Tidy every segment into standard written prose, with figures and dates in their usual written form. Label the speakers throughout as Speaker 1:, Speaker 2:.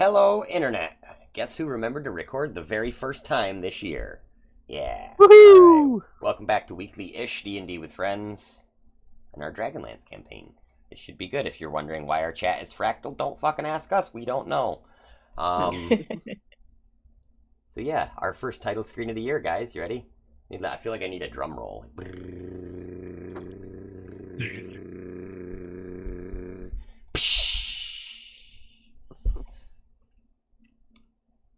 Speaker 1: Hello, Internet. Guess who remembered to record the very first time this year? Yeah. Alright.
Speaker 2: Woohoo!
Speaker 1: Welcome back to Weekly-ish D&D with Friends and our Dragonlance campaign. It should be good. If you're wondering why our chat is fractal, don't fucking ask us. We don't know. So yeah, our first title screen of the year, guys. You ready? I feel like I need a drum roll.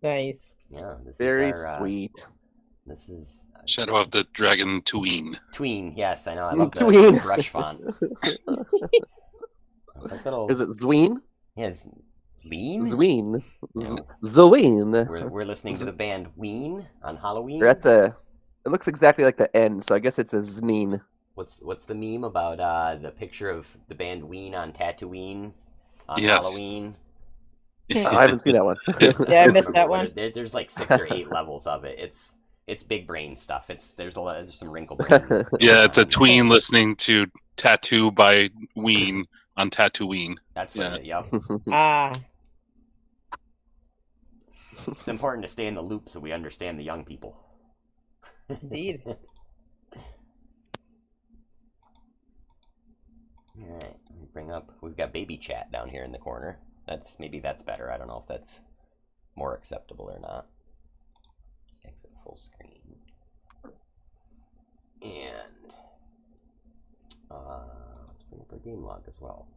Speaker 3: Nice.
Speaker 1: Yeah, this
Speaker 2: Very
Speaker 1: is our,
Speaker 2: sweet.
Speaker 1: This is
Speaker 4: Shadow of the Dragon Tween.
Speaker 1: Tween. Yes, I know. I love the
Speaker 2: Tween.
Speaker 1: brush font. It's like little.
Speaker 2: Is it Zween?
Speaker 1: Yes, Lean.
Speaker 2: Zween.
Speaker 1: Yeah.
Speaker 2: Zween.
Speaker 1: We're listening to the band Ween on Halloween.
Speaker 2: That's a. It looks exactly like the N, so I guess it's a Zneen.
Speaker 1: What's the meme about the picture of the band Ween on Tatooine on
Speaker 4: Yes.
Speaker 1: Halloween?
Speaker 2: I haven't seen that one.
Speaker 3: Yeah, I missed that one.
Speaker 1: There's like 6 or 8 levels of it. It's big brain stuff. There's some wrinkle brain.
Speaker 4: Yeah, it's a tween listening to Tattoo by Ween on Tatooine.
Speaker 1: That's what it. Yep.
Speaker 3: Ah,
Speaker 1: It's important to stay in the loop so we understand the young people.
Speaker 3: indeed.
Speaker 1: All right, let me bring up. We've got baby chat down here in the corner. Maybe that's better. I don't know if that's more acceptable or not. Exit full screen. And let's bring up our game log as well.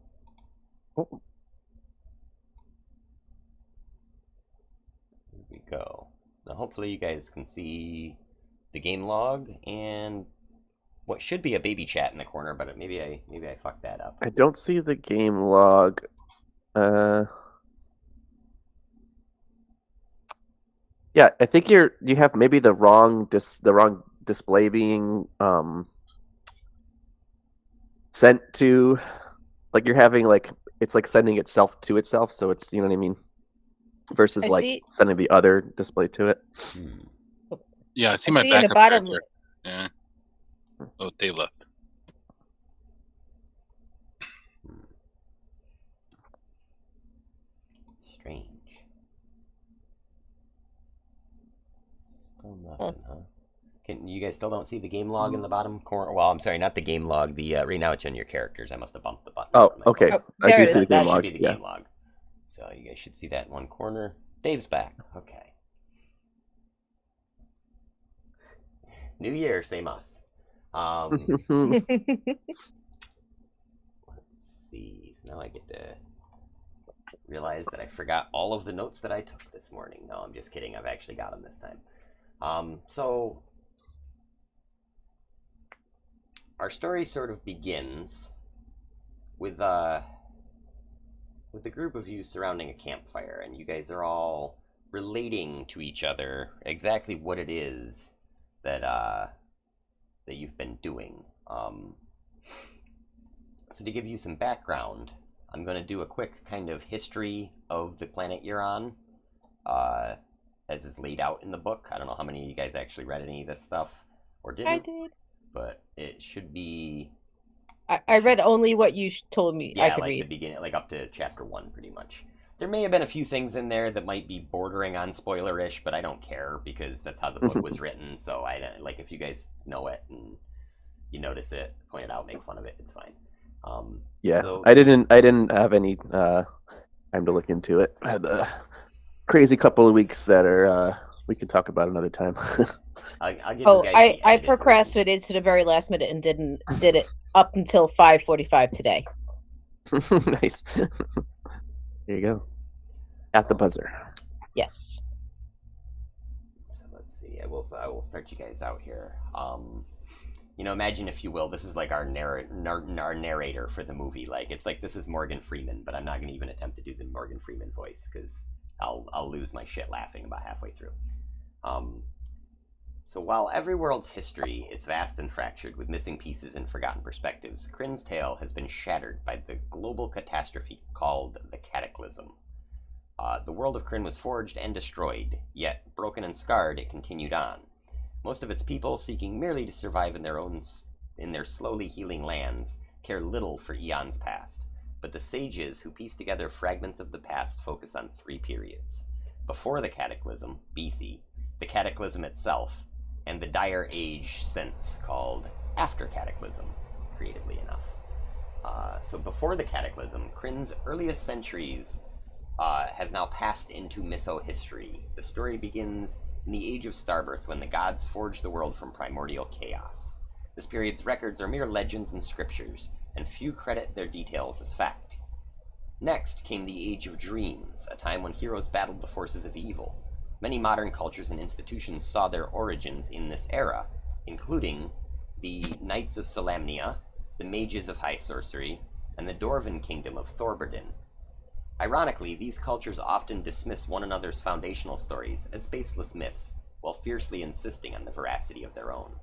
Speaker 2: Oh.
Speaker 1: Here we go. Now hopefully you guys can see the game log and what should be a baby chat in the corner, but maybe I fucked that up.
Speaker 2: I don't see the game log. Yeah, I think you have maybe the wrong display being sent to, like you're having it's like sending itself to itself, so it's, you know what I mean, versus
Speaker 3: I
Speaker 2: like
Speaker 3: see.
Speaker 2: sending the other display to it.
Speaker 4: Yeah, I see
Speaker 3: I
Speaker 4: my
Speaker 3: see in the
Speaker 4: backup
Speaker 3: bottom.
Speaker 4: character. Yeah. Oh, Dave left.
Speaker 1: Strange. Still nothing, huh? You guys still don't see the game log in the bottom corner? Well, I'm sorry, not the game log. Right now it's in your characters. I must have bumped the button.
Speaker 2: Oh,
Speaker 1: on my
Speaker 2: okay.
Speaker 1: phone.
Speaker 3: Oh,
Speaker 2: I
Speaker 3: there
Speaker 2: do
Speaker 3: it
Speaker 2: see
Speaker 3: is.
Speaker 2: the game
Speaker 1: That should
Speaker 2: log.
Speaker 1: be the
Speaker 2: Yeah.
Speaker 1: game log. So you guys should see that in one corner. Dave's back. Okay. New year, same us. Let's see. So now I get to realize that I forgot all of the notes that I took this morning. No, I'm just kidding. I've actually got them this time. So our story sort of begins with the group of you surrounding a campfire, and you guys are all relating to each other exactly what it is that you've been doing. So to give you some background, I'm going to do a quick kind of history of the planet you're on, as is laid out in the book. I don't know how many of you guys actually read any of this stuff or didn't.
Speaker 3: I did.
Speaker 1: But it should be.
Speaker 3: I read only what you told me I could
Speaker 1: like
Speaker 3: read.
Speaker 1: the beginning, like up to chapter 1, pretty much. There may have been a few things in there that might be bordering on spoiler-ish, but I don't care because that's how the book was written. So like if you guys know it and you notice it, point it out, make fun of it. It's fine.
Speaker 2: Yeah,
Speaker 1: So,
Speaker 2: I didn't have any time to look into it. I had a crazy couple of weeks that are we can talk about another time.
Speaker 1: I'll give
Speaker 3: Oh,
Speaker 1: you guys the
Speaker 3: I
Speaker 1: edited version.
Speaker 3: procrastinated to the very last minute and did it up until 5:45 today.
Speaker 2: Nice. There you go. At the buzzer.
Speaker 3: Yes.
Speaker 1: So let's see. I will start you guys out here. Imagine, if you will, this is like our narrator for the movie. Like it's like this is Morgan Freeman, but I'm not going to even attempt to do the Morgan Freeman voice because I'll lose my shit laughing about halfway through. So while every world's history is vast and fractured with missing pieces and forgotten perspectives, Kryn's tale has been shattered by the global catastrophe called the Cataclysm. The world of Kryn was forged and destroyed, yet broken and scarred, it continued on. Most of its people, seeking merely to survive in their slowly healing lands, care little for eons past. but the sages who piece together fragments of the past focus on 3 periods: before the Cataclysm, BC, the Cataclysm itself, and the dire age since, called after Cataclysm, creatively enough. So before the Cataclysm, Kryn's earliest centuries have now passed into mytho-history. The story begins in the Age of Starbirth, when the gods forged the world from primordial chaos. This period's records are mere legends and scriptures, and few credit their details as fact. Next came the Age of Dreams, a time when heroes battled the forces of evil. Many modern cultures and institutions saw their origins in this era, including the Knights of Solamnia, the Mages of High Sorcery, and the Dwarven Kingdom of Thorbardin. Ironically, these cultures often dismiss one another's foundational stories as baseless myths, while fiercely insisting on the veracity of their own.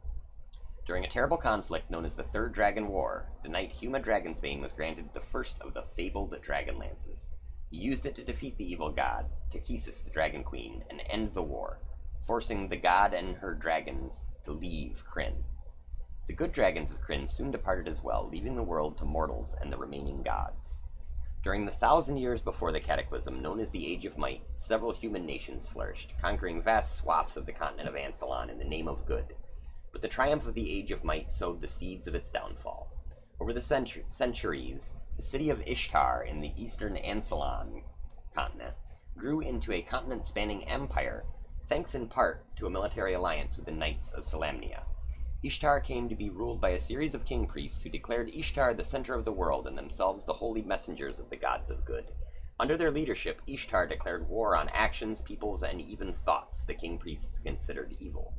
Speaker 1: During a terrible conflict known as the Third Dragon War, the knight Huma Dragonsbane was granted the first of the fabled Dragonlances. He used it to defeat the evil god, Takesis the Dragon Queen, and end the war, forcing the god and her dragons to leave Kryn. The good dragons of Kryn soon departed as well, leaving the world to mortals and the remaining gods. During the 1,000 years before the Cataclysm, known as the Age of Might, several human nations flourished, conquering vast swaths of the continent of Ansalon in the name of good. But the triumph of the Age of Might sowed the seeds of its downfall. Over the centuries, the city of Ishtar in the eastern Ansalon continent grew into a continent-spanning empire, thanks in part to a military alliance with the Knights of Solamnia. Ishtar came to be ruled by a series of king-priests who declared Ishtar the center of the world and themselves the holy messengers of the gods of good. Under their leadership, Ishtar declared war on actions, peoples, and even thoughts the king-priests considered evil.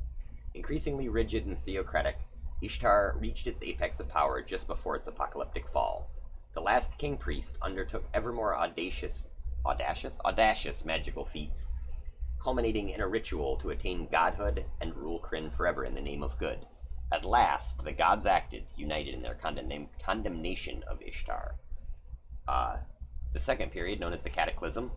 Speaker 1: Increasingly rigid and theocratic, Ishtar reached its apex of power just before its apocalyptic fall. The last king-priest undertook ever more audacious magical feats, culminating in a ritual to attain godhood and rule Kryn forever in the name of good. At last, the gods acted, united in their condemnation of Ishtar. The second period, known as the Cataclysm,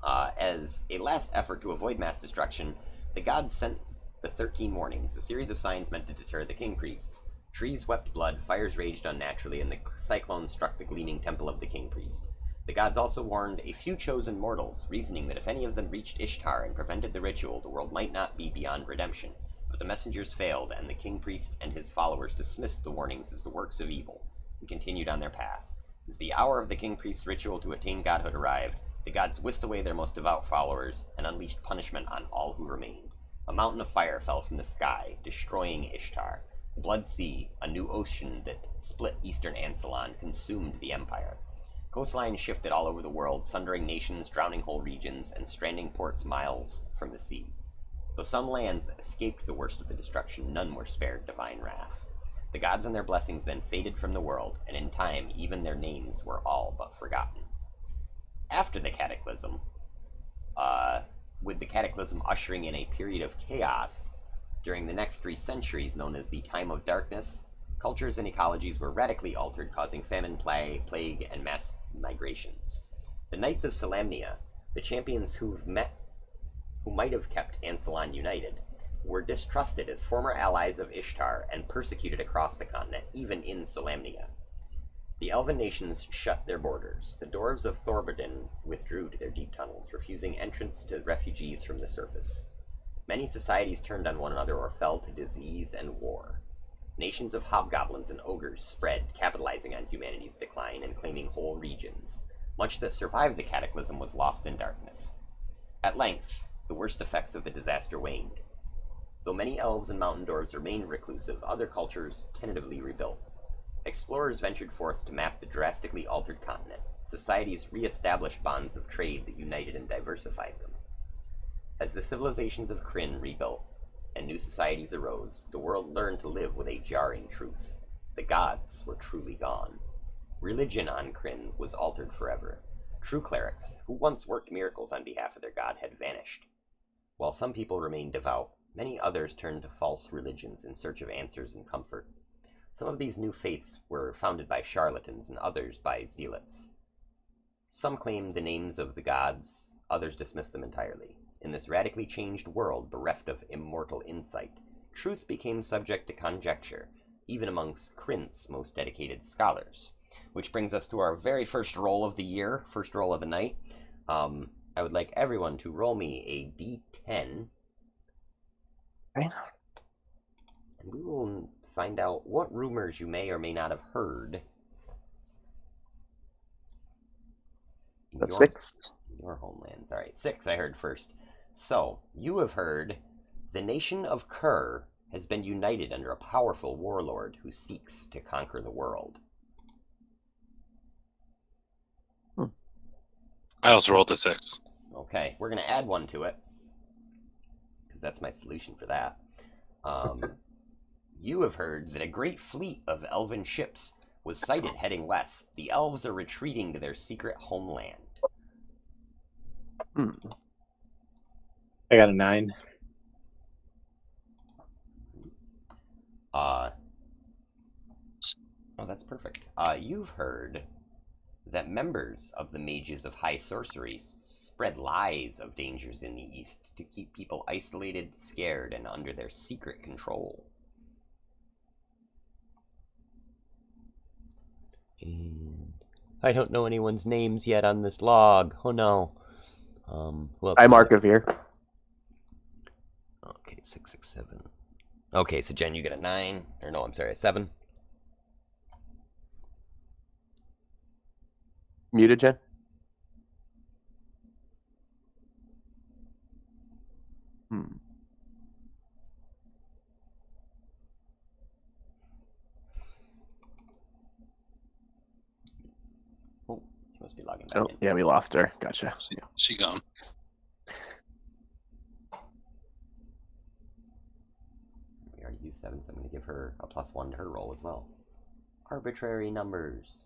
Speaker 1: as a last effort to avoid mass destruction, the gods sent the 13 warnings, a series of signs meant to deter the king-priests. Trees wept blood, fires raged unnaturally, and the cyclones struck the gleaming temple of the king-priest. The gods also warned a few chosen mortals, reasoning that if any of them reached Ishtar and prevented the ritual, the world might not be beyond redemption. But the messengers failed, and the king-priest and his followers dismissed the warnings as the works of evil, and continued on their path. As the hour of the king-priest's ritual to attain godhood arrived, the gods whisked away their most devout followers, and unleashed punishment on all who remained. A mountain of fire fell from the sky, destroying Ishtar. The Blood Sea, a new ocean that split eastern Ansalon, consumed the empire. Coastlines shifted all over the world, sundering nations, drowning whole regions, and stranding ports miles from the sea. Though some lands escaped the worst of the destruction, none were spared divine wrath. The gods and their blessings then faded from the world, and in time even their names were all but forgotten. After the Cataclysm, with the Cataclysm ushering in a period of chaos, during the next 3 centuries, known as the Time of Darkness, cultures and ecologies were radically altered, causing famine, plague, and mass migrations. The Knights of Solamnia, the champions who might have kept Ansalon united, were distrusted as former allies of Ishtar and persecuted across the continent, even in Solamnia. The elven nations shut their borders. The dwarves of Thorbardin withdrew to their deep tunnels, refusing entrance to refugees from the surface. Many societies turned on one another or fell to disease and war. Nations of hobgoblins and ogres spread, capitalizing on humanity's decline and claiming whole regions. Much that survived the Cataclysm was lost in darkness. At length, the worst effects of the disaster waned. Though many elves and mountain dwarves remained reclusive, other cultures tentatively rebuilt. Explorers ventured forth to map the drastically altered continent. Societies re-established bonds of trade that united and diversified them. As the civilizations of Kryn rebuilt and new societies arose, the world learned to live with a jarring truth. The gods were truly gone. Religion on Kryn was altered forever. True clerics, who once worked miracles on behalf of their god, had vanished. While some people remained devout, many others turned to false religions in search of answers and comfort. Some of these new faiths were founded by charlatans and others by zealots. Some claimed the names of the gods, others dismissed them entirely. In this radically changed world, bereft of immortal insight, truth became subject to conjecture, even amongst Kryn's most dedicated scholars. which brings us to our very first roll of the year, first roll of the night. I would like everyone to roll me a d10.
Speaker 2: Okay.
Speaker 1: And we will find out what rumors you may or may not have heard.
Speaker 2: A 6.
Speaker 1: Your homelands. All right, 6 I heard first. So, you have heard the nation of Kerr has been united under a powerful warlord who seeks to conquer the world.
Speaker 4: I also rolled a 6.
Speaker 1: Okay, we're going to add 1 to it, because that's my solution for that. You have heard that a great fleet of elven ships was sighted heading west. The elves are retreating to their secret homeland.
Speaker 5: I got a 9.
Speaker 1: Oh, that's perfect. You've heard that members of the Mages of High Sorcery spread lies of dangers in the East to keep people isolated, scared, and under their secret control. And I don't know anyone's names yet on this log. Oh no. Who else
Speaker 2: I
Speaker 1: we
Speaker 2: mark
Speaker 1: got?
Speaker 2: of here.
Speaker 1: Okay, 6, 6, 7. Okay, so Jen, you get a 9. Or no, I'm sorry, a 7.
Speaker 2: Muted, Jen?
Speaker 1: Oh, she must be logging back
Speaker 2: Oh,
Speaker 1: in.
Speaker 2: yeah, we lost her. Gotcha.
Speaker 4: She gone.
Speaker 1: We already used 7, so I'm going to give her a +1 to her roll as well. Arbitrary numbers.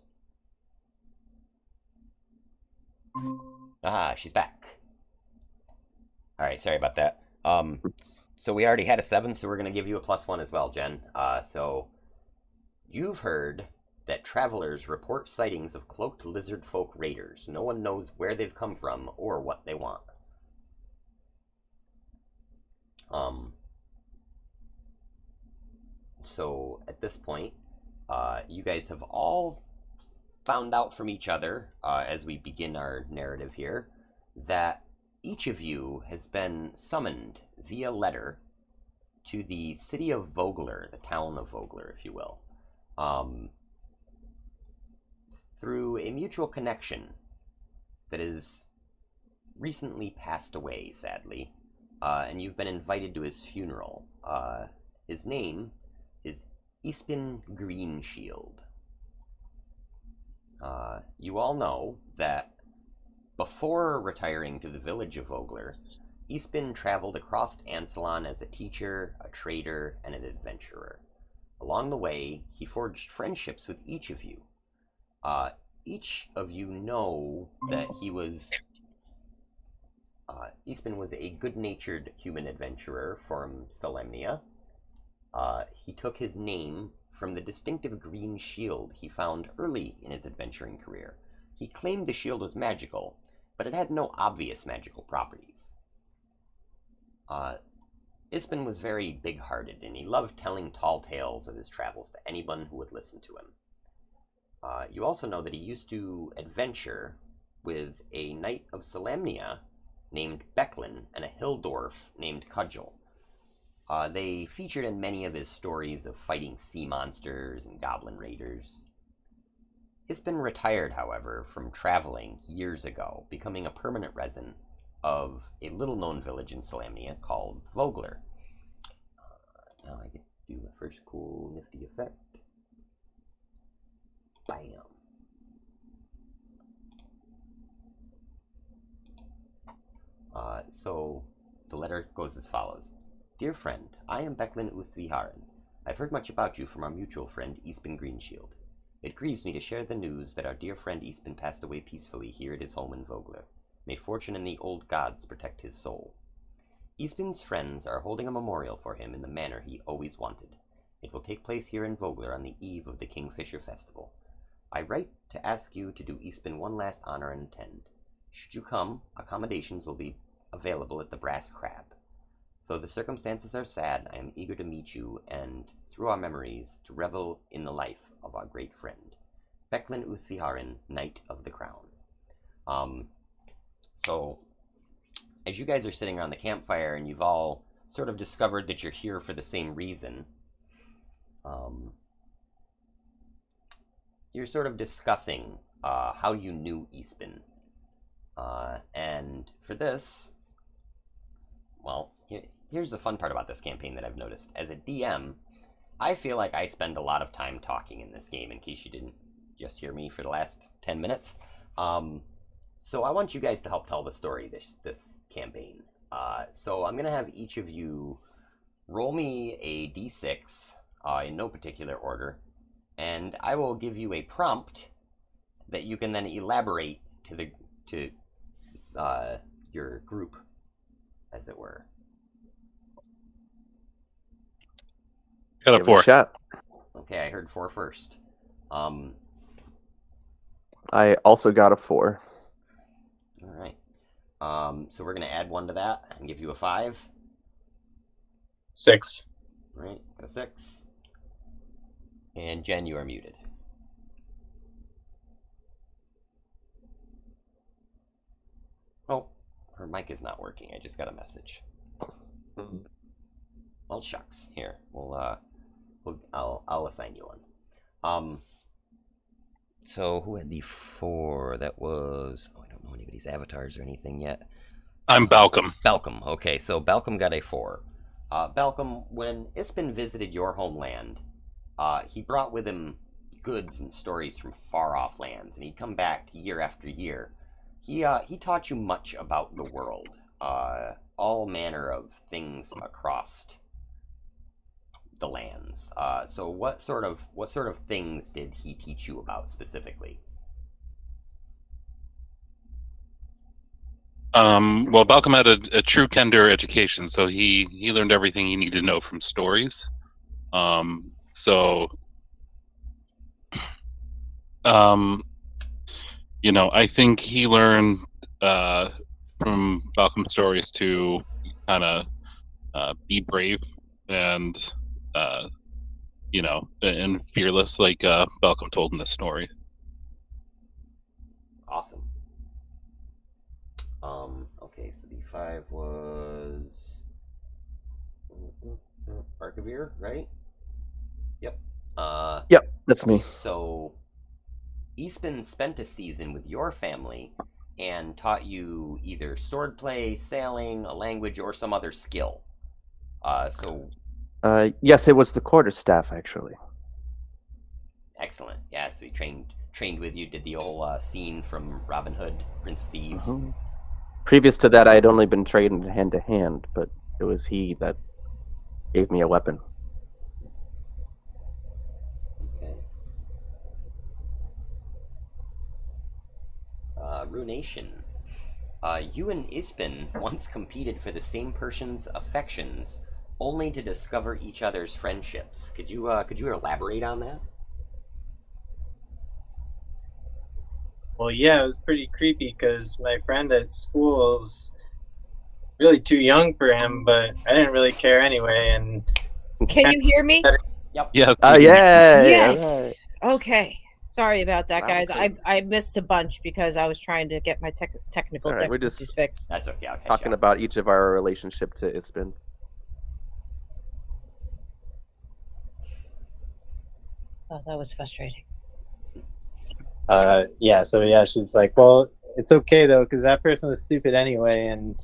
Speaker 1: Ah, she's back. Alright, sorry about that. So we already had a 7, so we're going to give you a +1 as well, Jen. So you've heard that travelers report sightings of cloaked lizard folk raiders. No one knows where they've come from or what they want. So at this point, you guys have all found out from each other, as we begin our narrative here, that each of you has been summoned via letter to the city of Vogler, the town of Vogler, if you will, through a mutual connection that has recently passed away, sadly, and you've been invited to his funeral. His name is Ispin Greenshield. You all know that before retiring to the village of Vogler, Ispin traveled across Ansalon as a teacher, a trader, and an adventurer. Along the way, he forged friendships with each of you. Each of you know that Ispin was a good-natured human adventurer from Solemnia. He took his name from the distinctive green shield he found early in his adventuring career. He claimed the shield was magical, but it had no obvious magical properties. Ispin was very big-hearted, and he loved telling tall tales of his travels to anyone who would listen to him. You also know that he used to adventure with a knight of Solemnia named Becklin and a hill dwarf named Cudgel. They featured in many of his stories of fighting sea monsters and goblin raiders. Ispin retired, however, from traveling years ago, becoming a permanent resident of a little-known village in Solemnia called Vogler. Now I get to do my first cool nifty effect. Bam. So the letter goes as follows. Dear friend, I am Becklin Uthviharan. I've heard much about you from our mutual friend, Ispin Greenshield. It grieves me to share the news that our dear friend Ispin passed away peacefully here at his home in Vogler. May fortune and the old gods protect his soul. Ispin's friends are holding a memorial for him in the manner he always wanted. It will take place here in Vogler on the eve of the Kingfisher Festival. I write to ask you to do Ispin one last honor and attend. Should you come, accommodations will be available at the Brass Crab. Though the circumstances are sad, I am eager to meet you and, through our memories, to revel in the life of our great friend. Becklin Uthviharin, Knight of the Crown. So, as you guys are sitting around the campfire and you've all sort of discovered that you're here for the same reason, you're sort of discussing how you knew Eastman. And for this, well, here's the fun part about this campaign that I've noticed. As a DM, I feel like I spend a lot of time talking in this game, in case you didn't just hear me for the last 10 minutes. So I want you guys to help tell the story this campaign. So I'm going to have each of you roll me a d6 in no particular order, and I will give you a prompt that you can then elaborate to your group, as it were.
Speaker 4: Got a
Speaker 2: Give it
Speaker 4: 4.
Speaker 2: shot.
Speaker 1: Okay, I heard 4 first.
Speaker 2: I also got a 4.
Speaker 1: All right. So we're going to add 1 to that and give you a 5.
Speaker 5: 6.
Speaker 1: All right, got a 6. And Jen, you are muted. Oh, her mic is not working. I just got a message. Well, shucks. Here, I'll assign you one. So who had the 4? That was, I don't know anybody's avatars or anything yet.
Speaker 4: I'm Balcom.
Speaker 1: Balcom. Okay, so Balcom got a 4. Balcom, when Ispin visited your homeland, he brought with him goods and stories from far-off lands, and he'd come back year after year. He taught you much about the world, all manner of things across the lands. So what sort of things did he teach you about specifically?
Speaker 4: Well, Balcom had a true Kender education, so he learned everything he needed to know from stories. I think he learned from Balcom's stories to kind of be brave and and fearless, like Balcom told in this story.
Speaker 1: Awesome. Okay, so the 5 was Archivir, right? Yep.
Speaker 2: Yep, that's me.
Speaker 1: So Eastman spent a season with your family and taught you either swordplay, sailing, a language, or some other skill.
Speaker 2: Yes, it was the quarterstaff, actually.
Speaker 1: Excellent. Yeah, so he trained with you, did the old scene from Robin Hood, Prince of Thieves.
Speaker 2: Mm-hmm. Previous to that, I had only been trained hand to hand, but it was he that gave me a weapon.
Speaker 1: Okay. Runation. You and Ispin once competed for the same person's affections, only to discover each other's friendships. Could you elaborate on that?
Speaker 5: Well, yeah, it was pretty creepy because my friend at school was really too young for him, but I didn't really care anyway. And
Speaker 3: Can you hear me?
Speaker 1: Yep.
Speaker 4: Yeah.
Speaker 2: Yeah.
Speaker 3: Yes. Okay. Sorry about that,
Speaker 2: Wow,
Speaker 3: guys.
Speaker 2: okay.
Speaker 3: I missed a bunch because I was trying to get my technical
Speaker 2: All right, we're
Speaker 3: difficulties
Speaker 2: just
Speaker 3: fixed.
Speaker 1: That's okay. I'll catch
Speaker 2: talking
Speaker 1: you up.
Speaker 2: about each of our relationship to Ispin.
Speaker 3: Oh, that was frustrating.
Speaker 5: She's like, well, it's okay though, because that person was stupid anyway, and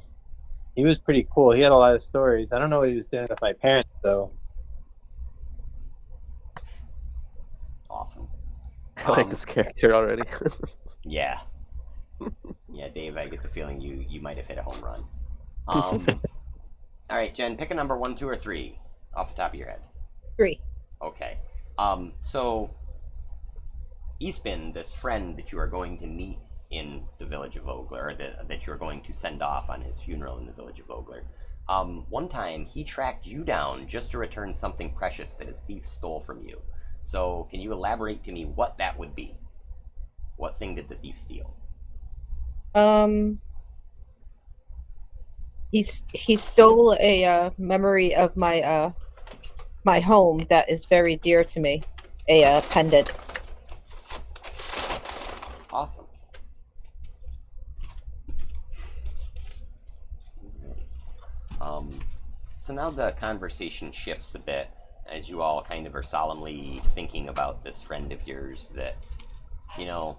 Speaker 5: he was pretty cool. He had a lot of stories. I don't know what he was doing with my parents though.
Speaker 1: Awesome.
Speaker 2: I like this character already.
Speaker 1: Yeah. Yeah, Dave, I get the feeling you might have hit a home run. All right, Jen, pick a number 1, 2, or 3 off the top of your head.
Speaker 3: 3.
Speaker 1: Okay. So Eastbin, this friend that you are going to meet in the village of Vogler, or that you're going to send off on his funeral in the village of Vogler, one time he tracked you down just to return something precious that a thief stole from you. So can you elaborate to me what that would be? What thing did the thief steal?
Speaker 3: He stole a memory of my my home that is very dear to me, a pendant.
Speaker 1: Awesome. So now the conversation shifts a bit as you all kind of are solemnly thinking about this friend of yours that, you know,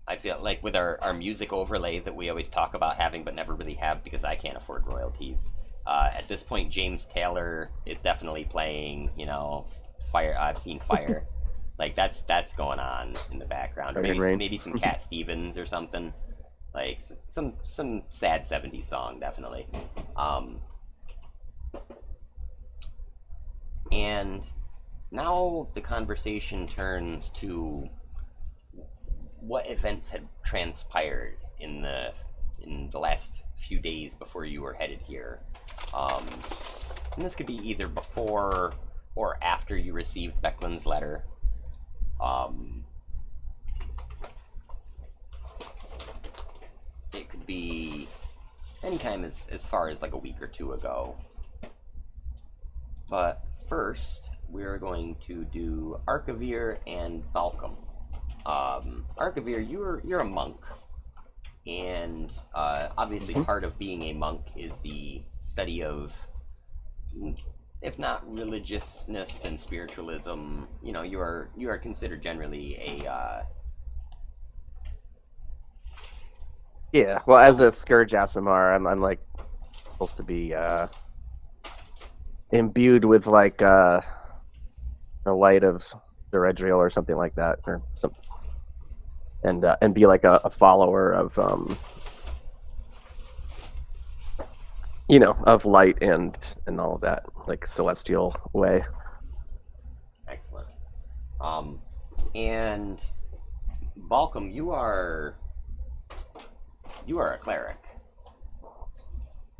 Speaker 1: I feel like with our music overlay that we always talk about having but never really have because I can't afford royalties. At this point, James Taylor is definitely playing, you know, Fire. I've seen Fire. Like that's going on in the background, or
Speaker 2: Fire and Rain.
Speaker 1: maybe some Cat Stevens or something, like some sad '70s song, definitely. And now the conversation turns to what events had transpired in the last few days before you were headed here. And this could be either before or after you received Becklin's letter. It could be anytime as far as like a week or two ago. But first, we're going to do Archivir and Balcom. Archivir, you're a monk, and obviously part of being a monk is the study of, if not religiousness, then spiritualism. You know, you are considered generally a
Speaker 2: Yeah, well, as a Scourge Asimar, I'm like supposed to be imbued with like the light of Eredriel or something like that, or some, and be like a follower of you know, of light and all of that, like celestial way.
Speaker 1: excellent. And Balcom, you are a cleric.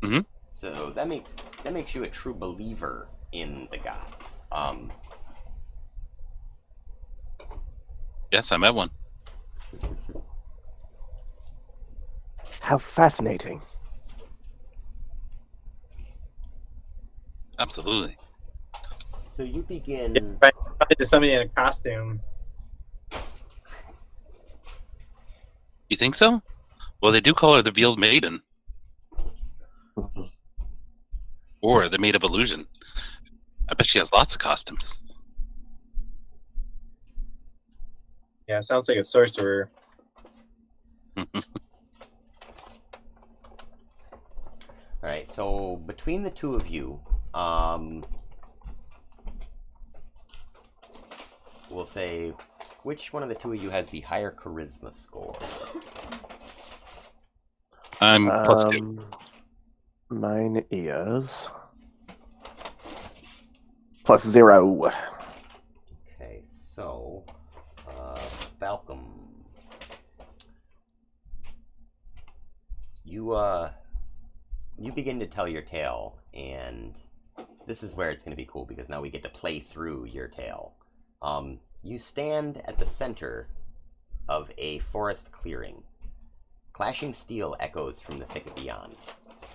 Speaker 4: Mm-hmm.
Speaker 1: So that makes you a true believer in the gods.
Speaker 4: Yes, I met one.
Speaker 2: How fascinating.
Speaker 4: Absolutely.
Speaker 1: So you
Speaker 5: Yeah,
Speaker 1: begin.
Speaker 5: probably just somebody in a costume.
Speaker 4: You think so? Well, they do call her the Veiled Maiden. Or the Maid of Illusion. I bet she has lots of costumes.
Speaker 5: Yeah, sounds like a sorcerer.
Speaker 1: All right. So between the two of you, we'll say which one of the two of you has the higher charisma score.
Speaker 4: I'm +2.
Speaker 2: Mine is +0.
Speaker 1: Okay. So, Balcom, you begin to tell your tale, and this is where it's going to be cool because now we get to play through your tale. You stand at the center of a forest clearing. Clashing steel echoes from the thicket beyond.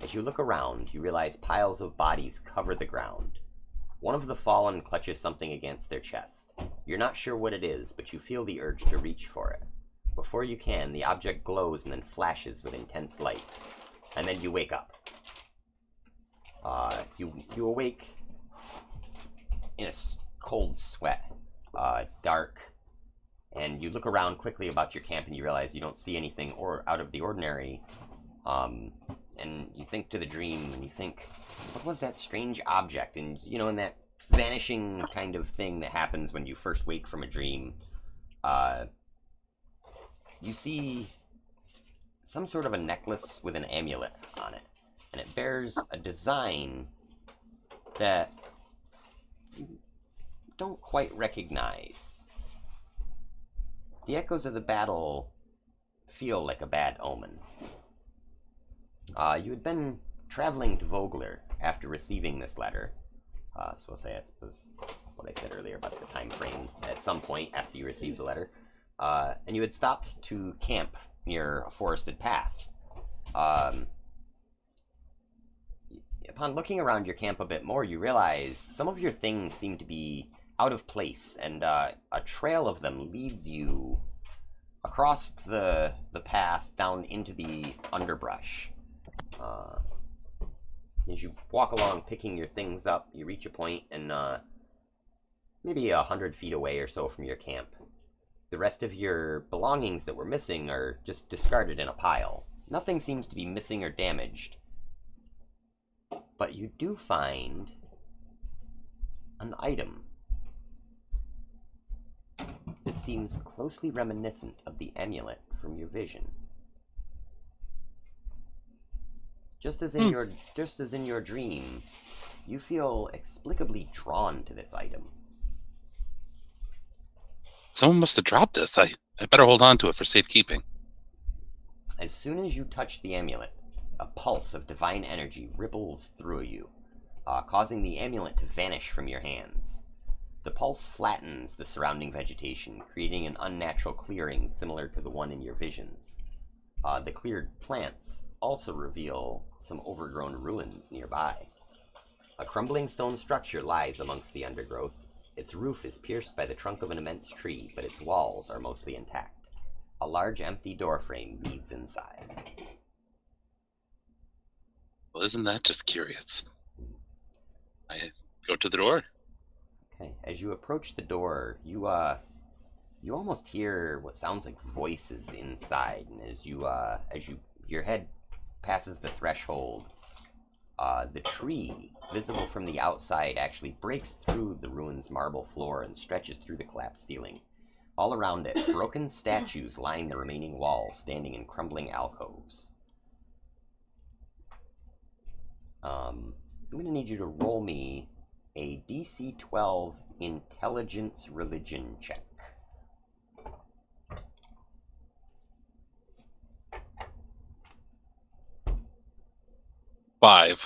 Speaker 1: As you look around, you realize piles of bodies cover the ground. One of the fallen clutches something against their chest. You're not sure what it is, but you feel the urge to reach for it. Before you can, the object glows and then flashes with intense light. And then you wake up. You awake in a cold sweat. It's dark, and you look around quickly about your camp and you realize you don't see anything or out of the ordinary. And you think to the dream and you think, what was that strange object? And you know, in that vanishing kind of thing that happens when you first wake from a dream, you see some sort of a necklace with an amulet on it, and it bears a design that you don't quite recognize. The echoes of the battle feel like a bad omen. You had been traveling to Vogler after receiving this letter. So we'll say, I suppose, what I said earlier about the time frame at some point after you received the letter. And you had stopped to camp near a forested path. Upon looking around your camp a bit more, you realize some of your things seem to be out of place, and a trail of them leads you across the path down into the underbrush. As you walk along, picking your things up, you reach a point, and maybe 100 feet away or so from your camp. The rest of your belongings that were missing are just discarded in a pile. Nothing seems to be missing or damaged. But you do find an item that seems closely reminiscent of the amulet from your vision. Just as in your dream, you feel explicably drawn to this item.
Speaker 4: Someone must have dropped this. I better hold on to it for safekeeping.
Speaker 1: As soon as you touch the amulet, a pulse of divine energy ripples through you, causing the amulet to vanish from your hands. The pulse flattens the surrounding vegetation, creating an unnatural clearing similar to the one in your visions. The cleared plants also reveal some overgrown ruins nearby. A crumbling stone structure lies amongst the undergrowth. Its roof is pierced by the trunk of an immense tree, but its walls are mostly intact. A large empty doorframe leads inside.
Speaker 4: Well, isn't that just curious? I go to the door.
Speaker 1: Okay. As you approach the door, you almost hear what sounds like voices inside, and as your head passes the threshold, the tree, visible from the outside, actually breaks through the ruin's marble floor and stretches through the collapsed ceiling. All around it, broken statues line the remaining walls, standing in crumbling alcoves. I'm going to need you to roll me a DC 12 Intelligence Religion check.
Speaker 4: Five.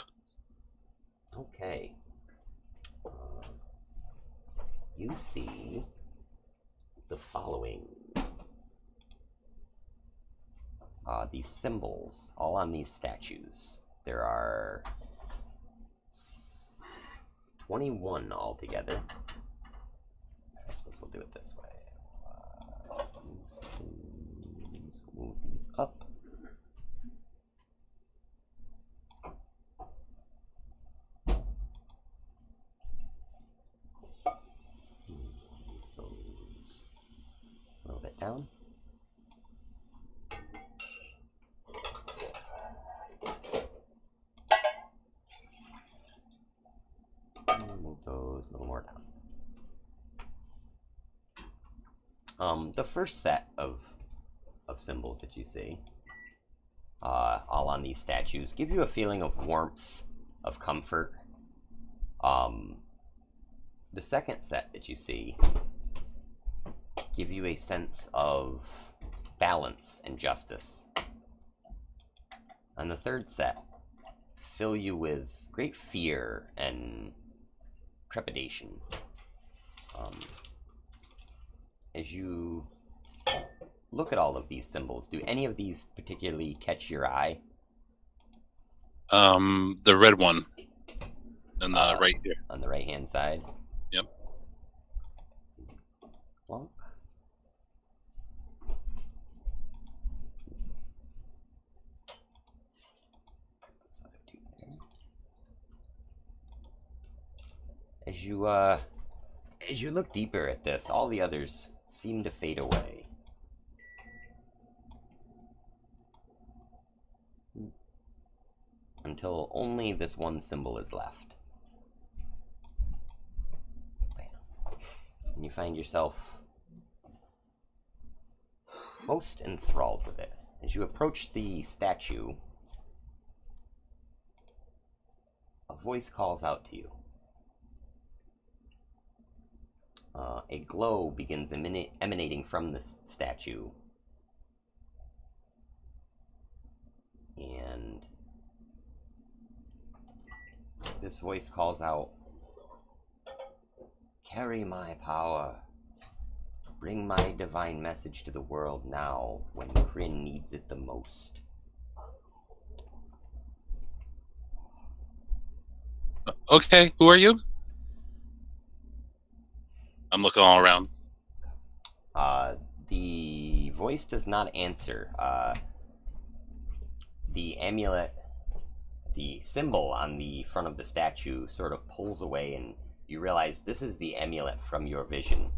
Speaker 1: Okay. You see the following. These symbols, all on these statues. There are 21 altogether. I suppose we'll do it this way. Move these up. A little bit down. Move those a little more down. The first set of symbols that you see, all on these statues, give you a feeling of warmth, of comfort. The second set that you see give you a sense of balance and justice. And the third set fill you with great fear and trepidation. As you look at all of these symbols, do any of these particularly catch your eye?
Speaker 4: The red one. And right here.
Speaker 1: On the right-hand side?
Speaker 4: Yep.
Speaker 1: Plonk. Those other two there. As you look deeper at this, all the others seem to fade away. Until only this one symbol is left. And you find yourself most enthralled with it. As you approach the statue, a voice calls out to you. A glow begins emanating from this statue, and this voice calls out, "Carry my power. Bring my divine message to the world now, when Kryn needs it the most."
Speaker 4: Okay, who are you? I'm looking all around.
Speaker 1: The voice voice does not answer. The amulet, the symbol on the front of the statue sort of pulls away, and you realize this is the amulet from your vision.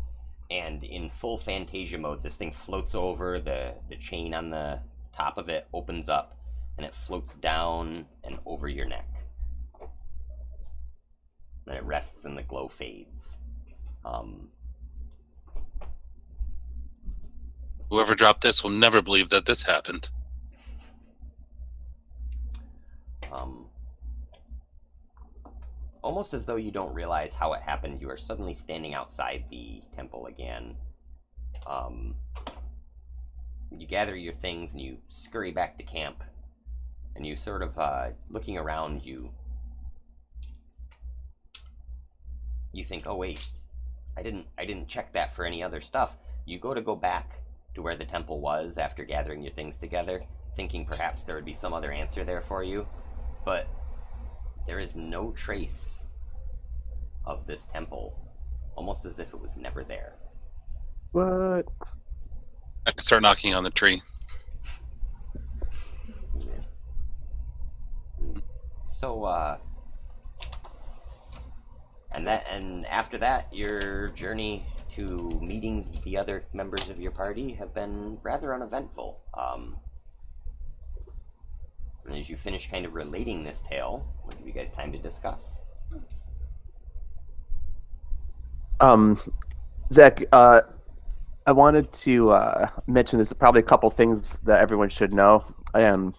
Speaker 1: And in full Fantasia mode, this thing floats over, the chain on the top of it opens up, and it floats down and over your neck. Then it rests and the glow fades.
Speaker 4: Whoever dropped this will never believe that this happened.
Speaker 1: Almost as though you don't realize how it happened, you are suddenly standing outside the temple again. You gather your things and you scurry back to camp, and you sort of, looking around, you think, oh wait, I didn't check that for any other stuff. You go back to where the temple was after gathering your things together, thinking perhaps there would be some other answer there for you, but there is no trace of this temple, almost as if it was never there.
Speaker 2: What?
Speaker 4: I can start knocking on the tree.
Speaker 1: Yeah. So, and after that, your journey to meeting the other members of your party have been rather uneventful. And as you finish kind of relating this tale, we'll give you guys time to discuss.
Speaker 2: Zach, I wanted to mention there's probably a couple things that everyone should know.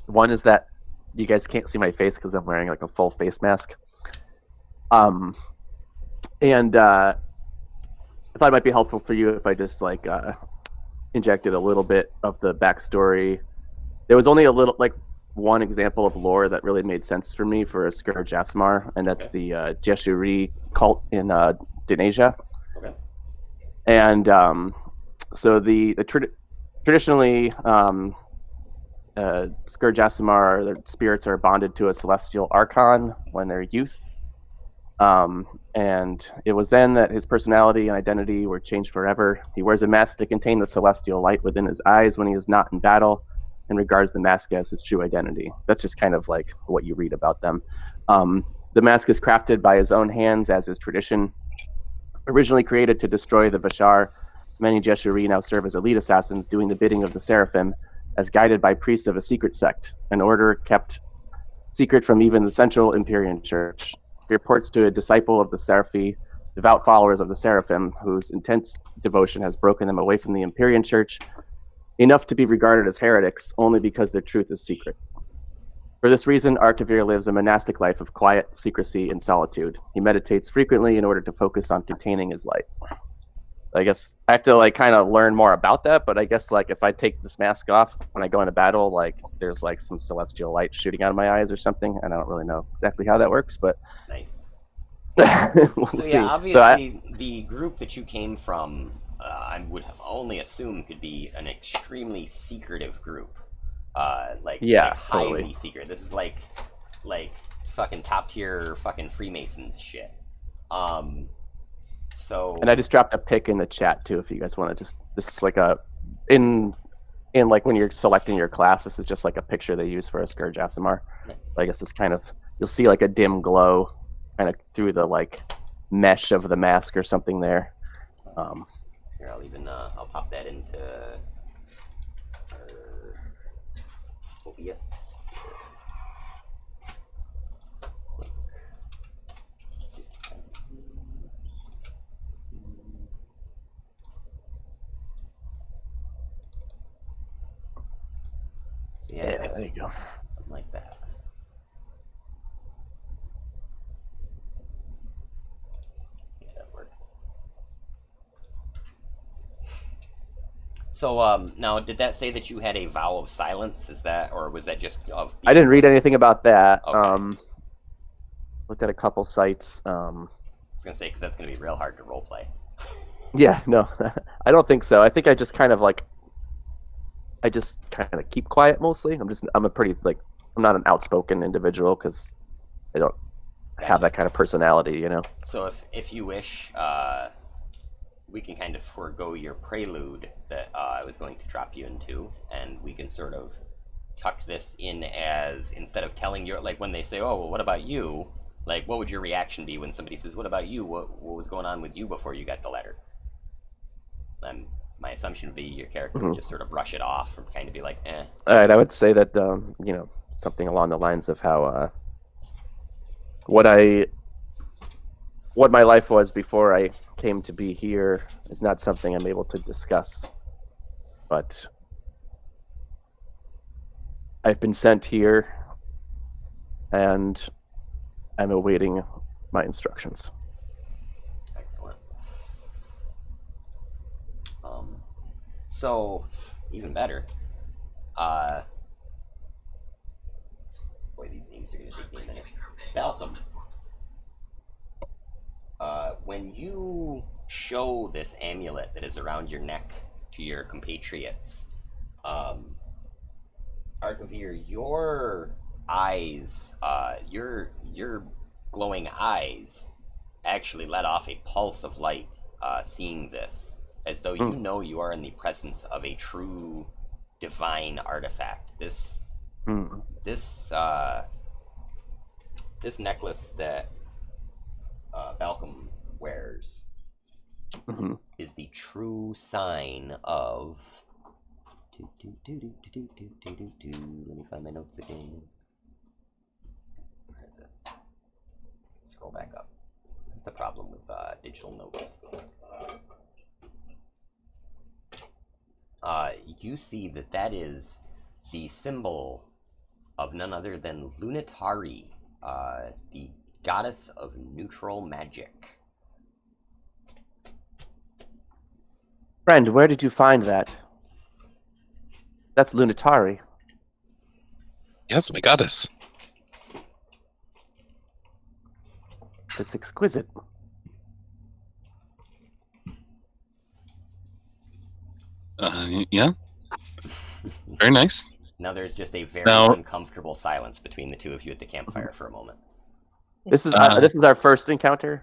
Speaker 2: One is that you guys can't see my face because I'm wearing like a full face mask. And I thought it might be helpful for you if I just like injected a little bit of the backstory. There was only a little, like, one example of lore that really made sense for me for Scourge Aasimar, and that's the Jeshuri cult in Denasia.
Speaker 1: Okay.
Speaker 2: And so traditionally, Scourge Aasimar, their spirits are bonded to a celestial archon when they're youth. And it was then that his personality and identity were changed forever. He wears a mask to contain the celestial light within his eyes when he is not in battle, and regards the mask as his true identity. That's just kind of like what you read about them. The mask is crafted by his own hands, as is tradition. Originally created to destroy the Bashar, many Jeshuri now serve as elite assassins, doing the bidding of the Seraphim, as guided by priests of a secret sect, an order kept secret from even the Central Empyrean Church. He reports to a disciple of the Seraphi, devout followers of the Seraphim, whose intense devotion has broken them away from the Empyrean Church, enough to be regarded as heretics only because their truth is secret. For this reason, Arkavir lives a monastic life of quiet, secrecy, and solitude. He meditates frequently in order to focus on containing his light. I guess I have to like kind of learn more about that, but I guess like if I take this mask off when I go into battle, like there's like some celestial light shooting out of my eyes or something, and I don't really know exactly how that works, but
Speaker 1: Nice.
Speaker 2: we'll
Speaker 1: So
Speaker 2: see.
Speaker 1: yeah, obviously the group that you came from, I would only assume could be an extremely secretive group. Like highly
Speaker 2: totally.
Speaker 1: secret. This is like fucking top tier fucking Freemasons shit. So
Speaker 2: And I just dropped a pic in the chat too, if you guys want to just. This is like a in like when you're selecting your class. This is just like a picture they use for a Scourge Aasimar.
Speaker 1: nice.
Speaker 2: So I guess it's kind of, you'll see like a dim glow, kind of through the like mesh of the mask or something there.
Speaker 1: Here, I'll pop that into OBS. So
Speaker 2: Yeah,
Speaker 1: it's
Speaker 2: there you go.
Speaker 1: something like that. Yeah, that worked. So, now, did that say that you had a vow of silence? Is that, or was that just of?
Speaker 2: I didn't read anything about that.
Speaker 1: Okay.
Speaker 2: Looked at a couple sites.
Speaker 1: I was gonna say because that's gonna be real hard to roleplay.
Speaker 2: Yeah, no, I don't think so. I think I just kind of keep quiet mostly. I'm a pretty like, I'm not an outspoken individual because I don't have that kind of personality, you know.
Speaker 1: So if you wish, we can kind of forego your prelude that I was going to drop you into, and we can sort of tuck this in as, instead of telling your, like when they say, oh, well, what about you? Like, what would your reaction be when somebody says, what about you? What was going on with you before you got the letter? My assumption would be your character would just sort of brush it off or kind of be like, eh.
Speaker 2: All right, I would say that, something along the lines of how, what my life was before I came to be here is not something I'm able to discuss. But I've been sent here, and I'm awaiting my instructions.
Speaker 1: Excellent. So, even better. Boy, these names are going to take me a minute. Malcolm. When you show this amulet that is around your neck to your compatriots, Archivir, your eyes, your glowing eyes actually let off a pulse of light, seeing this, as though you know you are in the presence of a true divine artifact. This necklace that Balcom wears is the true sign of. Let me find my notes again. Where is it? Scroll back up. That's the problem with digital notes. You see that is the symbol of none other than Lunatari, the goddess of neutral magic.
Speaker 2: Friend, where did you find that? That's Lunatari.
Speaker 4: Yes, my goddess.
Speaker 2: It's exquisite.
Speaker 4: Yeah. Very nice.
Speaker 1: Now there's just a very
Speaker 4: Now-
Speaker 1: uncomfortable silence between the two of you at the campfire for a moment.
Speaker 2: This is our first encounter.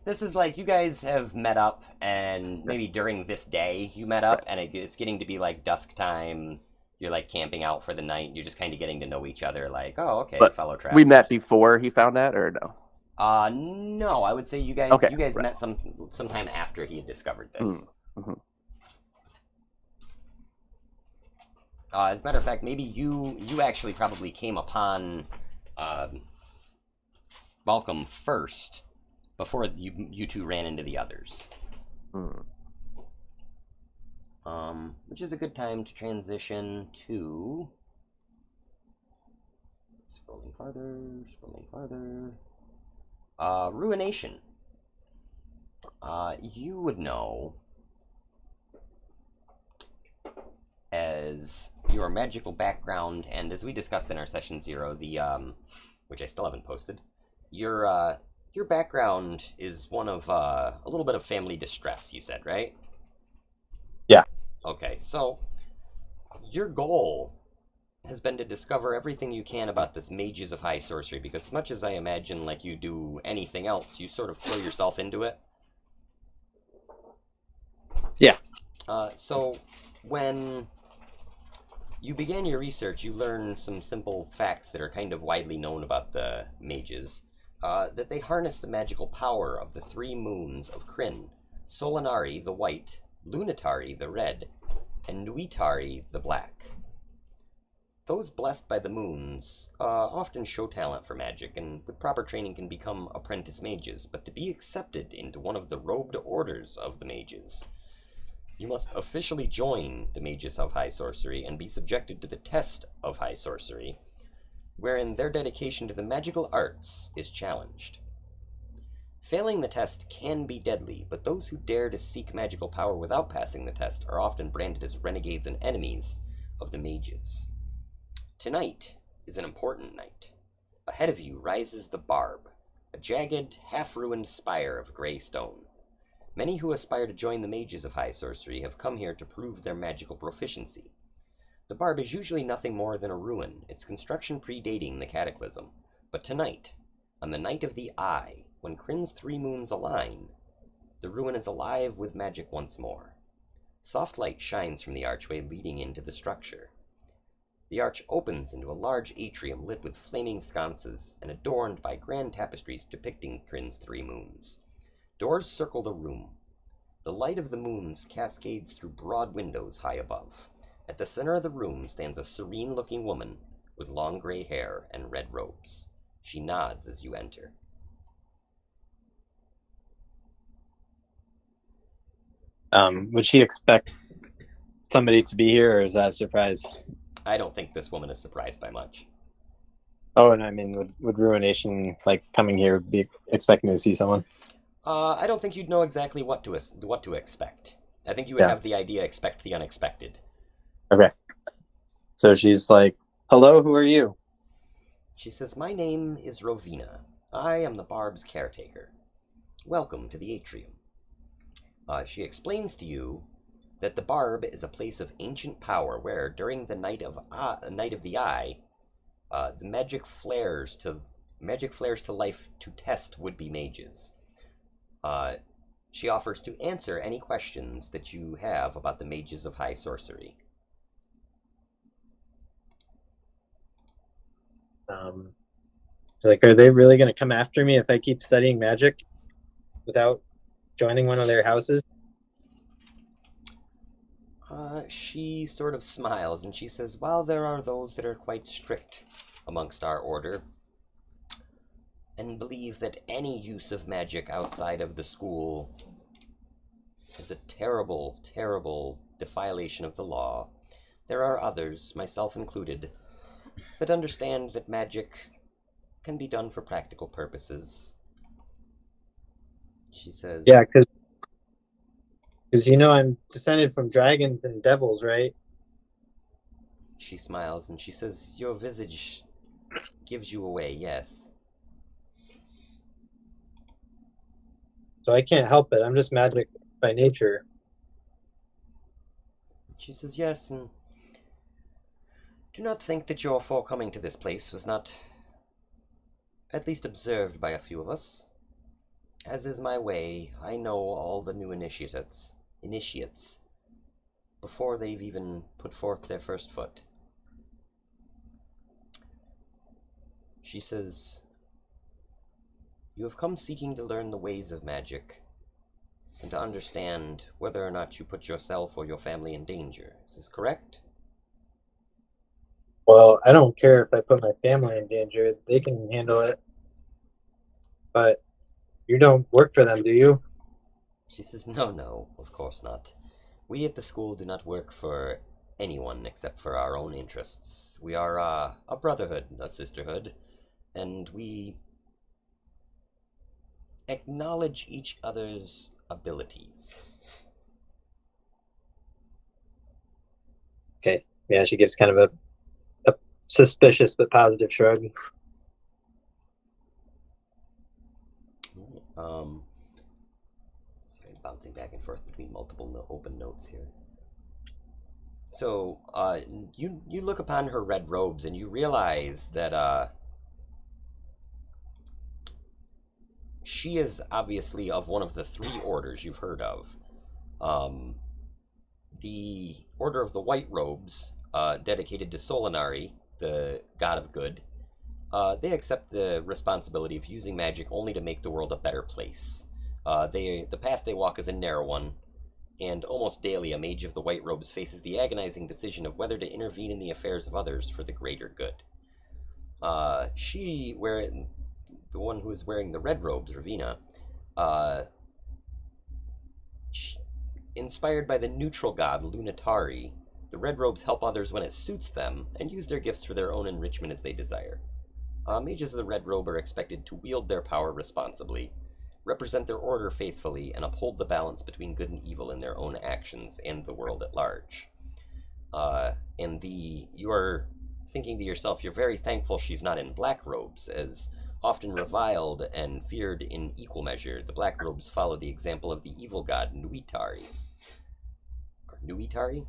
Speaker 1: This is like you guys have met up, and maybe during this day you met up, and it's getting to be like dusk time. You're like camping out for the night. You're just kind of getting to know each other. Like, oh, okay,
Speaker 2: But
Speaker 1: fellow travelers.
Speaker 2: we met before he found that, or no?
Speaker 1: No, I would say you guys
Speaker 2: right.
Speaker 1: met sometime after he had discovered this. As a matter of fact, maybe you actually probably came upon Malcolm first before you two ran into the others. Which is a good time to transition to scrolling farther. Ruination. You would know, as your magical background, and as we discussed in our session 0, the which I still haven't posted, your background is one of a little bit of family distress, you said, right?
Speaker 6: Yeah.
Speaker 1: Okay, so your goal has been to discover everything you can about this Mages of High Sorcery, because as much as I imagine like you do anything else, you sort of throw yourself into it.
Speaker 6: Yeah.
Speaker 1: So when you began your research, you learned some simple facts that are kind of widely known about the mages. That they harness the magical power of the 3 moons of Kryn, Solinari the white, Lunatari the red, and Nuitari the black. Those blessed by the moons often show talent for magic, and with proper training can become apprentice mages, but to be accepted into one of the robed orders of the mages, you must officially join the Mages of High Sorcery and be subjected to the test of High Sorcery, wherein their dedication to the magical arts is challenged. Failing the test can be deadly, but those who dare to seek magical power without passing the test are often branded as renegades and enemies of the mages. Tonight is an important night. Ahead of you rises the Barb, a jagged, half-ruined spire of gray stone. Many who aspire to join the Mages of High Sorcery have come here to prove their magical proficiency. The Barb is usually nothing more than a ruin, its construction predating the Cataclysm. But tonight, on the night of the Eye, when Kryn's 3 moons align, The ruin is alive with magic once more. Soft light shines from the archway leading into the structure. The arch opens into a large atrium lit with flaming sconces and adorned by grand tapestries depicting Kryn's 3 moons. Doors circle the room. The light of the moons cascades through broad windows high above. At the center of the room stands a serene-looking woman with long gray hair and red robes. She nods as you enter.
Speaker 6: Would she expect somebody to be here, or is that a surprise?
Speaker 1: I don't think this woman is surprised by much.
Speaker 6: Oh, and I mean, would Ruination, like, coming here, be expecting to see someone?
Speaker 1: I don't think you'd know exactly what to expect. I think you would have the idea expect the unexpected.
Speaker 6: Okay. So she's like, hello, who are you?
Speaker 1: She says, my name is Rovina. I am the Barb's caretaker. Welcome to the atrium. She explains to you that the Barb is a place of ancient power where, during the Night of the Eye, the magic flares to life to test would-be mages. She offers to answer any questions that you have about the mages of high sorcery.
Speaker 5: Like, are they really going to come after me if I keep studying magic without joining one of their houses?
Speaker 1: She sort of smiles and she says, while there are those that are quite strict amongst our order and believe that any use of magic outside of the school is a terrible, terrible defilation of the law, there are others, myself included, that understand that magic can be done for practical purposes. She says...
Speaker 5: Yeah, because I'm descended from dragons and devils, right?
Speaker 1: She smiles and she says, your visage gives you away, yes.
Speaker 5: So I can't help it. I'm just magic by nature.
Speaker 1: She says, yes, and do not think that your forecoming to this place was not at least observed by a few of us. As is my way, I know all the new initiates before they've even put forth their first foot. She says, you have come seeking to learn the ways of magic and to understand whether or not you put yourself or your family in danger. Is this correct?
Speaker 5: Well, I don't care if I put my family in danger. They can handle it. But you don't work for them, do you?
Speaker 1: She says, no, of course not. We at the school do not work for anyone except for our own interests. We are a brotherhood, a sisterhood, and we acknowledge each other's abilities.
Speaker 5: Okay. Yeah, she gives kind of a suspicious but positive shrug.
Speaker 1: Sorry, bouncing back and forth between multiple open notes here. So, you look upon her red robes and you realize that she is obviously of one of the 3 orders you've heard of. The Order of the White Robes, dedicated to Solinari, the god of good, they accept the responsibility of using magic only to make the world a better place. The path they walk is a narrow one, and almost daily a mage of the White Robes faces the agonizing decision of whether to intervene in the affairs of others for the greater good. The one who is wearing the red robes, Ravina, inspired by the neutral god Lunatari, the red robes help others when it suits them and use their gifts for their own enrichment as they desire. Mages of the red robe are expected to wield their power responsibly, represent their order faithfully, and uphold the balance between good and evil in their own actions and the world at large. You are thinking to yourself, you're very thankful she's not in black robes, as often reviled and feared in equal measure, the black robes follow the example of the evil god Nuitari. Or Nuitari?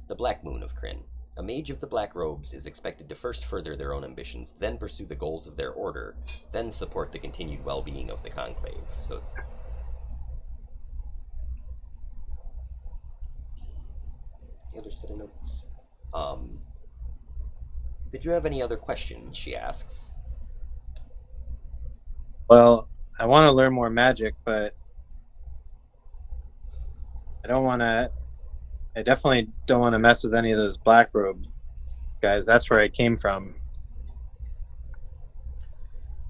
Speaker 1: The Black Moon of Kryn. A mage of the black robes is expected to first further their own ambitions, then pursue the goals of their order, then support the continued well-being of the conclave. So Any other set of notes? Um, did you have any other questions? She asks.
Speaker 6: Well, I want to learn more magic, but I don't want to. I definitely don't want to mess with any of those black robe guys. That's where I came from.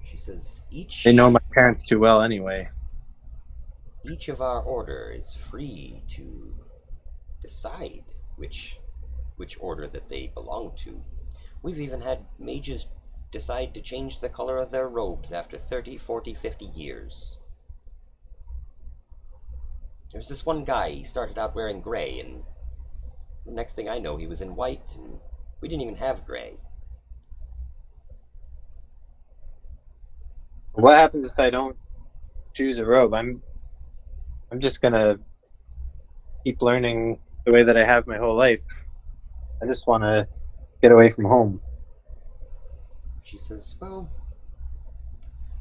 Speaker 1: She says,
Speaker 6: They know my parents too well anyway.
Speaker 1: each of our order is free to decide which order that they belong to. We've even had mages decide to change the color of their robes after 30, 40, 50 years. There's this one guy, he started out wearing gray, and the next thing I know, he was in white, and we didn't even have gray.
Speaker 6: What happens if I don't choose a robe? I'm just gonna keep learning the way that I have my whole life. I just want to get away from home.
Speaker 1: She says, well,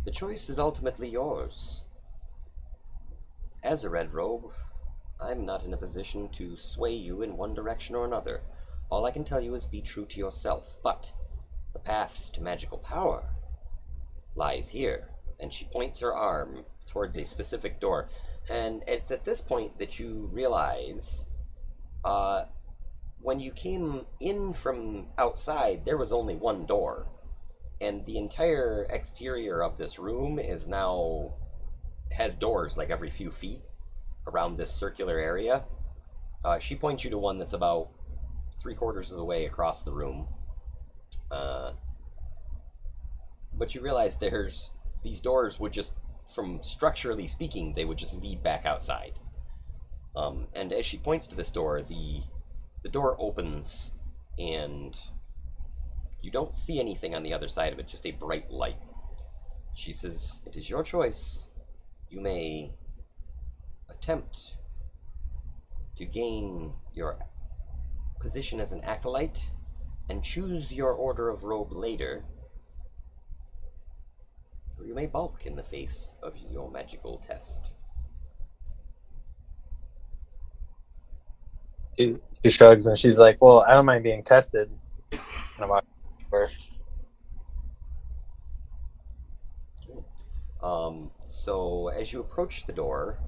Speaker 1: the choice is ultimately yours. As a red robe, I'm not in a position to sway you in one direction or another. All I can tell you is be true to yourself, but the path to magical power lies here. And she points her arm towards a specific door. And it's at this point that you realize, when you came in from outside, there was only one door. And the entire exterior of this room is now has doors like every few feet around this circular area. She points you to one that's about 3/4 of the way across the room. But you realize these doors would just, from structurally speaking, they would just lead back outside. And as she points to this door, the door opens, and you don't see anything on the other side of it, just a bright light. She says, it is your choice. You may attempt to gain your position as an acolyte and choose your order of robe later, or you may balk in the face of your magical test.
Speaker 6: She shrugs and she's like, well, I don't mind being tested. And I'm like,
Speaker 1: So as you approach the door,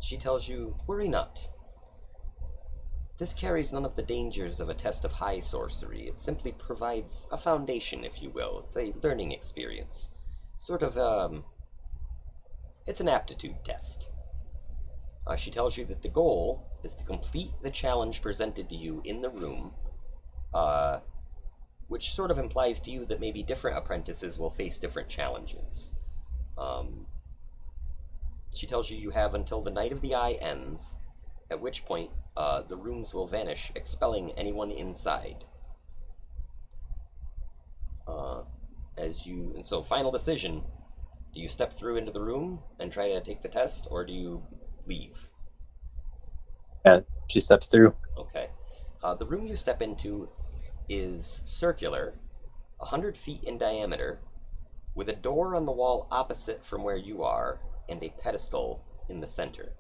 Speaker 1: she tells you, worry not. This carries none of the dangers of a test of high sorcery. It simply provides a foundation, if you will. It's a learning experience. Sort of, it's an aptitude test. She tells you that the goal is to complete the challenge presented to you in the room, which sort of implies to you that maybe different apprentices will face different challenges. She tells you have until the Night of the Eye ends, at which point the rooms will vanish, expelling anyone inside. And so final decision, do you step through into the room and try to take the test, or do you leave?
Speaker 6: yeah, she steps through.
Speaker 1: Okay. The room you step into is circular, 100 feet in diameter, with a door on the wall opposite from where you are, and a pedestal in the center.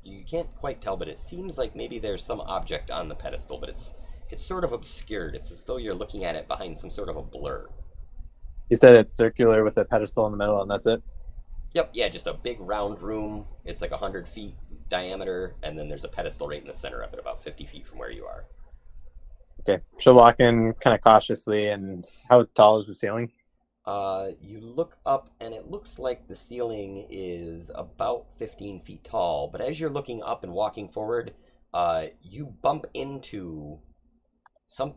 Speaker 1: You can't quite tell, but it seems like maybe there's some object on the pedestal, but it's sort of obscured. It's as though you're looking at it behind some sort of a blur.
Speaker 6: You said it's circular with a pedestal in the middle, and that's it?
Speaker 1: Yep, yeah, just a big round room. It's like 100 feet diameter, and then there's a pedestal right in the center of it, about 50 feet from where you are.
Speaker 6: Okay. She'll walk in kind of cautiously, and how tall is the ceiling?
Speaker 1: You look up, and it looks like the ceiling is about 15 feet tall, but as you're looking up and walking forward, you bump into some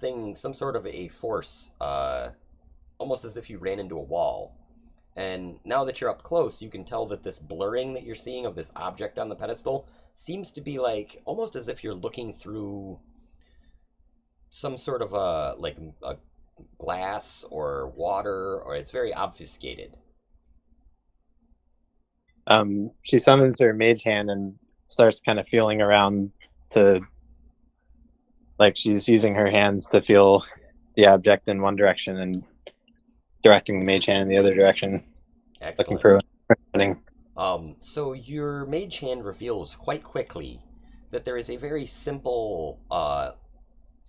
Speaker 1: sort of a force, almost as if you ran into a wall. And now that you're up close, you can tell that this blurring that you're seeing of this object on the pedestal seems to be like almost as if you're looking through some sort of a glass or water, or it's very obfuscated.
Speaker 6: She summons her mage hand and starts kind of feeling around to Like she's using her hands to feel the object in one direction and directing the mage hand in the other direction, looking
Speaker 1: Excellent.
Speaker 6: for an opening.
Speaker 1: So your mage hand reveals quite quickly that there is a very simple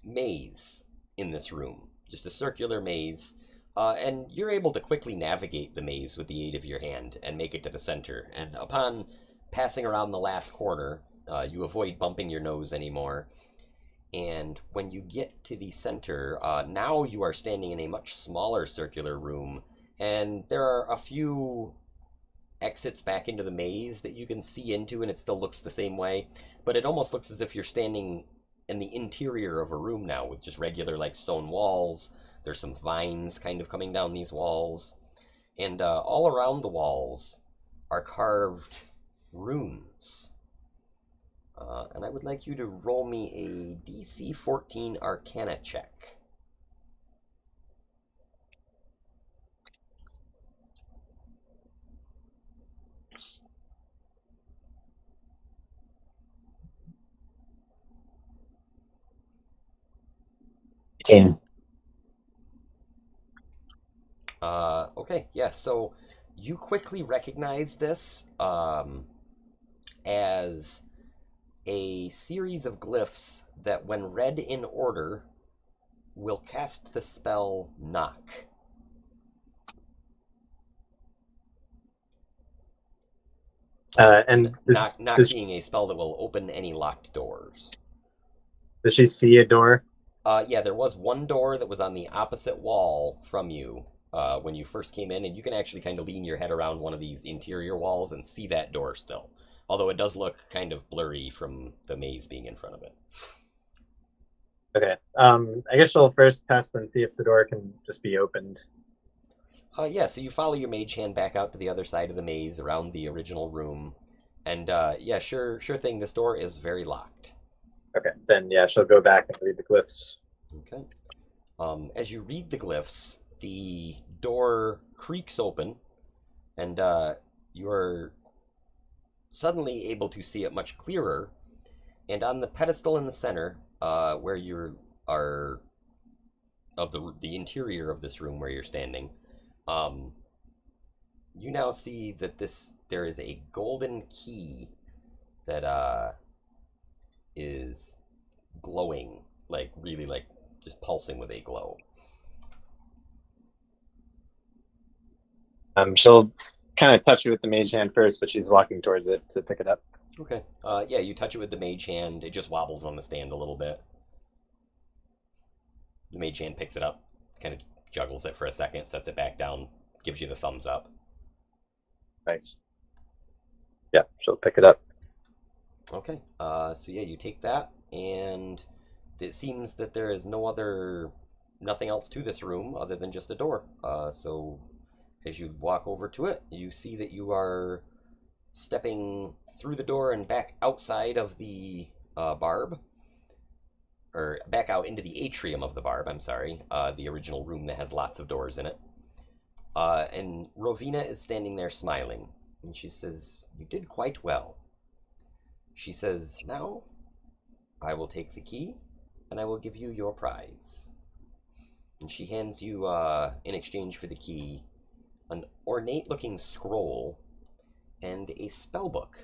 Speaker 1: maze in this room, just a circular maze, and you're able to quickly navigate the maze with the aid of your hand and make it to the center. And upon passing around the last corner, you avoid bumping your nose anymore. And when you get to the center, now you are standing in a much smaller circular room, and there are a few exits back into the maze that you can see into, and it still looks the same way, but it almost looks as if you're standing in the interior of a room now with just regular like stone walls. There's some vines kind of coming down these walls, and all around the walls are carved runes. And I would like you to roll me a DC 14 Arcana check. Okay, yeah, so you quickly recognize this as a series of glyphs that, when read in order, will cast the spell Knock.
Speaker 6: And
Speaker 1: Knock being a spell that will open any locked doors.
Speaker 6: does she see a door?
Speaker 1: Yeah, there was one door that was on the opposite wall from you when you first came in, and you can actually kind of lean your head around one of these interior walls and see that door still. Although it does look kind of blurry from the maze being in front of it.
Speaker 6: Okay. I guess she'll first test and see if the door can just be opened.
Speaker 1: Yeah, so you follow your mage hand back out to the other side of the maze around the original room. And yeah, sure thing, this door is very locked.
Speaker 6: Okay, then yeah, she'll go back and read the glyphs.
Speaker 1: Okay. As you read the glyphs, the door creaks open, and you are suddenly able to see it much clearer. And on the pedestal in the center, where you are of the interior of this room where you're standing, you now see that there is a golden key that is glowing, like really like just pulsing with a glow.
Speaker 6: She'll kind of touch it with the mage hand first, but she's walking towards it to pick it up.
Speaker 1: Okay. Yeah, you touch it with the mage hand. It just wobbles on the stand a little bit. The mage hand picks it up, kind of juggles it for a second, sets it back down, gives you the thumbs up.
Speaker 6: Nice. Yeah, she'll pick it up.
Speaker 1: Okay. So yeah, you take that, and it seems that there is nothing else to this room other than just a door. So as you walk over to it, you see that you are stepping through the door and back outside of the barb, or back out into the atrium of the barb, I'm sorry, the original room that has lots of doors in it. And Rovina is standing there smiling, and she says, "You did quite well." She says, "Now, I will take the key, and I will give you your prize." And she hands you, in exchange for the key, an ornate-looking scroll and a spellbook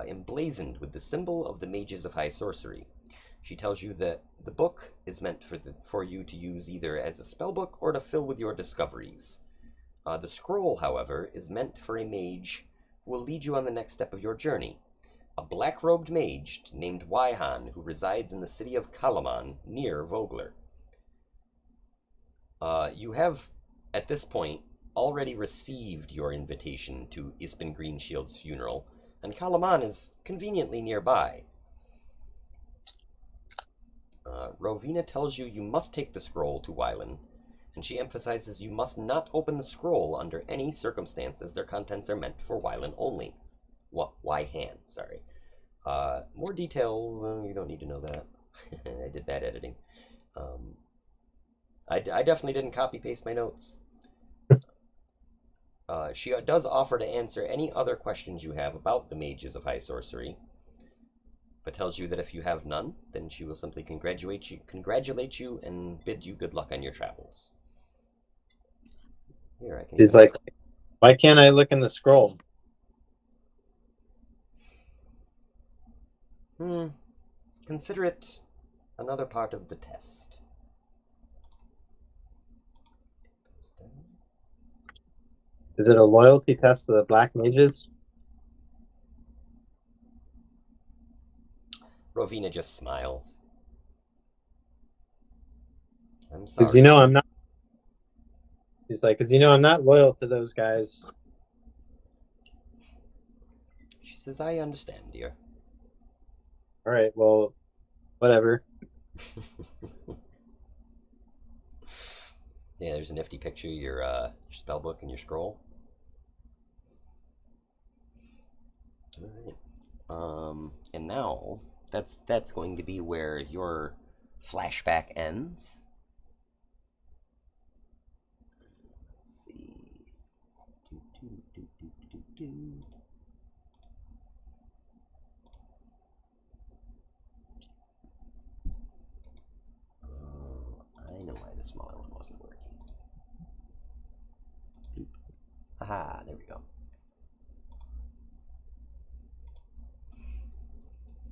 Speaker 1: emblazoned with the symbol of the mages of high sorcery. She tells you that the book is meant for you to use either as a spellbook or to fill with your discoveries. The scroll, however, is meant for a mage who will lead you on the next step of your journey. A black-robed mage named Waihan, who resides in the city of Kalaman, near Vogler. You have, at this point, already received your invitation to Ispin Greenshield's funeral, and Kalaman is conveniently nearby. Rovina tells you must take the scroll to Wylan, and she emphasizes you must not open the scroll under any circumstances. Their contents are meant for Wylan only. Waihan, sorry. More detail, you don't need to know that. I did bad editing. I definitely didn't copy-paste my notes. She does offer to answer any other questions you have about the mages of high sorcery. but tells you that if you have none, then she will simply congratulate you and bid you good luck on your travels. Here, I can.
Speaker 6: He's like, why can't I look in the scroll?
Speaker 1: Consider it another part of the test.
Speaker 6: Is it a loyalty test to the Black Mages?
Speaker 1: Rovina just smiles. I'm
Speaker 6: Because
Speaker 1: sorry.
Speaker 6: I'm not. He's like, because I'm not loyal to those guys.
Speaker 1: She says, I understand, dear.
Speaker 6: All right, well, whatever.
Speaker 1: Yeah, there's a nifty picture of your spell book and your scroll. All right. And now that's going to be where your flashback ends. Let's see. I know why the smaller one wasn't working. Aha, there we go.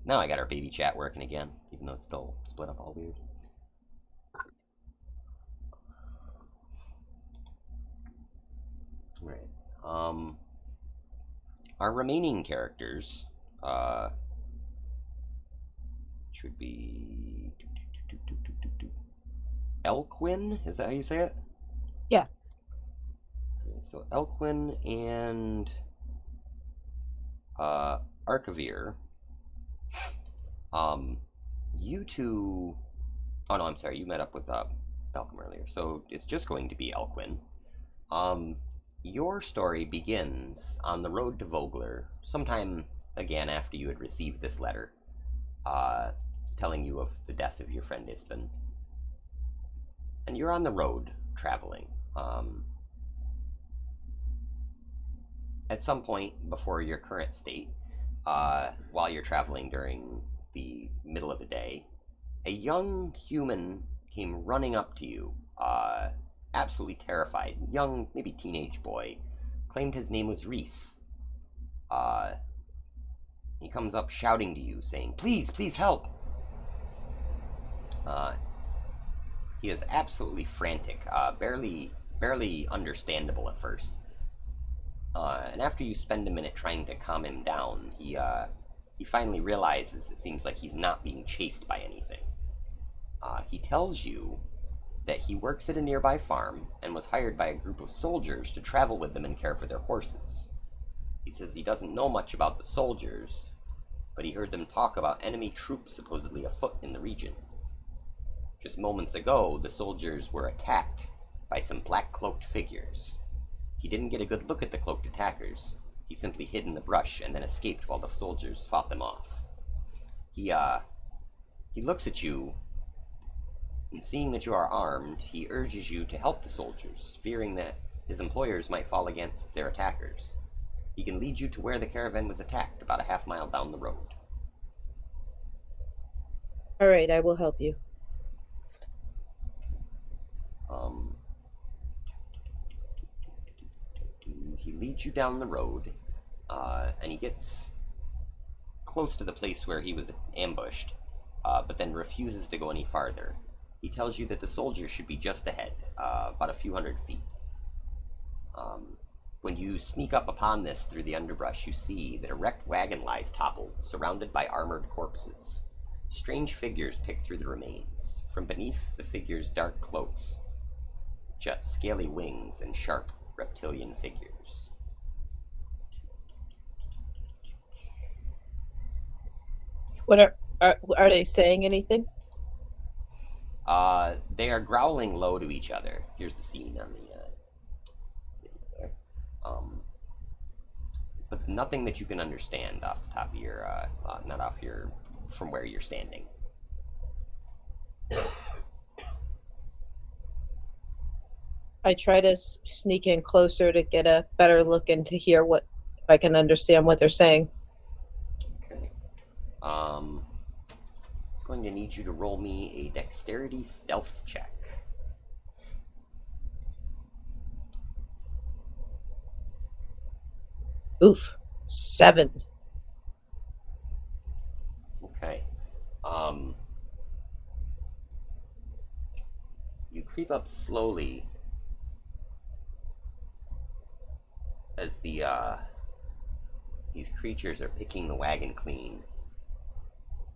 Speaker 1: Now I got our baby chat working again, even though it's still split up all weird. Alright. Our remaining characters should be Elquin, is that how you say it?
Speaker 3: Yeah.
Speaker 1: So Elquin and Archivir. You two. Oh no, I'm sorry. You met up with Malcolm earlier, so it's just going to be Elquin. Your story begins on the road to Vogler, sometime again after you had received this letter, telling you of the death of your friend Ispen. And you're on the road traveling. At some point before your current state, while you're traveling during the middle of the day, a young human came running up to you, absolutely terrified. Young, maybe teenage boy, claimed his name was Reese. He comes up shouting to you, saying, "Please, please help!" He is absolutely frantic, barely understandable at first. And after you spend a minute trying to calm him down, he finally realizes it seems like he's not being chased by anything. He tells you that he works at a nearby farm and was hired by a group of soldiers to travel with them and care for their horses. He says he doesn't know much about the soldiers, but he heard them talk about enemy troops supposedly afoot in the region. Just moments ago, the soldiers were attacked by some black-cloaked figures. He didn't get a good look at the cloaked attackers. He simply hid in the brush and then escaped while the soldiers fought them off. He looks at you, and seeing that you are armed, he urges you to help the soldiers, fearing that his employers might fall against their attackers. He can lead you to where the caravan was attacked, about a half-mile down the road.
Speaker 3: All right, I will help you.
Speaker 1: He leads you down the road, and he gets close to the place where he was ambushed, but then refuses to go any farther. He tells you that the soldiers should be just ahead, about a few hundred feet. When you sneak up upon this through the underbrush, you see that a wrecked wagon lies toppled, surrounded by armored corpses. Strange figures pick through the remains. From beneath the figures' dark cloaks jut scaly wings and sharp reptilian figures.
Speaker 3: What are they saying anything?
Speaker 1: They are growling low to each other. Here's the scene on the there. But nothing that you can understand off the top of your, not off your, from where you're standing.
Speaker 3: I try to sneak in closer to get a better look and to hear if I can understand what they're saying.
Speaker 1: Okay. Going to need you to roll me a dexterity stealth check.
Speaker 3: Oof. 7.
Speaker 1: Okay. You creep up slowly as these creatures are picking the wagon clean,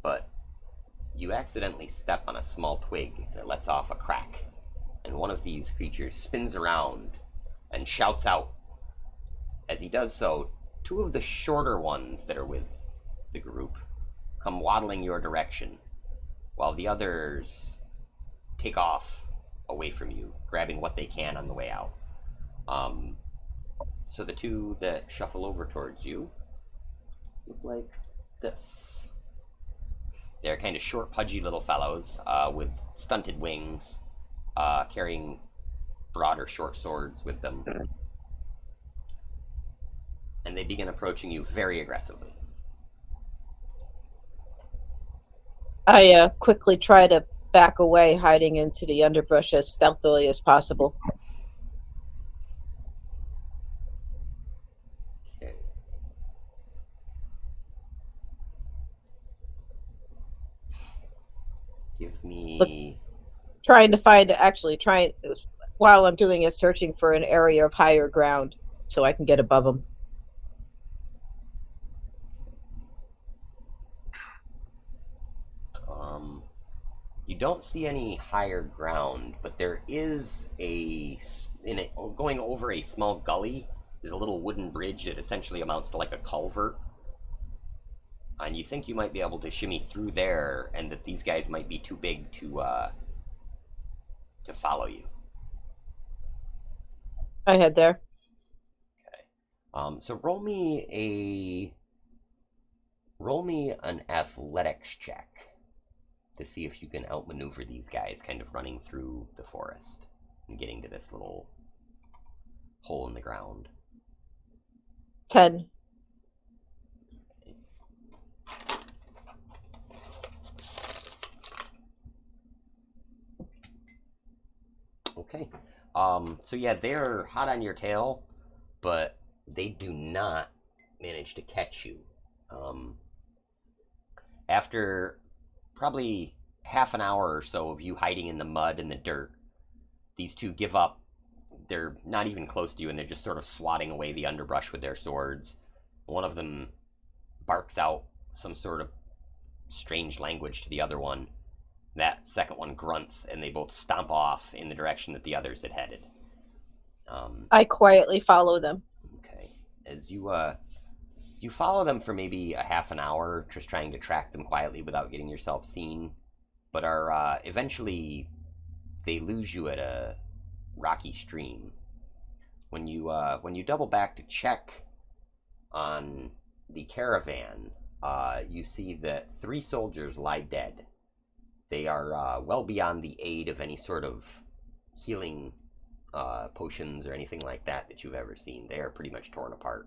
Speaker 1: but you accidentally step on a small twig and it lets off a crack, and one of these creatures spins around and shouts out. As he does so, two of the shorter ones that are with the group come waddling your direction, while the others take off away from you, grabbing what they can on the way out. So the two that shuffle over towards you look like this. They're kind of short, pudgy little fellows with stunted wings, carrying broad or short swords with them. And they begin approaching you very aggressively.
Speaker 3: I quickly try to back away, hiding into the underbrush as stealthily as possible.
Speaker 1: Okay. Give me...
Speaker 3: Trying to find, while I'm doing it, searching for an area of higher ground so I can get above them.
Speaker 1: You don't see any higher ground, but there is going over a small gully is a little wooden bridge that essentially amounts to like a culvert. And you think you might be able to shimmy through there, and that these guys might be too big to follow you.
Speaker 3: I head there.
Speaker 1: Okay. So roll me an athletics check to see if you can outmaneuver these guys kind of running through the forest and getting to this little hole in the ground.
Speaker 3: 10.
Speaker 1: Okay. So yeah, they're hot on your tail, but they do not manage to catch you. After probably half an hour or so of you hiding in the mud and the dirt, these two give up. They're not even close to you, and they're just sort of swatting away the underbrush with their swords. One of them barks out some sort of strange language to the other one. That second one grunts, and they both stomp off in the direction that the others had headed.
Speaker 3: I quietly follow them.
Speaker 1: Okay. As you follow them for maybe a half an hour, just trying to track them quietly without getting yourself seen, but are eventually they lose you at a rocky stream. When you double back to check on the caravan, you see that 3 soldiers lie dead. They are well beyond the aid of any sort of healing potions or anything like that you've ever seen. They are pretty much torn apart.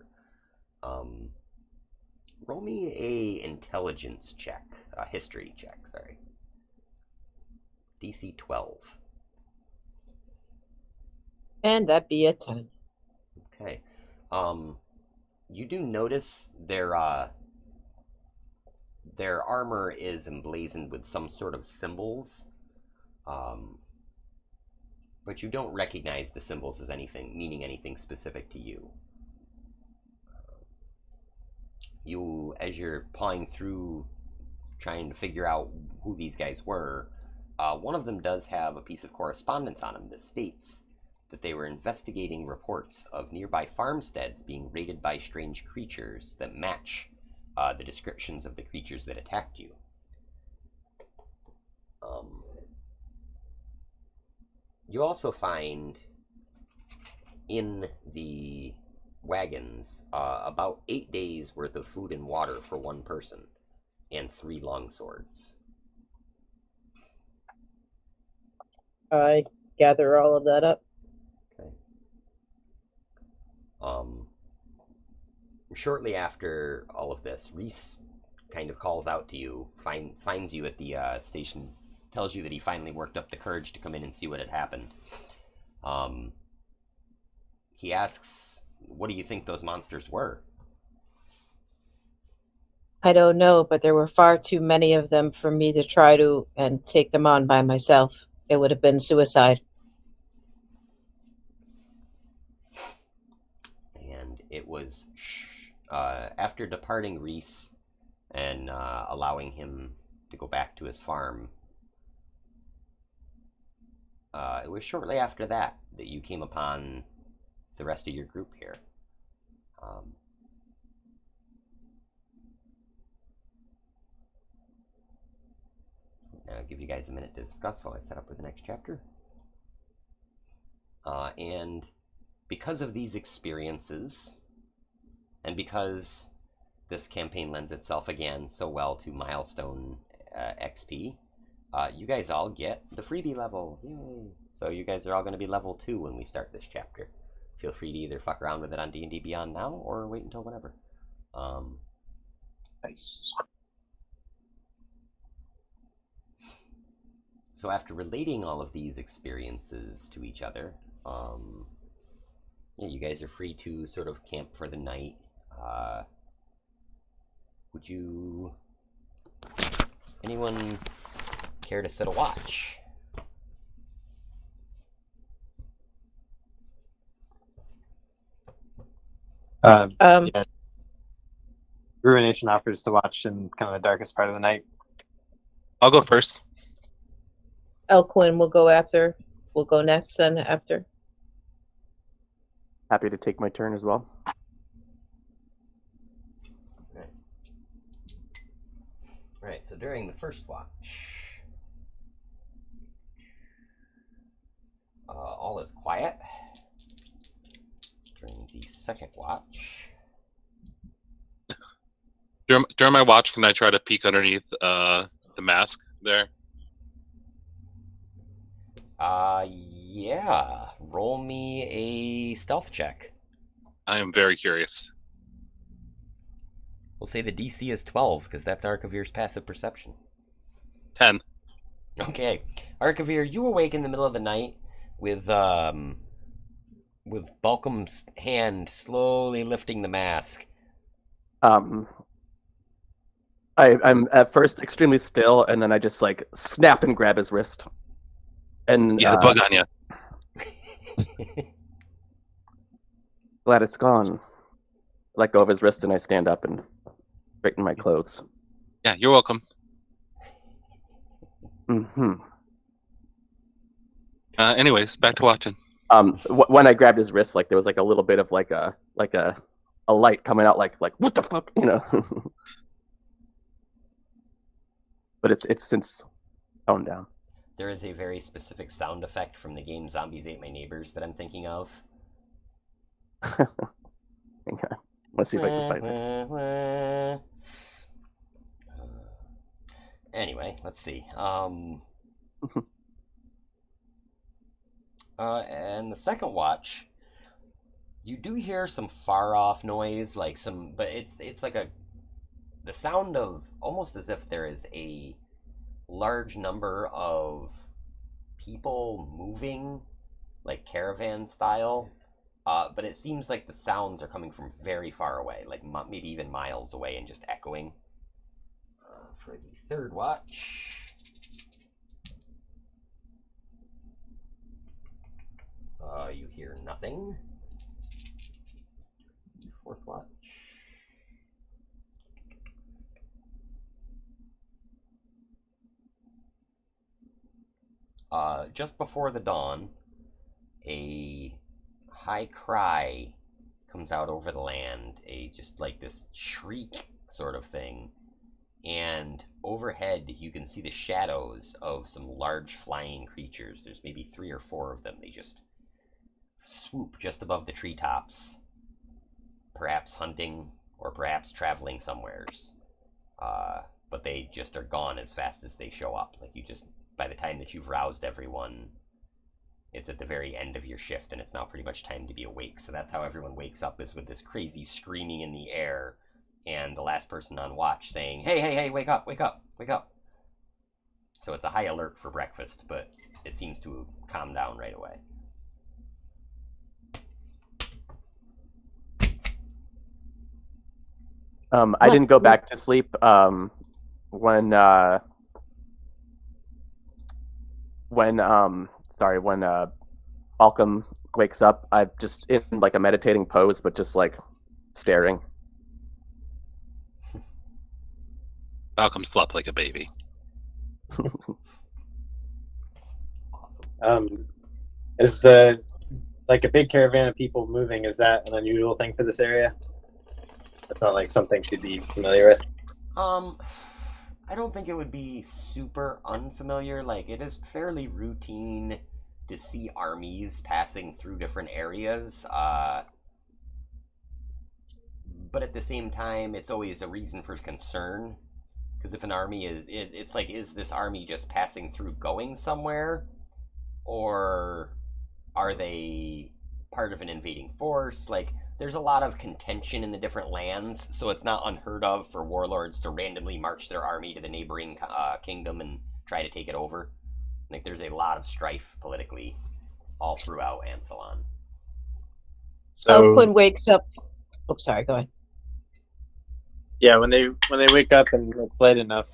Speaker 1: Roll me a intelligence check, a history check, sorry. DC 12.
Speaker 3: And that be a 10.
Speaker 1: Okay. You do notice their armor is emblazoned with some sort of symbols, but you don't recognize the symbols as meaning anything specific to you. As you're pawing through, trying to figure out who these guys were, one of them does have a piece of correspondence on him that states that they were investigating reports of nearby farmsteads being raided by strange creatures that match the descriptions of the creatures that attacked you. You also find in the wagons about 8 days worth of food and water for one person, and 3 longswords.
Speaker 3: I gather all of that up.
Speaker 1: Okay. Shortly after all of this, Reese kind of calls out to you, finds you at the station, tells you that he finally worked up the courage to come in and see what had happened. He asks, what do you think those monsters were?
Speaker 3: I don't know, but there were far too many of them for me to try to and take them on by myself. It would have been suicide.
Speaker 1: And it was after departing Reese and allowing him to go back to his farm. It was shortly after that that you came upon the rest of your group here. I'll give you guys a minute to discuss while I set up for the next chapter. And because of these experiences, and because this campaign lends itself again so well to milestone XP, you guys all get the freebie level. Yay! So you guys are all going to be level 2 when we start this chapter. Feel free to either fuck around with it on D&D Beyond now, or wait until whenever.
Speaker 6: Nice.
Speaker 1: So after relating all of these experiences to each other, yeah, you guys are free to sort of camp for the night. Would you... anyone care to set a watch?
Speaker 6: Yeah. Ruination offers to watch in kind of the darkest part of the night.
Speaker 4: I'll go first.
Speaker 3: Elquin will go after. We'll go next, then after.
Speaker 2: Happy to take my turn as well.
Speaker 1: Right, so during the first watch, all is quiet. During the second watch,
Speaker 4: During my watch, can I try to peek underneath the mask there?
Speaker 1: yeah. Roll me a stealth check.
Speaker 4: I am very curious.
Speaker 1: We'll say the DC is 12, because that's Arkavir's passive perception.
Speaker 4: 10.
Speaker 1: Okay. Arkavir, you awake in the middle of the night with Balcom's hand slowly lifting the mask.
Speaker 2: I'm at first extremely still, and then I just like snap and grab his wrist. And
Speaker 4: Yeah, the bug on you.
Speaker 2: Glad it's gone. Let go of his wrist, and I stand up and straighten my clothes.
Speaker 4: Yeah, you're welcome.
Speaker 2: Mm-hmm.
Speaker 4: Anyways, back to watching.
Speaker 2: When I grabbed his wrist, like there was like a little bit of like a light coming out, like what the fuck, you know. But it's since toned down.
Speaker 1: There is a very specific sound effect from the game Zombies Ate My Neighbors that I'm thinking of.
Speaker 2: Hang on. Let's see if I can find it.
Speaker 1: Anyway, let's see. And the second watch, you do hear some far off noise, like some, but it's like the sound of almost as if there is a large number of people moving, like caravan style. But it seems like the sounds are coming from very far away, like maybe even miles away, and just echoing. For the third watch, you hear nothing. Fourth watch. Just before the dawn, a high cry comes out over the land, just like this shriek sort of thing, and overhead you can see the shadows of some large flying creatures. There's maybe 3 or 4 of them. They just swoop just above the treetops, perhaps hunting or perhaps traveling somewheres, but they just are gone as fast as they show up. Like, you just, by the time that you've roused everyone, it's at the very end of your shift, and it's now pretty much time to be awake. So that's how everyone wakes up, is with this crazy screaming in the air and the last person on watch saying, "Hey, hey, hey, wake up, wake up, wake up." So it's a high alert for breakfast, but it seems to calm down right away.
Speaker 2: I didn't go back to sleep when Malcolm wakes up. I'm just in like a meditating pose, but just like staring.
Speaker 4: Malcolm slept like a baby.
Speaker 6: Is the like a big caravan of people moving? Is that an unusual thing for this area? That's not like something to be familiar with.
Speaker 1: I don't think it would be super unfamiliar. Like, it is fairly routine to see armies passing through different areas. But at the same time, it's always a reason for concern. Because if an army it's like, is this army just passing through going somewhere? Or are they part of an invading force? Like, there's a lot of contention in the different lands, so it's not unheard of for warlords to randomly march their army to the neighboring kingdom and try to take it over. Like, there's a lot of strife politically all throughout Ansalon.
Speaker 6: So
Speaker 3: Quinn wakes up. Oh, sorry. Go ahead.
Speaker 6: yeah, when they wake up and it's late enough,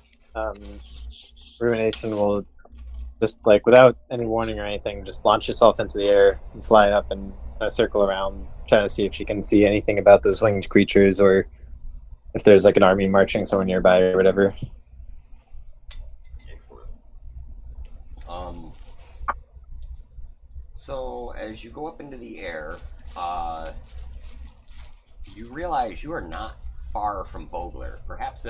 Speaker 6: Ruination will just like without any warning or anything, just launch herself into the air and fly up and kind of circle around, trying to see if she can see anything about those winged creatures or if there's like an army marching somewhere nearby or whatever.
Speaker 1: Excellent. So as you go up into the air, you realize you are not far from Vogler. Perhaps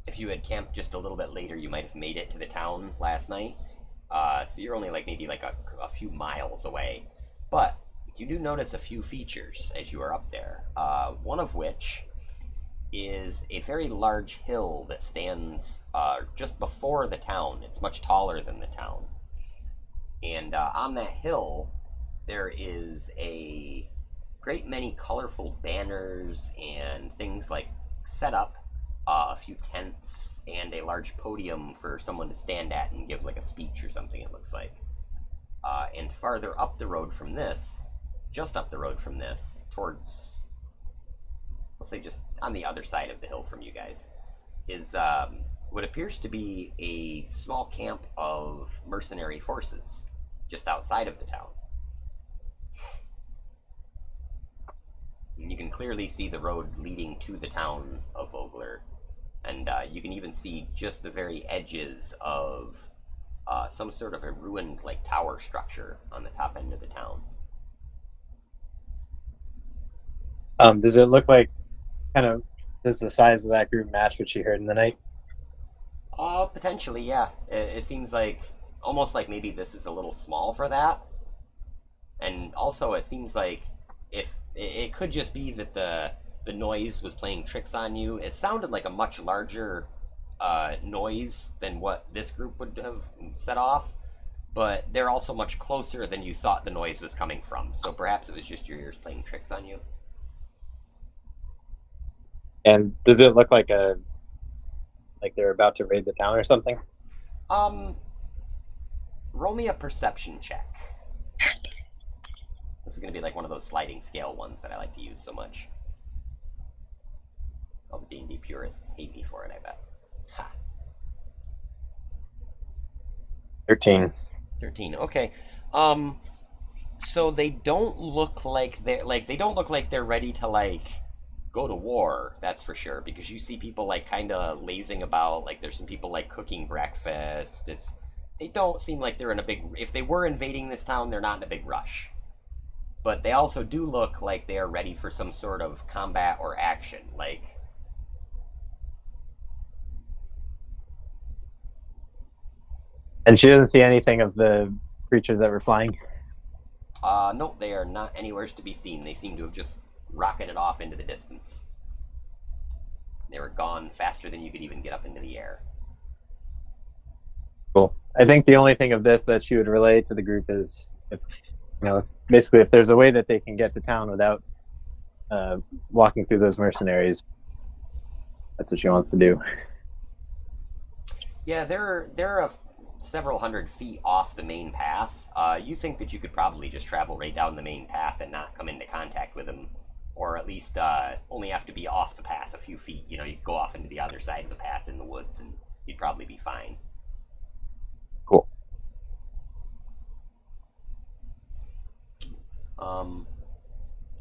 Speaker 1: if you had camped just a little bit later, you might have made it to the town last night. So you're only like maybe like a few miles away. But you do notice a few features as you are up there. One of which is a very large hill that stands just before the town. It's much taller than the town. And on that hill, there is a great many colorful banners and things like set up, a few tents, and a large podium for someone to stand at and give like a speech or something, it looks like. And farther up the road from this, just up the road from this, towards, let's say just on the other side of the hill from you guys, is what appears to be a small camp of mercenary forces just outside of the town. You can clearly see the road leading to the town of Vogler, and you can even see just the very edges of some sort of a ruined like tower structure on the top end of the town.
Speaker 6: Does it look like does the size of that group match what you heard in the night?
Speaker 1: Potentially, yeah. It seems like almost like maybe this is a little small for that, and also it seems like if it could just be that the noise was playing tricks on you. It sounded like a much larger noise than what this group would have set off, but they're also much closer than you thought the noise was coming from. So perhaps it was just your ears playing tricks on you.
Speaker 6: And does it look like they're about to raid the town or something?
Speaker 1: Roll me a perception check. This is going to be like one of those sliding scale ones that I like to use so much. All the D&D purists hate me for it, I bet. Ha.
Speaker 6: 13.
Speaker 1: 13. Okay. So they don't look like they're ready to like go to war, that's for sure, because you see people like kind of lazing about. Like there's some people like cooking breakfast. They don't seem like they're in a big, if they were invading this town, they're not in a big rush. But they also do look like they are ready for some sort of combat or action. Like,
Speaker 6: and she doesn't see anything of the creatures that were flying?
Speaker 1: no, they are not anywhere to be seen. They seem to have just rocketed off into the distance. They were gone faster than you could even get up into the air.
Speaker 6: Cool. I think the only thing of this that she would relay to the group is basically if there's a way that they can get to town without walking through those mercenaries, that's what she wants to do.
Speaker 1: Yeah, they're several hundred feet off the main path. You think that you could probably just travel right down the main path and not come into contact with them, or at least only have to be off the path a few feet. You know, you go off into the other side of the path in the woods, and you'd probably be fine.
Speaker 2: Cool.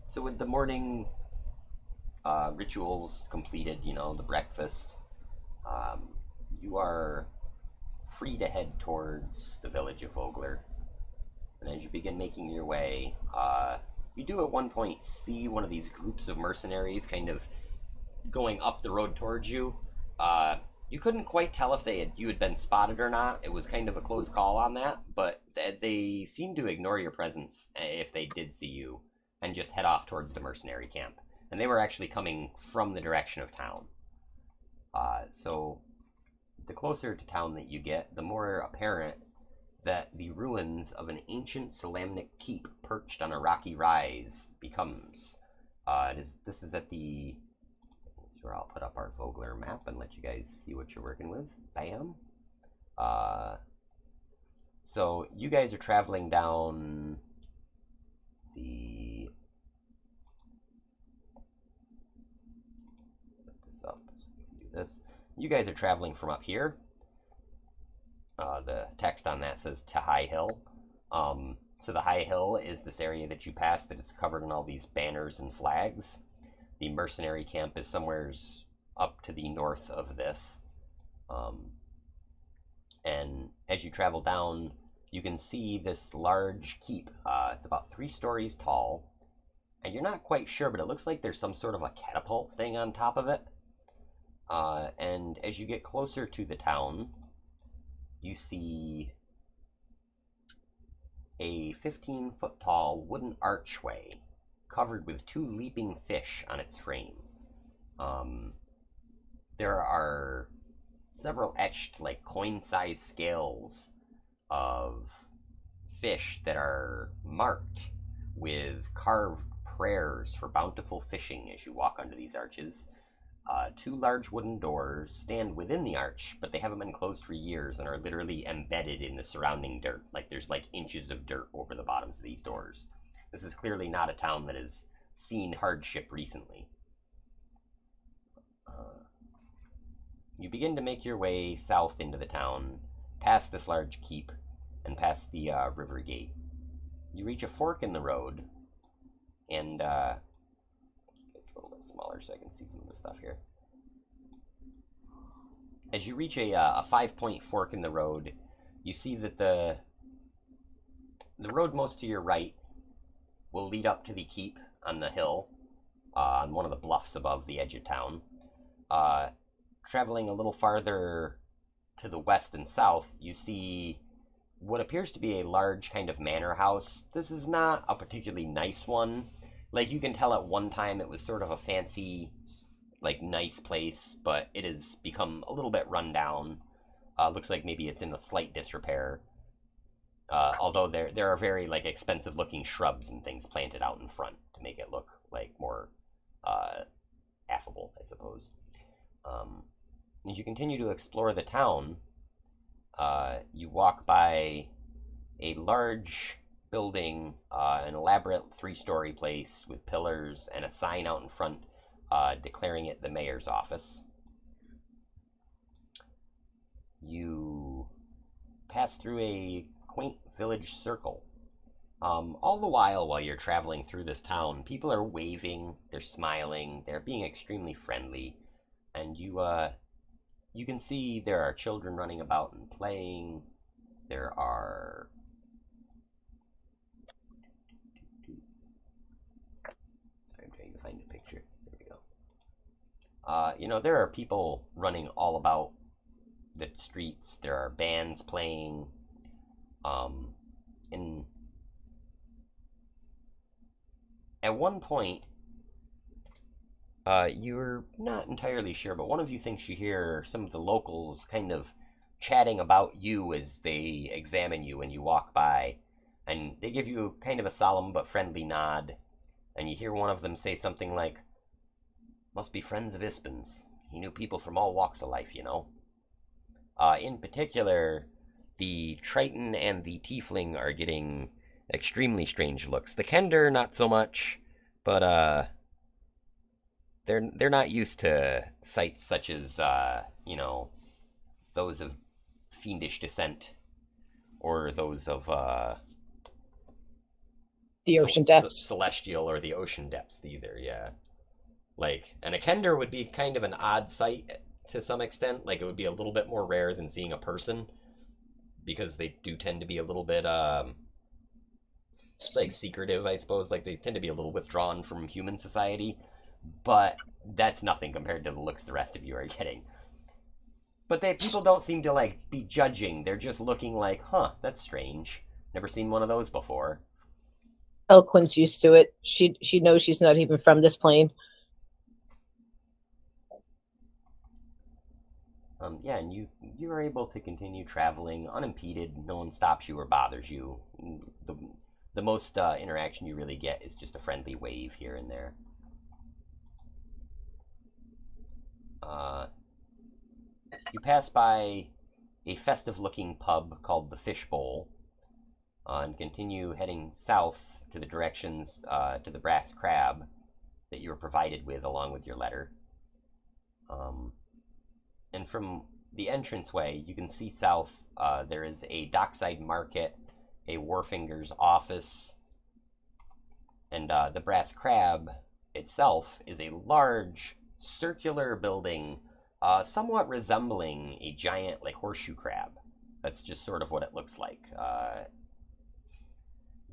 Speaker 1: So with the morning rituals completed, you know, the breakfast, um, you are free to head towards the village of Vogler. And as you begin making your way, you do at one point see one of these groups of mercenaries kind of going up the road towards you. You couldn't quite tell if you had been spotted or not. It was kind of a close call on that, but they seemed to ignore your presence if they did see you, and just head off towards the mercenary camp. And they were actually coming from the direction of town. So the closer to town that you get, the more apparent that the ruins of an ancient Solamnic keep perched on a rocky rise becomes. This is at the... Sure, I'll put up our Vogler map and let you guys see what you're working with. Bam. So you guys are traveling down the... Put this up so we can do this. You guys are traveling from up here. The text on that says to High Hill. So the High Hill is this area that you pass that is covered in all these banners and flags. The mercenary camp is somewheres up to the north of this. And as you travel down, you can see this large keep. It's about 3 stories tall. And you're not quite sure, but it looks like there's some sort of a catapult thing on top of it. And as you get closer to the town, you see a 15-foot tall wooden archway covered with 2 leaping fish on its frame. There are several etched, like, coin-sized scales of fish that are marked with carved prayers for bountiful fishing as you walk under these arches. 2 large wooden doors stand within the arch, but they haven't been closed for years and are literally embedded in the surrounding dirt. Like, there's like inches of dirt over the bottoms of these doors. This is clearly not a town that has seen hardship recently. You begin to make your way south into the town, past this large keep, and past the river gate. You reach a fork in the road, and it's a little bit smaller so I can see some of the stuff here. As you reach a 5-point fork in the road, you see that the road most to your right will lead up to the keep on the hill, on one of the bluffs above the edge of town. Traveling a little farther to the west and south, you see what appears to be a large kind of manor house. This is not a particularly nice one. Like, you can tell at one time it was sort of a fancy, like, nice place, but it has become a little bit run down. Looks like maybe it's in a slight disrepair. Although there are very, like, expensive looking shrubs and things planted out in front to make it look like more affable, I suppose. As you continue to explore the town, you walk by a large building, an elaborate 3-story place with pillars and a sign out in front declaring it the mayor's office. You pass through a quaint village circle. All the while you're traveling through this town, people are waving, they're smiling, they're being extremely friendly, and you can see there are children running about and playing. There are... Sorry, I'm trying to find a picture. There we go. You know, there are people running all about the streets. There are bands playing. And at one point, you're not entirely sure, but one of you thinks you hear some of the locals kind of chatting about you as they examine you when you walk by. And they give you kind of a solemn but friendly nod. And you hear one of them say something like, "Must be friends of Ispin's. He knew people from all walks of life, you know. In particular, the Triton and the Tiefling are getting extremely strange looks. The Kender, not so much, but they're not used to sights such as those of fiendish descent or those of
Speaker 3: The ocean depths.
Speaker 1: celestial or the ocean depths either. Yeah, like, and a Kender would be kind of an odd sight to some extent. Like, it would be a little bit more rare than seeing a person because they do tend to be a little bit like secretive, I suppose. Like, they tend to be a little withdrawn from human society, but that's nothing compared to the looks the rest of you are getting. But people don't seem to like be judging. They're just looking like, huh, that's strange. Never seen one of those before.
Speaker 3: Elquin's used to it. She knows she's not even from this plane.
Speaker 1: Yeah, and you are able to continue traveling unimpeded. No one stops you or bothers you. The most interaction you really get is just a friendly wave here and there. You pass by a festive-looking pub called the Fishbowl, and continue heading south to the directions to the Brass Crab that you were provided with along with your letter. And from the entranceway, you can see south. There is a dockside market, a wharfinger's office, and the Brass Crab itself is a large circular building, somewhat resembling a giant, like, horseshoe crab. That's just sort of what it looks like.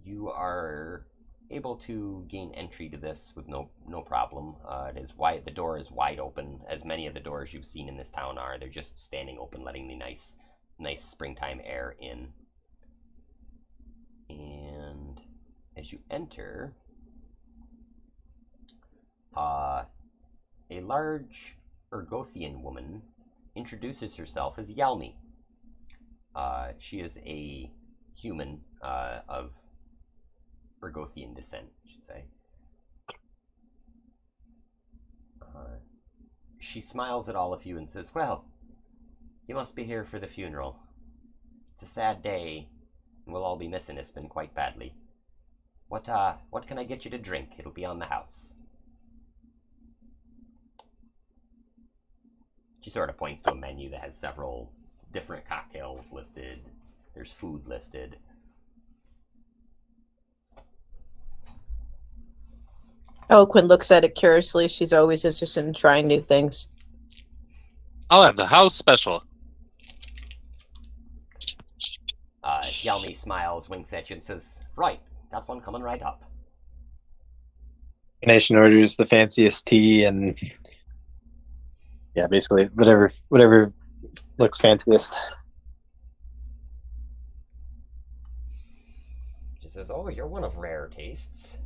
Speaker 1: You are able to gain entry to this with no problem. It is wide. The door is wide open, as many of the doors you've seen in this town are. They're just standing open, letting the nice springtime air in. And as you enter, a large Ergothian woman introduces herself as Yalmi. She is a human of Ergothian descent, I should say. She smiles at all of you and says, "Well, you must be here for the funeral. It's a sad day, and we'll all be missing Ispen quite badly. What can I get you to drink? It'll be on the house." She sort of points to a menu that has several different cocktails listed. There's food listed.
Speaker 3: Elquin looks at it curiously. She's always interested in trying new things.
Speaker 4: I'll have the house special.
Speaker 1: Yalmi smiles, winks at you, and says, "Right, got one coming right up."
Speaker 6: Nation orders the fanciest tea and basically whatever looks fanciest.
Speaker 1: She says, "Oh, you're one of rare tastes."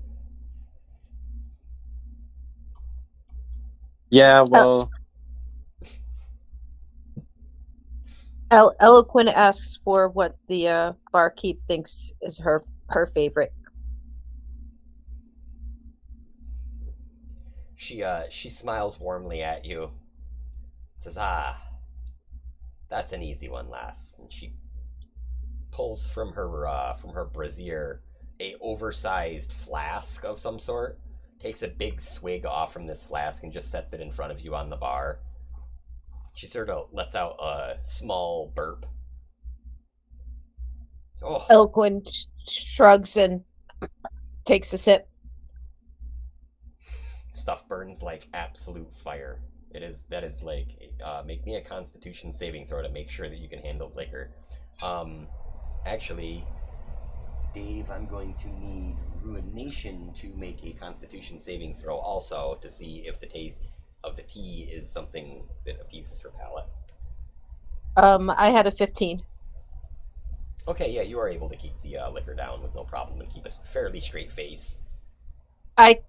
Speaker 6: Yeah, well,
Speaker 3: Eloquent asks for what the barkeep thinks is her favorite.
Speaker 1: She smiles warmly at you. Says, "That's an easy one, lass." And she pulls from her brassiere a oversized flask of some sort. Takes a big swig off from this flask and just sets it in front of you on the bar. She sort of lets out a small burp. Oh.
Speaker 3: Elquin shrugs and takes a sip.
Speaker 1: Stuff burns like absolute fire. That is like, make me a Constitution saving throw to make sure that you can handle liquor. Actually, Dave, I'm going to need Ruination to make a Constitution saving throw also to see if the taste of the tea is something that appeases her palate.
Speaker 3: I had a 15.
Speaker 1: Okay, yeah, you are able to keep the liquor down with no problem and keep a fairly straight face.
Speaker 3: I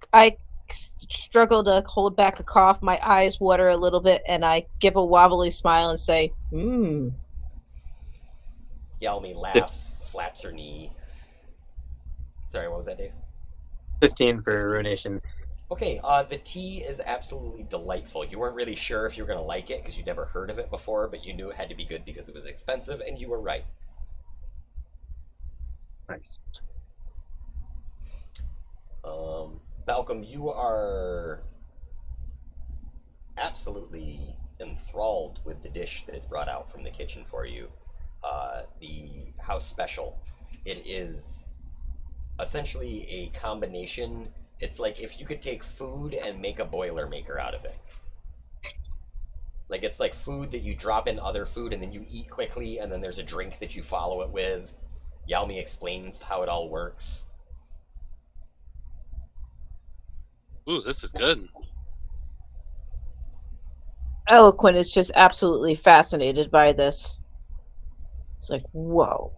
Speaker 3: struggle to hold back a cough. My eyes water a little bit, and I give a wobbly smile and say,
Speaker 1: Yalmi laughs, slaps her knee. Sorry, what was that, Dave?
Speaker 6: 15 for Ruination.
Speaker 1: Okay, the tea is absolutely delightful. You weren't really sure if you were going to like it because you'd never heard of it before, but you knew it had to be good because it was expensive, and you were right.
Speaker 6: Nice.
Speaker 1: Malcolm, you are absolutely enthralled with the dish that is brought out from the kitchen for you. The house special. It is essentially a combination. It's like if you could take food and make a Boilermaker out of it. Like it's like food that you drop in other food and then you eat quickly, and then there's a drink that you follow it with. Yalmi explains how it all works.
Speaker 4: Ooh, this is good.
Speaker 3: Eloquent is just absolutely fascinated by this. It's like, whoa.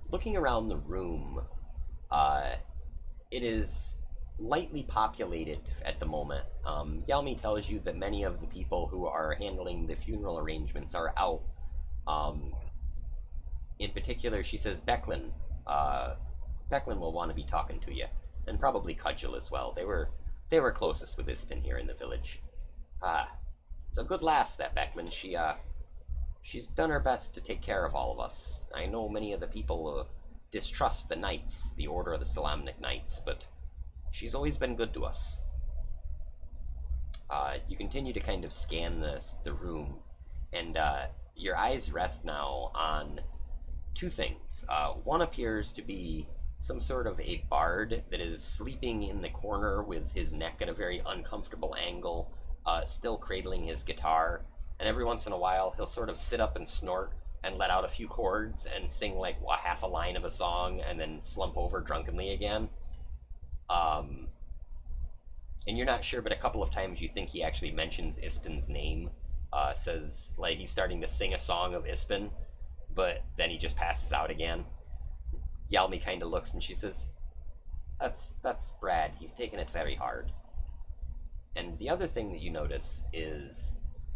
Speaker 1: Looking around the room, it is lightly populated at the moment. Yalmi tells you that many of the people who are handling the funeral arrangements are out. Um, in particular, she says Becklin. Becklin will want to be talking to you, and probably Cudgel as well. They were closest with Ispin here in the village. It's a good lass, that Becklin. She's done her best to take care of all of us. I know many of the people distrust the knights, the Order of the Salamnic Knights, but she's always been good to us. You continue to kind of scan the room, and your eyes rest now on two things. One appears to be some sort of a bard that is sleeping in the corner with his neck at a very uncomfortable angle, still cradling his guitar. And every once in a while, he'll sort of sit up and snort and let out a few chords and sing like half a line of a song and then slump over drunkenly again. And you're not sure, but a couple of times you think he actually mentions Ispin's name. Says like he's starting to sing a song of Ispin, but then he just passes out again. Yalmi kind of looks and she says, That's Brad. He's taken it very hard." And the other thing that you notice is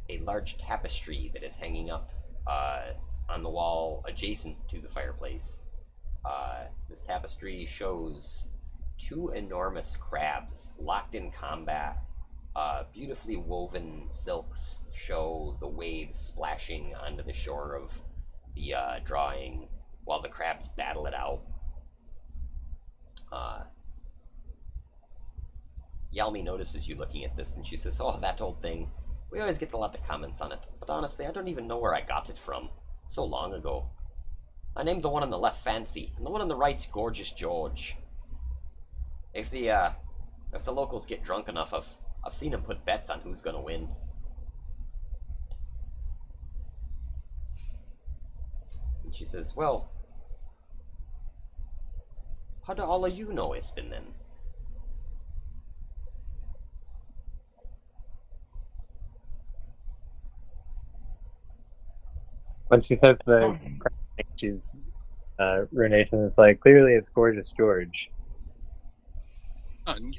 Speaker 1: a large tapestry that is hanging up on the wall adjacent to the fireplace. This tapestry shows two enormous crabs locked in combat. Beautifully woven silks show the waves splashing onto the shore of the drawing while the crabs battle it out. Yalmi notices you looking at this and she says, "Oh, that old thing. We always get a lot of comments on it, but honestly, I don't even know where I got it from. So long ago. I named the one on the left Fancy, and the one on the right's Gorgeous George. If the locals get drunk enough, I've seen them put bets on who's gonna win." And she says, "Well, how do all of you know Ispin then?"
Speaker 6: When she says the she's ruination is like clearly it's Gorgeous George.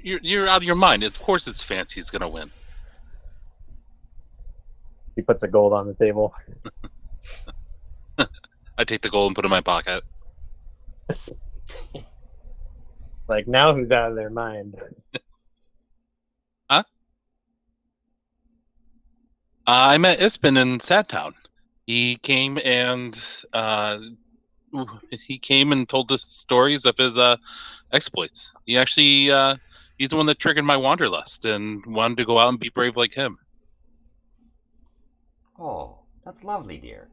Speaker 4: You're out of your mind. Of course, it's Fancy's gonna win.
Speaker 6: He puts a gold on the table.
Speaker 4: I take the gold and put it in my pocket.
Speaker 6: Like, now who's out of their mind?
Speaker 4: Huh? I met Ispin in Sadtown. He came and told us stories of his exploits. He actually he's the one that triggered my wanderlust and wanted to go out and be brave like him.
Speaker 1: Oh, that's lovely, dear.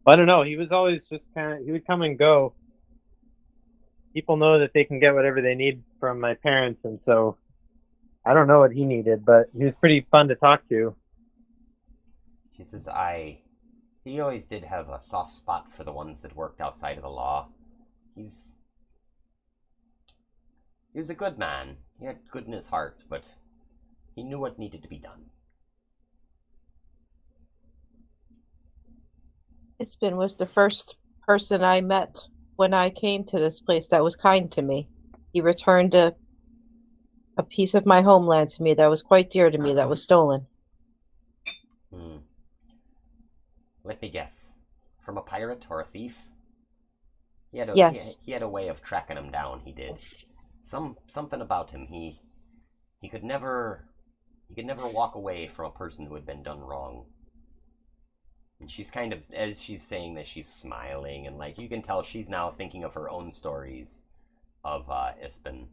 Speaker 6: I don't know. He was always just he would come and go. People know that they can get whatever they need from my parents, and so I don't know what he needed, but he was pretty fun to talk to.
Speaker 1: She says, he always did have a soft spot for the ones that worked outside of the law. He was a good man. He had good in his heart, but he knew what needed to be done.
Speaker 3: Ispin was the first person I met when I came to this place that was kind to me. He returned a piece of my homeland to me that was quite dear to me that was stolen.
Speaker 1: Let me guess. From a pirate or a thief?
Speaker 3: Yes.
Speaker 1: He had a way of tracking him down. He did. Something about him. He could never walk away from a person who had been done wrong. And she's kind of, as she's saying this, she's smiling, and like you can tell she's now thinking of her own stories of Ispen.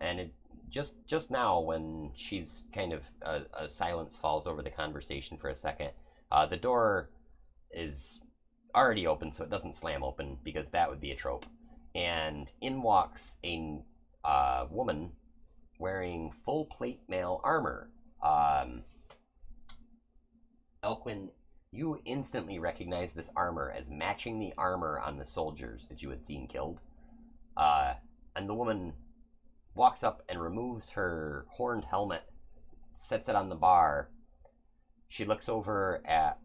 Speaker 1: And it just now, when she's kind of a silence falls over the conversation for a second, the door is already open, so it doesn't slam open because that would be a trope. And in walks a woman wearing full plate mail armor. Elquin, you instantly recognize this armor as matching the armor on the soldiers that you had seen killed. And the woman walks up and removes her horned helmet, sets it on the bar. She looks over at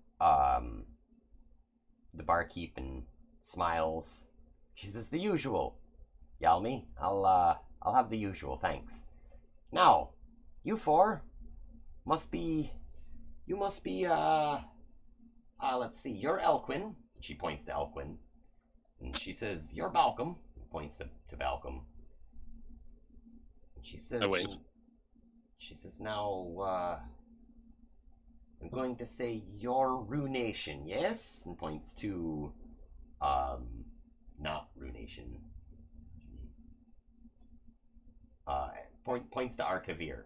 Speaker 1: the barkeep and smiles. She says, "The usual, Yalmi. I'll have the usual, thanks. Now, you four must be let's see, you're Elquin." She points to Elquin. And she says, "You're Balcom." Points to Balcom. And she says,
Speaker 4: I wait.
Speaker 1: She says, "Now, I'm going to say your Ruination, yes?" And points to, not Ruination. Points to Archivir.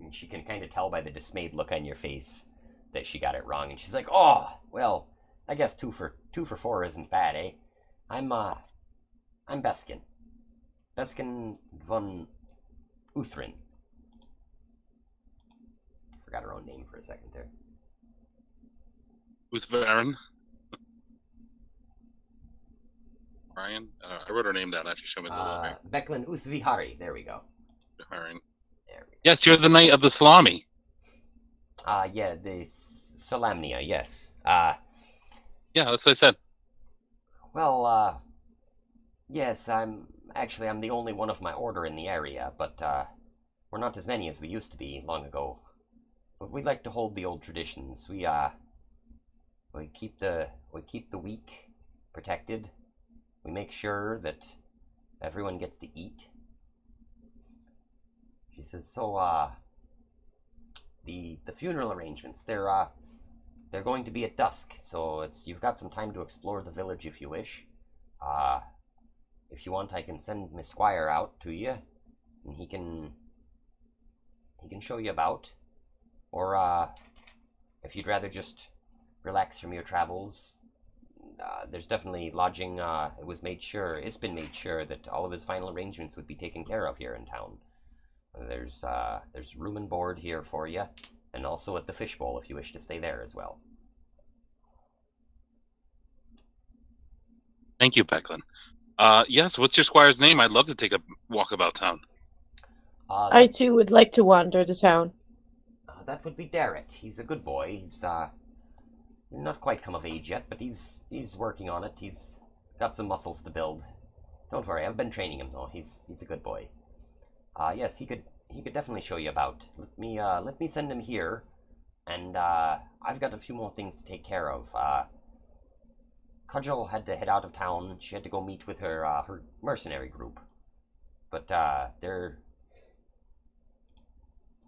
Speaker 1: And she can kind of tell by the dismayed look on your face that she got it wrong. And she's like, "Oh, well, I guess 2 for 4 isn't bad, eh? I'm Beskin. Beskin von Uthrin." Forgot her own name for a second there.
Speaker 4: Who's Baron? Ryan? I wrote her name down. Actually, show me the little name.
Speaker 1: Becklin Uthvihari. There we go.
Speaker 4: Baron.
Speaker 1: There we go.
Speaker 4: Yes, you're the knight of the salami.
Speaker 1: Yeah, the Solamnia, yes.
Speaker 4: Yeah, that's what I said.
Speaker 1: Well, yes, I'm the only one of my order in the area, but we're not as many as we used to be long ago. But we like to hold the old traditions. We keep the weak protected. We make sure that everyone gets to eat. She says, "So the funeral arrangements, they're going to be at dusk, so you've got some time to explore the village if you wish. If you want, I can send Miss Squire out to you, and he can show you about. Or if you'd rather just relax from your travels, there's definitely lodging. It's been made sure that all of his final arrangements would be taken care of here in town. There's room and board here for you, and also at the Fishbowl if you wish to stay there as well."
Speaker 4: Thank you, Becklin. Yes, what's your squire's name? I'd love to take a walk about town.
Speaker 3: I too would like to wander the town.
Speaker 1: That would be Darrett. He's a good boy. He's not quite come of age yet, but he's working on it. He's got some muscles to build. Don't worry, I've been training him though. He's a good boy. Yes, he could definitely show you about. Let me send him here, and I've got a few more things to take care of. Cudgel had to head out of town. She had to go meet with her mercenary group, but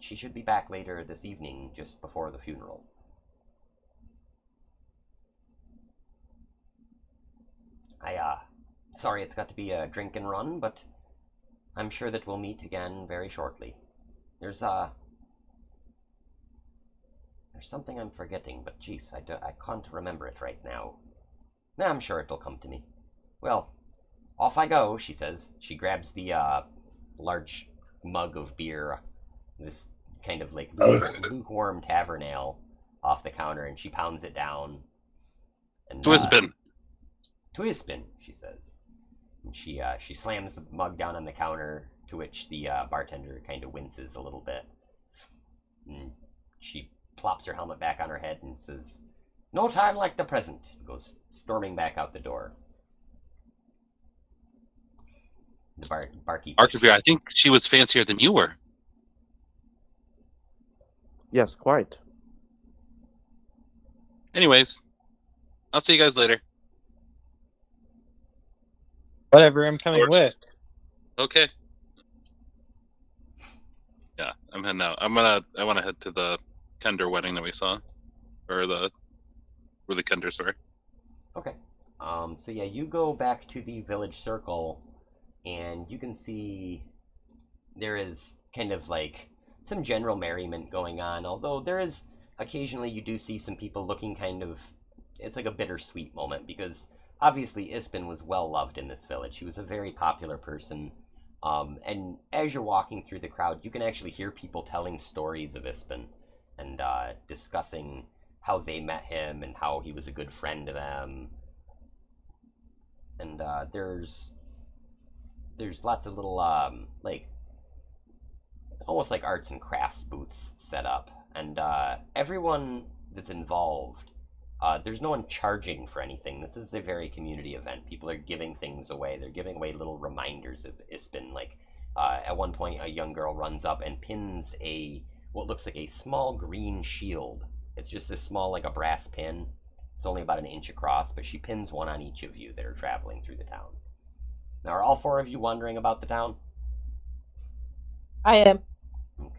Speaker 1: she should be back later this evening, just before the funeral. Sorry it's got to be a drink and run, but I'm sure that we'll meet again very shortly. There's something I'm forgetting, but geez, I can't remember it right now. I'm sure it'll come to me. Well, off I go, she says. She grabs the large mug of beer, this kind of like lukewarm tavern ale, off the counter, and she pounds it down. And,
Speaker 4: Twispin.
Speaker 1: Twispin, she says. And she slams the mug down on the counter, to which the bartender kind of winces a little bit. And she plops her helmet back on her head and says, "No time like the present," and goes storming back out the door. The barkeeper.
Speaker 4: Archivir, I think she was fancier than you were.
Speaker 2: Yes, quite.
Speaker 4: Anyways, I'll see you guys later.
Speaker 6: Whatever, I'm coming
Speaker 4: Or-
Speaker 6: with.
Speaker 4: Okay. Yeah, I'm heading out. I want to head to the Kender wedding that we saw, or where the Kenders were.
Speaker 1: Okay. So yeah, you go back to the village circle, and you can see there is kind of like some general merriment going on, although there is occasionally you do see some people looking kind of, it's like a bittersweet moment because obviously Ispin was well loved in this village. He was a very popular person. And as you're walking through the crowd, you can actually hear people telling stories of Ispin and discussing how they met him and how he was a good friend to them. And there's lots of little like almost like arts and crafts booths set up, and everyone that's involved, there's no one charging for anything. This is a very community event. People are giving things away. They're giving away little reminders of Ispin. Like at one point, a young girl runs up and pins what looks like a small green shield. It's just a small, like a brass pin. It's only about an inch across, but she pins one on each of you that are traveling through the town. Now, are all four of you wandering about the town?
Speaker 3: I am.
Speaker 1: Okay.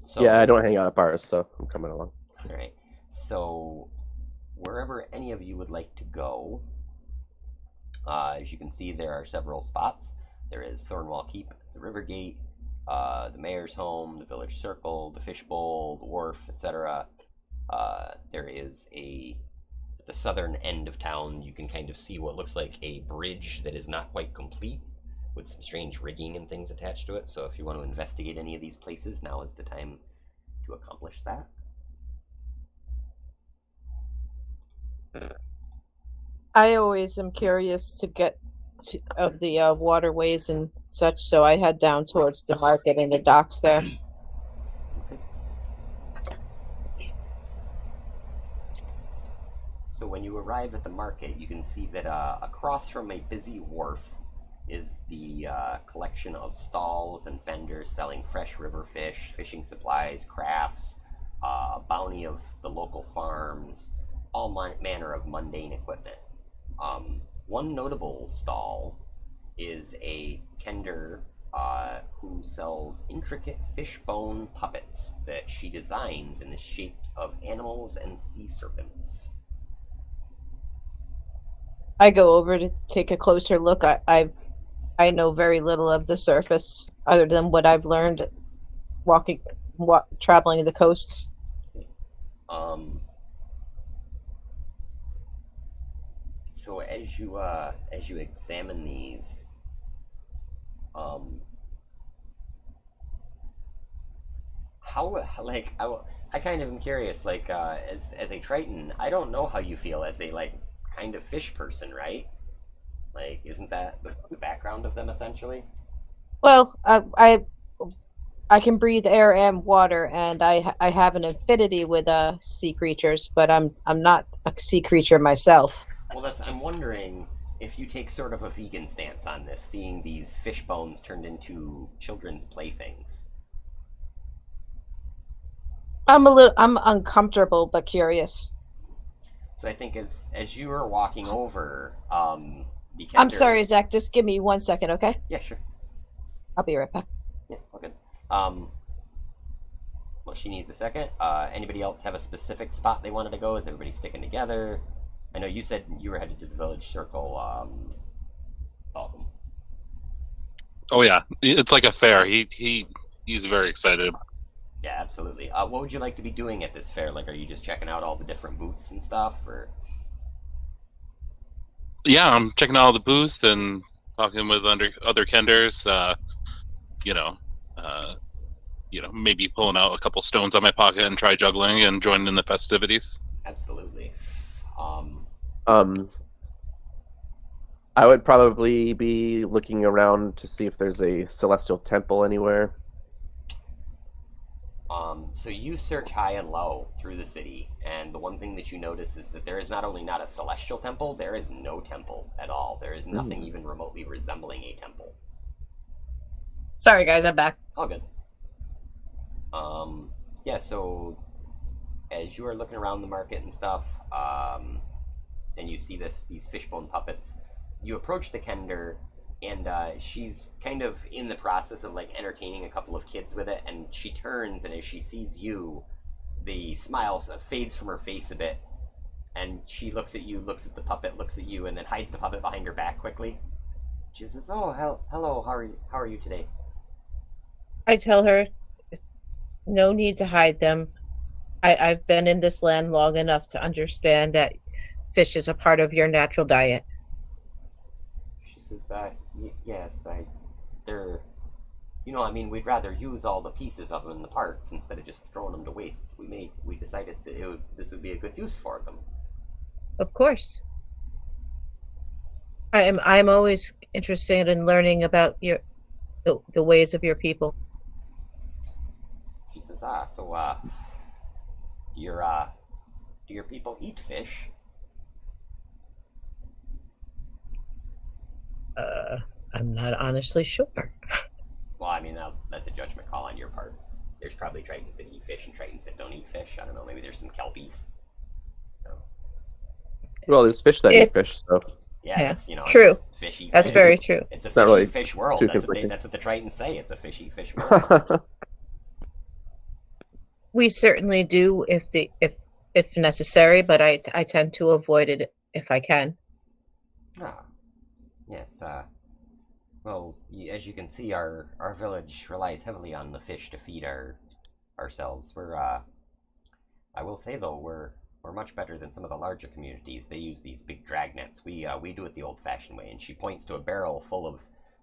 Speaker 1: So
Speaker 2: Yeah, I don't hang out at bars, so I'm coming along.
Speaker 1: All right. So wherever any of you would like to go, as you can see, there are several spots. There is Thornwall Keep, the River Gate, the Mayor's Home, the Village Circle, the Fishbowl, the Wharf, etc. There is at the southern end of town, you can kind of see what looks like a bridge that is not quite complete, with some strange rigging and things attached to it. So if you want to investigate any of these places, now is the time to accomplish that.
Speaker 3: I always am curious to get of the waterways and such, so I head down towards the market and the docks there.
Speaker 1: So when you arrive at the market, you can see that across from a busy wharf is the collection of stalls and vendors selling fresh river fish, fishing supplies, crafts, a bounty of the local farms, all manner of mundane equipment. One notable stall is a Kender who sells intricate fishbone puppets that she designs in the shape of animals and sea serpents.
Speaker 3: I go over to take a closer look. I know very little of the surface other than what I've learned traveling the coasts.
Speaker 1: So as you examine these, I kind of am curious. Like as a Triton, I don't know how you feel as a like kind of fish person, right? Like, isn't that the background of them essentially?
Speaker 3: Well, I can breathe air and water, and I have an affinity with sea creatures, but I'm not a sea creature myself.
Speaker 1: Well, I'm wondering if you take sort of a vegan stance on this, seeing these fish bones turned into children's playthings.
Speaker 3: I'm uncomfortable but curious.
Speaker 1: So I think as you were walking over, the Kender...
Speaker 3: I'm sorry, Zach. Just give me 1 second, okay?
Speaker 1: Yeah, sure.
Speaker 3: I'll be right back.
Speaker 1: Yeah, all good. Well, she needs a second. Anybody else have a specific spot they wanted to go? Is everybody sticking together? I know you said you were headed to the village circle. Welcome.
Speaker 4: Oh yeah, it's like a fair. He's very excited.
Speaker 1: Yeah, absolutely. What would you like to be doing at this fair? Like, are you just checking out all the different booths and stuff, or?
Speaker 4: Yeah, I'm checking out all the booths and talking with other Kenders. Maybe pulling out a couple stones out of my pocket and try juggling and joining in the festivities.
Speaker 1: Absolutely.
Speaker 2: I would probably be looking around to see if there's a celestial temple anywhere.
Speaker 1: So you search high and low through the city, and the one thing that you notice is that there is not only not a celestial temple, there is no temple at all. There is nothing even remotely resembling a temple.
Speaker 3: Sorry, guys, I'm back.
Speaker 1: All good. Yeah, so as you are looking around the market and stuff, and you see these fishbone puppets, you approach the Kender, and she's kind of in the process of like entertaining a couple of kids with it, and she turns, and as she sees you, the smile fades from her face a bit, and she looks at you, looks at the puppet, looks at you, and then hides the puppet behind her back quickly. She says, "Oh, hello. How are you today?"
Speaker 3: I tell her, no need to hide them. I've been in this land long enough to understand that fish is a part of your natural diet.
Speaker 1: She says, yes, they're, I mean, we'd rather use all the pieces of them in the parts instead of just throwing them to waste. We decided that this would be a good use for them."
Speaker 3: Of course. I'm always interested in learning about the ways of your people.
Speaker 1: She says, so, do your people eat fish?
Speaker 3: I'm not honestly sure.
Speaker 1: Well, I mean, that's a judgment call on your part. There's probably Tritons that eat fish and Tritons that don't eat fish. I don't know, maybe there's some Kelpies. No.
Speaker 2: Well, there's fish that eat fish, so.
Speaker 1: Yeah,
Speaker 3: yeah. True.
Speaker 1: Fish eat
Speaker 3: That's
Speaker 1: fish.
Speaker 3: very true.
Speaker 1: It's a
Speaker 2: not really
Speaker 1: fish world. That's what the Tritons say. It's a fish world.
Speaker 3: We certainly do if necessary, but I tend to avoid it if I can.
Speaker 1: Ah, yes. Well, as you can see, our village relies heavily on the fish to feed ourselves. I will say though, we're much better than some of the larger communities. They use these big drag nets. We do it the old-fashioned way. And she points to a barrel full of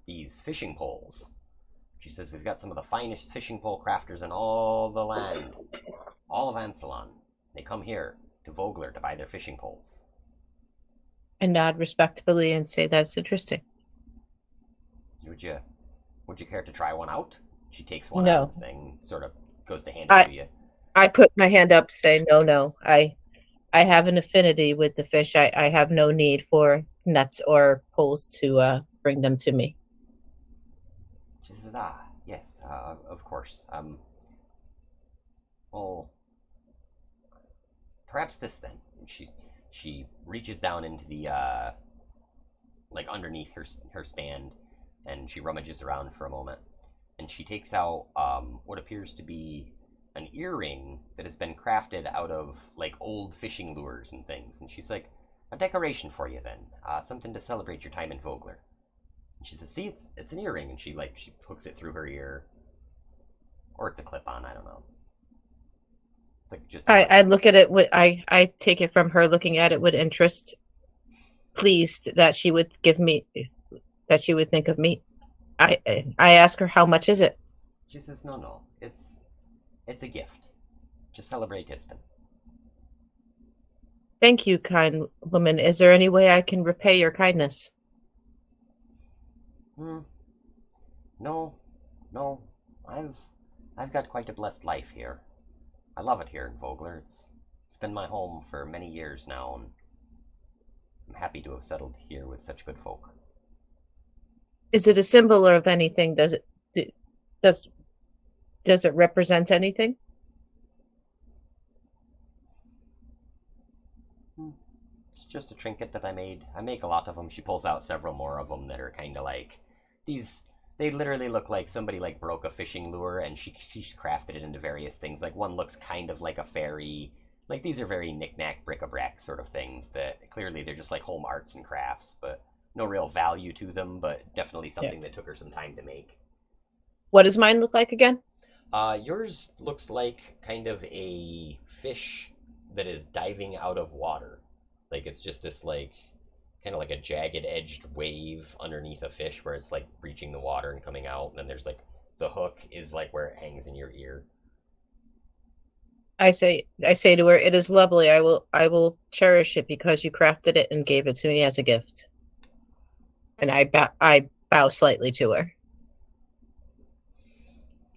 Speaker 1: these fishing poles. She says, "We've got some of the finest fishing pole crafters in all the land, all of Ansalon. They come here to Vogler to buy their fishing poles."
Speaker 3: And nod respectfully and say that's interesting.
Speaker 1: Would you care to try one out? She takes one
Speaker 3: No.
Speaker 1: out of the thing, sort of goes to hand it to you.
Speaker 3: I put my hand up, say no. I have an affinity with the fish. I have no need for nets or poles to bring them to me.
Speaker 1: She says, yes, of course. Well, perhaps this then. And she reaches down into the like underneath her stand, and she rummages around for a moment, and she takes out what appears to be an earring that has been crafted out of like old fishing lures and things. And she's like, "A decoration for you then, something to celebrate your time in Vogler." And she says, "See, it's an earring," and she hooks it through her ear, or it's a clip-on. I don't know. It's like just.
Speaker 3: I look at it with I take it from her looking at it with interest, pleased that she would that she would think of me. I ask her, how much is it?
Speaker 1: She says, no, it's a gift. Just celebrate Hispin.
Speaker 3: Thank you, kind woman. Is there any way I can repay your kindness?
Speaker 1: No. I've got quite a blessed life here. I love it here in Vogler. It's been my home for many years now, and I'm happy to have settled here with such good folk.
Speaker 3: Is it a symbol of anything? Does it represent anything?
Speaker 1: It's just a trinket that I made. I make a lot of them. She pulls out several more of them that are kind of like these. They literally look like somebody like broke a fishing lure and she's crafted it into various things. Like one looks kind of like a fairy. Like these are very knick-knack, bric-a-brac sort of things that clearly they're just like home arts and crafts, but no real value to them, but definitely something that took her some time to make.
Speaker 3: What does mine look like again?
Speaker 1: Yours looks like kind of a fish that is diving out of water. Like it's just this like kind of like a jagged edged wave underneath a fish where it's like reaching the water and coming out, and then there's like the hook is like where it hangs in your ear.
Speaker 3: I say to her, "It is lovely. I will cherish it because you crafted it and gave it to me as a gift." And I bow slightly to her.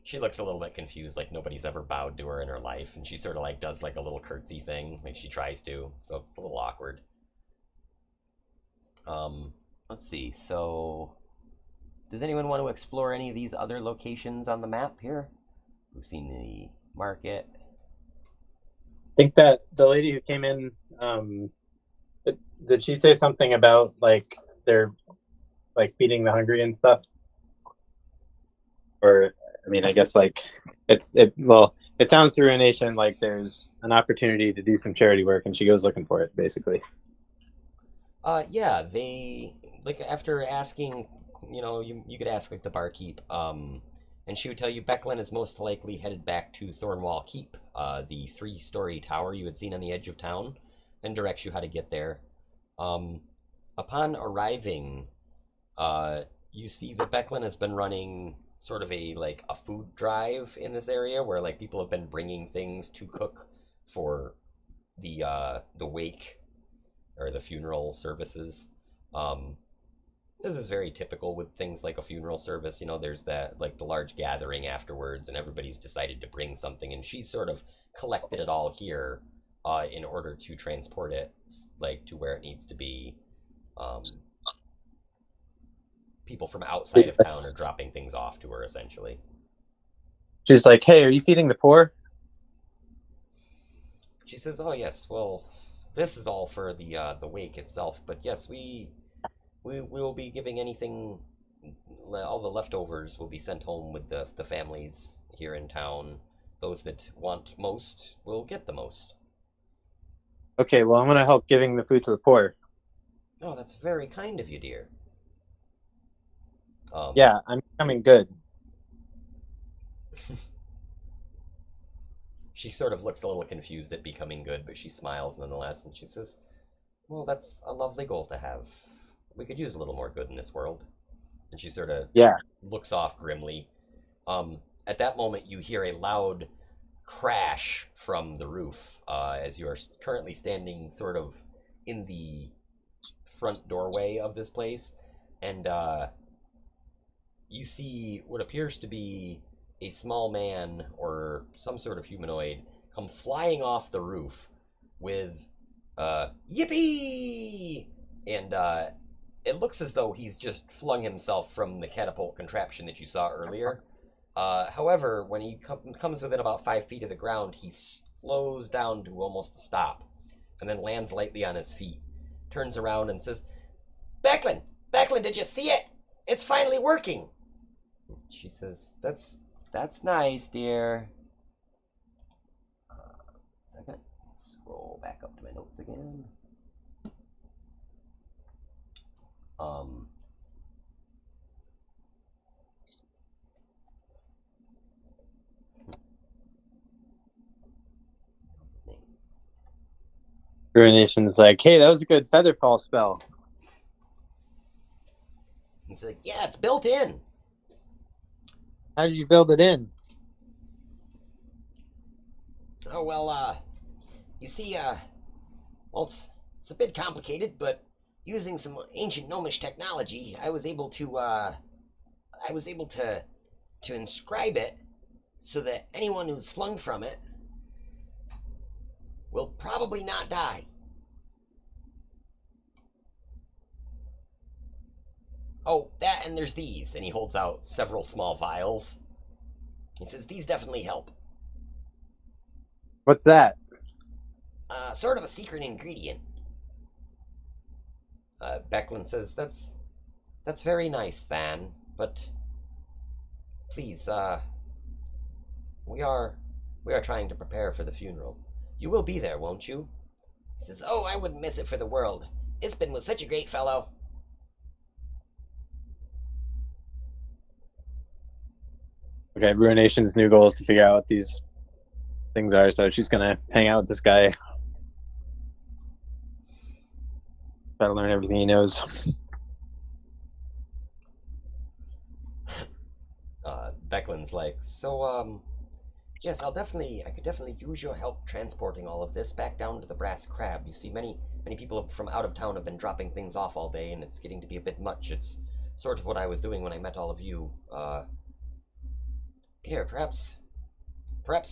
Speaker 1: She looks a little bit confused, like nobody's ever bowed to her in her life, and she sort of like does like a little curtsy thing, like she tries to, so it's a little awkward. Let's see, so does anyone want to explore any of these other locations on the map here? We've seen the market.
Speaker 6: think that the lady who came in, did she say something about like they're like feeding the hungry and stuff? Or I mean, I guess like it sounds through a nation like there's an opportunity to do some charity work, and she goes looking for it, basically.
Speaker 1: Yeah, they like after asking, you could ask like the barkeep, and she would tell you Becklin is most likely headed back to Thornwall Keep, the three-story tower you had seen on the edge of town, and directs you how to get there. Um, Upon arriving, you see that Becklin has been running sort of a food drive in this area where like people have been bringing things to cook for the wake or the funeral services. Um, this is very typical with things like a funeral service. There's that like the large gathering afterwards, and everybody's decided to bring something, and she sort of collected it all here in order to transport it like to where it needs to be. Um, People from outside of town are dropping things off to her essentially.
Speaker 6: She's like, "Hey, are you feeding the poor?"
Speaker 1: She says, "Oh yes, well, this is all for the wake itself, but yes, we will be giving anything. All the leftovers will be sent home with the families here in town. Those that want most will get the most."
Speaker 6: Okay, well, I'm gonna help giving the food to the poor.
Speaker 1: Oh, that's very kind of you, dear.
Speaker 6: Yeah, I'm becoming good.
Speaker 1: She sort of looks a little confused at becoming good, but she smiles nonetheless, and she says, "Well, that's a lovely goal to have. We could use a little more good in this world." And she sort of
Speaker 6: Yeah.
Speaker 1: looks off grimly. At that moment, you hear a loud crash from the roof as you are currently standing sort of in the front doorway of this place, and you see what appears to be a small man or some sort of humanoid come flying off the roof with yippee! And it looks as though he's just flung himself from the catapult contraption that you saw earlier. However, when he comes within about 5 feet of the ground, he slows down to almost a stop and then lands lightly on his feet, turns around and says, Becklin! Becklin, did you see it? It's finally working! She says, That's nice, dear. Second. Scroll back up to my notes again.
Speaker 6: Ruination's like, "Hey, that was a good feather fall spell."
Speaker 1: He's like, yeah, it's built in.
Speaker 6: How did you build it in?
Speaker 1: Oh, well, you see, well, it's a bit complicated, but using some ancient gnomish technology, I was able to inscribe it so that anyone who's flung from it will probably not die. Oh, that, and there's these, and he holds out several small vials. He says, these definitely help.
Speaker 6: What's that?
Speaker 1: Sort of a secret ingredient. Becklin says, that's very nice, Than, but please, we are trying to prepare for the funeral. You will be there, won't you? He says, oh, I wouldn't miss it for the world. Ispin was such a great fellow.
Speaker 6: Okay, Ruination's new goal is to figure out what these things are, so she's gonna hang out with this guy. Try to learn everything he knows.
Speaker 1: Becklin's like, so, yes, I could definitely use your help transporting all of this back down to the Brass Crab. You see, many people from out of town have been dropping things off all day, and it's getting to be a bit much. It's sort of what I was doing when I met all of you. Here, perhaps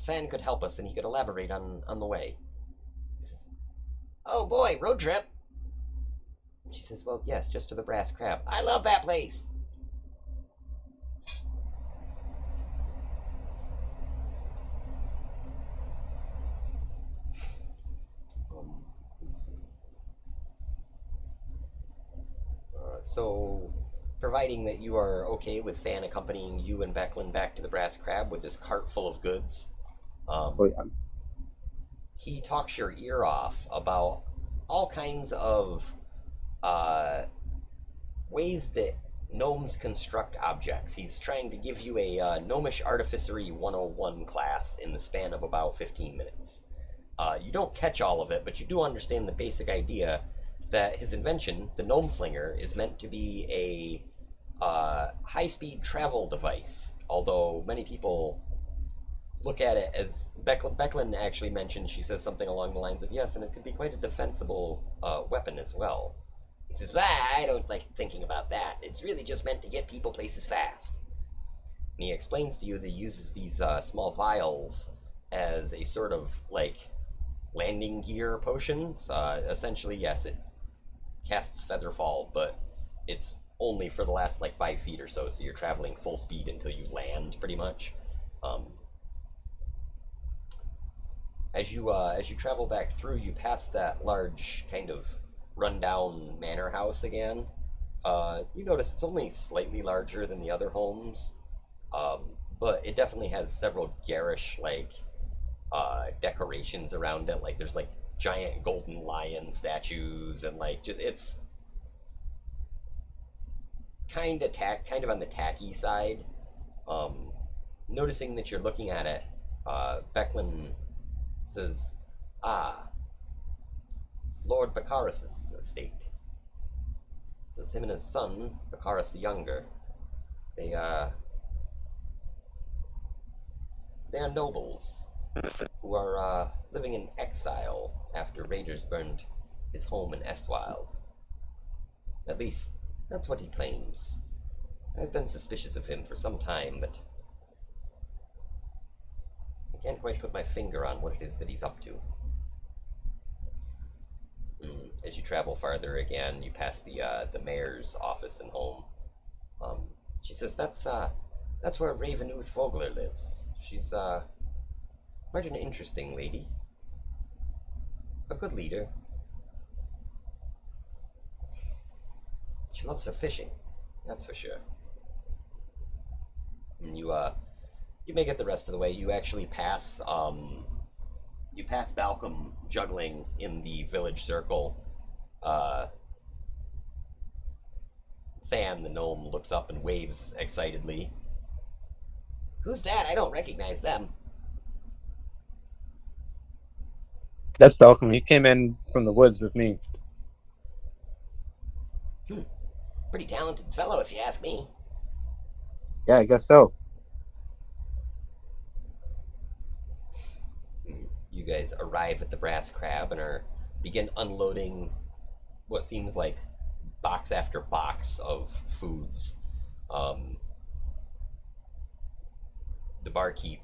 Speaker 1: Than could help us, and he could elaborate on the way. He says, oh boy, road trip. She says, well, yes, just to the Brass Crab. I love that place. So, providing that you are okay with Than accompanying you and Becklin back to the Brass Crab with this cart full of goods,
Speaker 6: Oh, yeah.
Speaker 1: he talks your ear off about all kinds of uh, ways that gnomes construct objects. He's trying to give you a gnomish artificery 101 class in the span of about 15 minutes. You don't catch all of it, but you do understand the basic idea that his invention, the gnome flinger, is meant to be a high-speed travel device. Although many people look at it as Becklin actually mentioned, she says something along the lines of yes, and it could be quite a defensible weapon as well. He says, I don't like thinking about that. It's really just meant to get people places fast. And he explains to you that he uses these small vials as a sort of like landing gear potions. Essentially, yes, it casts Featherfall, but it's only for the last like 5 feet or so, so you're traveling full speed until you land, pretty much. As you travel back through, you pass that large kind of rundown manor house again. You notice it's only slightly larger than the other homes, but it definitely has several garish like decorations around it. Like there's like giant golden lion statues, and like it's kind of on the tacky side. Noticing that you're looking at it, Becklin says, it's Lord Baccharis' estate. Says him and his son, Baccharis the Younger, they are nobles who are living in exile after raiders burned his home in Estwild. At least, that's what he claims. I've been suspicious of him for some time, but I can't quite put my finger on what it is that he's up to. As you travel farther again, you pass the mayor's office and home. She says that's where Ravenuth Vogler lives. She's quite an interesting lady, a good leader. She loves her fishing, that's for sure. And you make it the rest of the way. You actually pass Balcom juggling in the village circle. Than, the gnome, looks up and waves excitedly. Who's that? I don't recognize them.
Speaker 6: That's Belcom. He came in from the woods with me.
Speaker 1: Pretty talented fellow, if you ask me.
Speaker 6: Yeah, I guess so.
Speaker 1: You guys arrive at the Brass Crab and begin unloading what seems like box after box of foods. The barkeep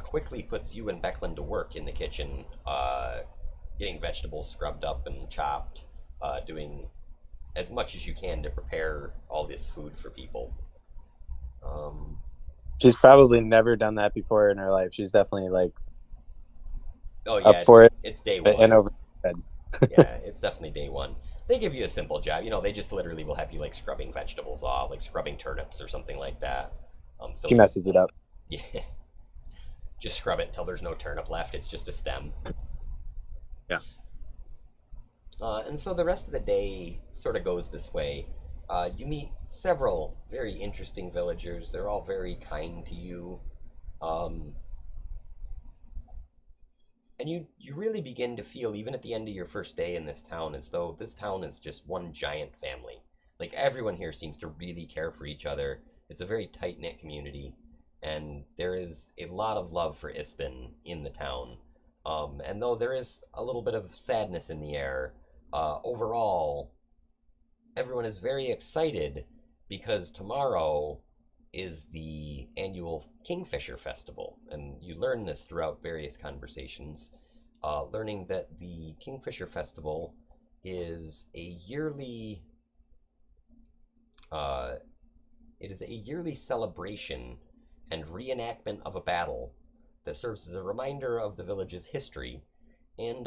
Speaker 1: quickly puts you and Becklin to work in the kitchen, getting vegetables scrubbed up and chopped, doing as much as you can to prepare all this food for people.
Speaker 6: She's probably never done that before in her life. She's definitely like
Speaker 1: up
Speaker 6: for it.
Speaker 1: It's day one.
Speaker 6: And over head.
Speaker 1: Yeah, it's definitely day one. They give you a simple job. They just literally will have you like scrubbing vegetables off, like scrubbing turnips or something like that.
Speaker 6: She messes it up.
Speaker 1: Yeah. Just scrub it until there's no turnip left. It's just a stem.
Speaker 6: Yeah.
Speaker 1: And so the rest of the day sort of goes this way. You meet several very interesting villagers. They're all very kind to you. And you really begin to feel, even at the end of your first day in this town, as though this town is just one giant family. Like, everyone here seems to really care for each other. It's a very tight-knit community, and there is a lot of love for Ispin in the town. And though there is a little bit of sadness in the air, overall, everyone is very excited because tomorrow is the annual Kingfisher Festival, and you learn this throughout various conversations, learning that the Kingfisher Festival is a yearly celebration and reenactment of a battle that serves as a reminder of the village's history, and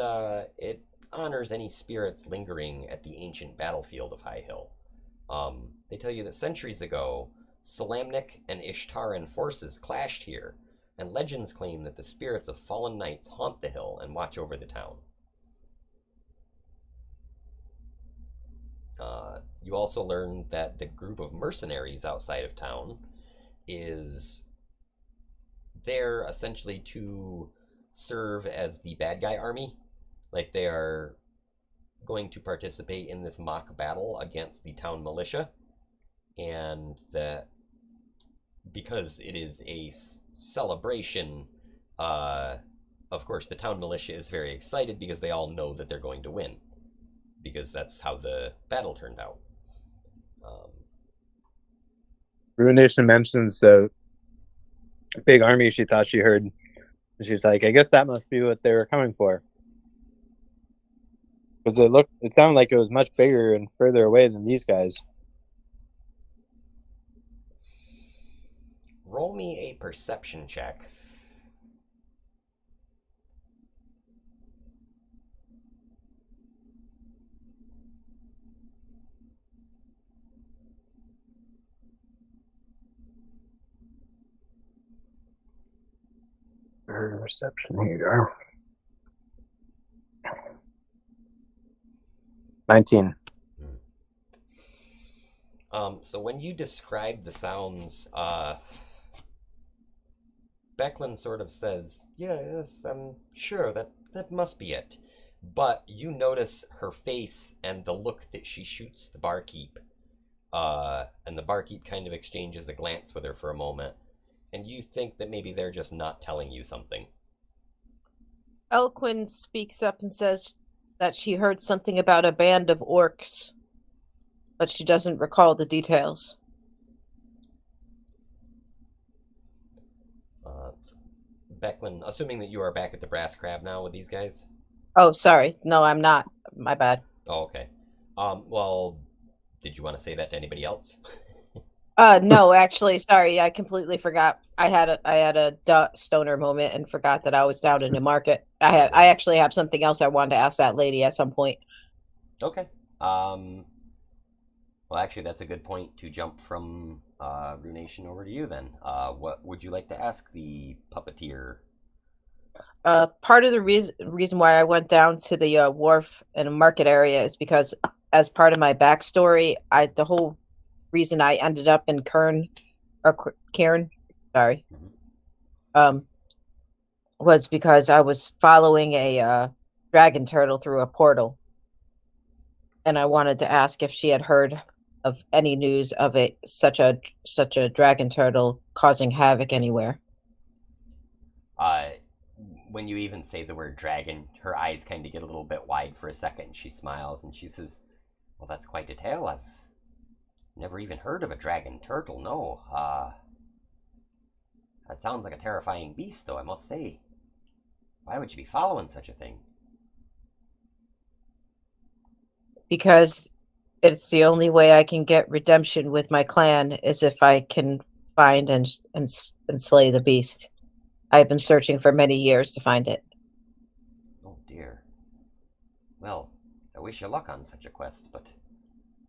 Speaker 1: it honors any spirits lingering at the ancient battlefield of High Hill. They tell you that centuries ago, Solamnic and Ishtaran forces clashed here, and legends claim that the spirits of fallen knights haunt the hill and watch over the town. You also learn that the group of mercenaries outside of town is there essentially to serve as the bad guy army. Like they are going to participate in this mock battle against the town militia, and that because it is a celebration, of course, the town militia is very excited because they all know that they're going to win, because that's how the battle turned out.
Speaker 6: Ruination mentions the big army she thought she heard. And she's like, I guess that must be what they were coming for. Because it sounded like it was much bigger and further away than these guys.
Speaker 1: Roll me a perception check.
Speaker 6: Perception here. 19.
Speaker 1: So when you describe the sounds, Becklin sort of says, yes, I'm sure that must be it. But you notice her face and the look that she shoots the barkeep. And the barkeep kind of exchanges a glance with her for a moment. And you think that maybe they're just not telling you something.
Speaker 3: Elquin speaks up and says that she heard something about a band of orcs, but she doesn't recall the details.
Speaker 1: Becklin, assuming that you are back at the Brass Crab now with these guys?
Speaker 3: Oh, sorry. No, I'm not. My bad.
Speaker 1: Oh, okay. Well, did you want to say that to anybody else?
Speaker 3: No, actually, sorry. I completely forgot. I had a stoner moment and forgot that I was down in the market. I actually have something else I wanted to ask that lady at some point.
Speaker 1: Okay. Well, actually, that's a good point to jump from Runation over to you then. What would you like to ask the puppeteer?
Speaker 3: Part of the reason why I went down to the wharf and market area is because, as part of my backstory, the whole reason I ended up in Cairn, sorry, was because I was following a dragon turtle through a portal, and I wanted to ask if she had heard of any news of such a dragon turtle causing havoc anywhere.
Speaker 1: When you even say the word dragon, her eyes kind of get a little bit wide for a second. She smiles and she says, "Well, that's quite a tale. I've never even heard of a dragon turtle, no. That sounds like a terrifying beast, though, I must say. Why would you be following such a thing?"
Speaker 3: Because it's the only way I can get redemption with my clan is if I can find and slay the beast. I've been searching for many years to find it.
Speaker 1: Oh dear. Well, I wish you luck on such a quest, but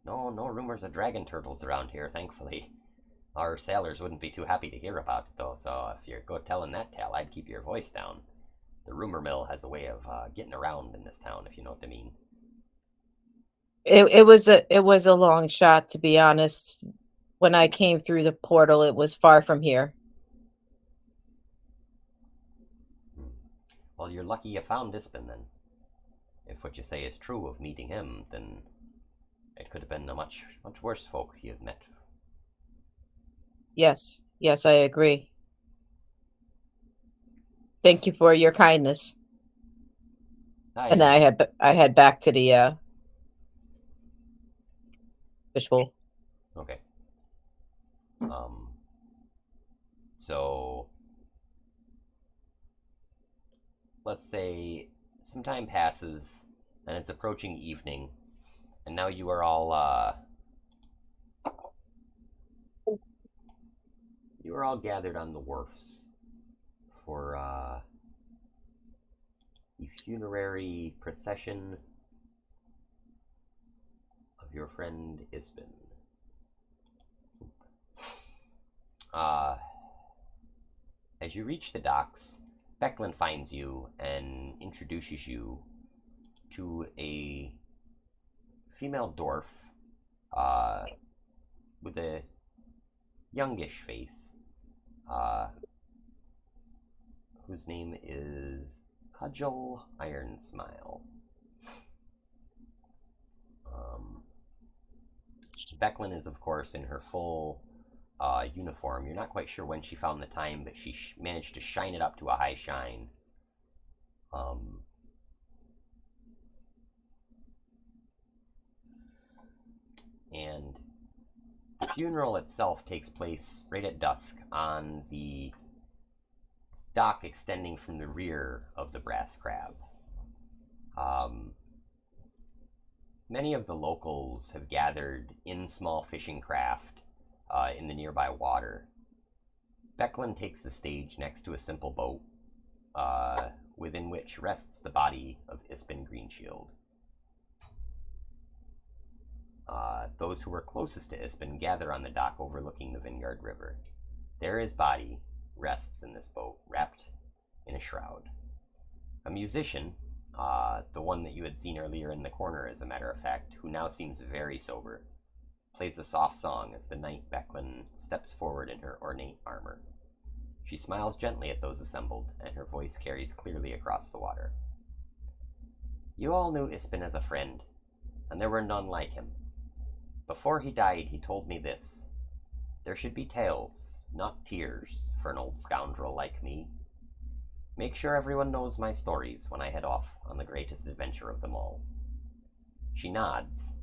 Speaker 1: no rumors of dragon turtles around here, thankfully. Our sailors wouldn't be too happy to hear about it, though, so if you're go telling that tale, I'd keep your voice down. The rumor mill has a way of getting around in this town, if you know what I mean.
Speaker 3: It was a long shot, to be honest. When I came through the portal, it was far from here.
Speaker 1: Well, you're lucky you found Ispin, then. If what you say is true of meeting him, then it could have been a much worse folk you've met.
Speaker 3: Yes, I agree. Thank you for your kindness. And I head back to the fishbowl.
Speaker 1: Okay. So let's say some time passes and it's approaching evening, and now you are all gathered on the wharfs for the funerary procession of your friend Ispin. As you reach the docks, Becklin finds you and introduces you to a female dwarf with a youngish face, whose name is Cudgel Ironsmile. Becklin is, of course, in her full uniform. You're not quite sure when she found the time, but she managed to shine it up to a high shine. And the funeral itself takes place right at dusk on the dock extending from the rear of the Brass Crab. Many of the locals have gathered in small fishing craft in the nearby water. Becklin takes the stage next to a simple boat within which rests the body of Ispin Greenshield. Those who were closest to Ispin gather on the dock overlooking the Vingard River. There his body rests in this boat, wrapped in a shroud. A musician, the one that you had seen earlier in the corner, as a matter of fact, who now seems very sober, plays a soft song as the knight Becklin steps forward in her ornate armor. She smiles gently at those assembled, and her voice carries clearly across the water. You all knew Ispin as a friend, and there were none like him. Before he died, he told me this: there should be tales, not tears, for an old scoundrel like me. Make sure everyone knows my stories when I head off on the greatest adventure of them all. She nods,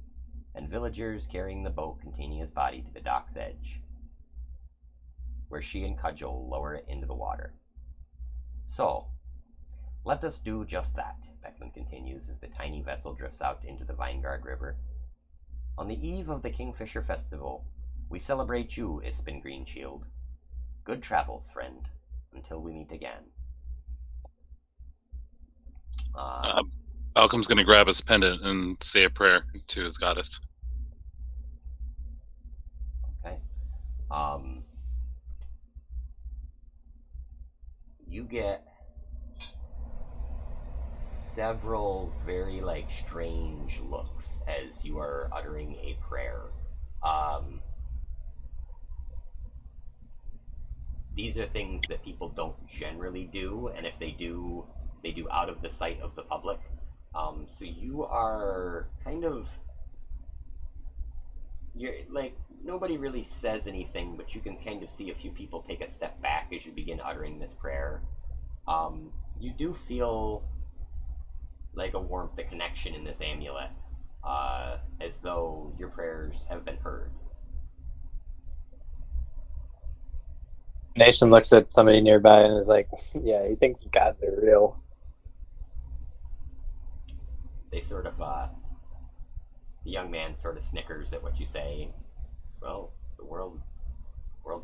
Speaker 1: and villagers carrying the boat containing his body to the dock's edge, where she and Cudgel lower it into the water. So, let us do just that, Becklin continues as the tiny vessel drifts out into the Vingard River. On the eve of the Kingfisher Festival, we celebrate you, Ispin Greenshield. Good travels, friend, until we meet again.
Speaker 4: Malcolm's going to grab his pendant and say a prayer to his goddess.
Speaker 1: Okay. You get several very strange looks as you are uttering a prayer. These are things that people don't generally do, and if they do, they do out of the sight of the public. So you are you're nobody really says anything, but you can kind of see a few people take a step back as you begin uttering this prayer. You do feel like a warmth, a connection in this amulet, as though your prayers have been heard.
Speaker 6: Nation looks at somebody nearby and is like, yeah, he thinks gods are real.
Speaker 1: They sort of, the young man sort of snickers at what you say. Well, the world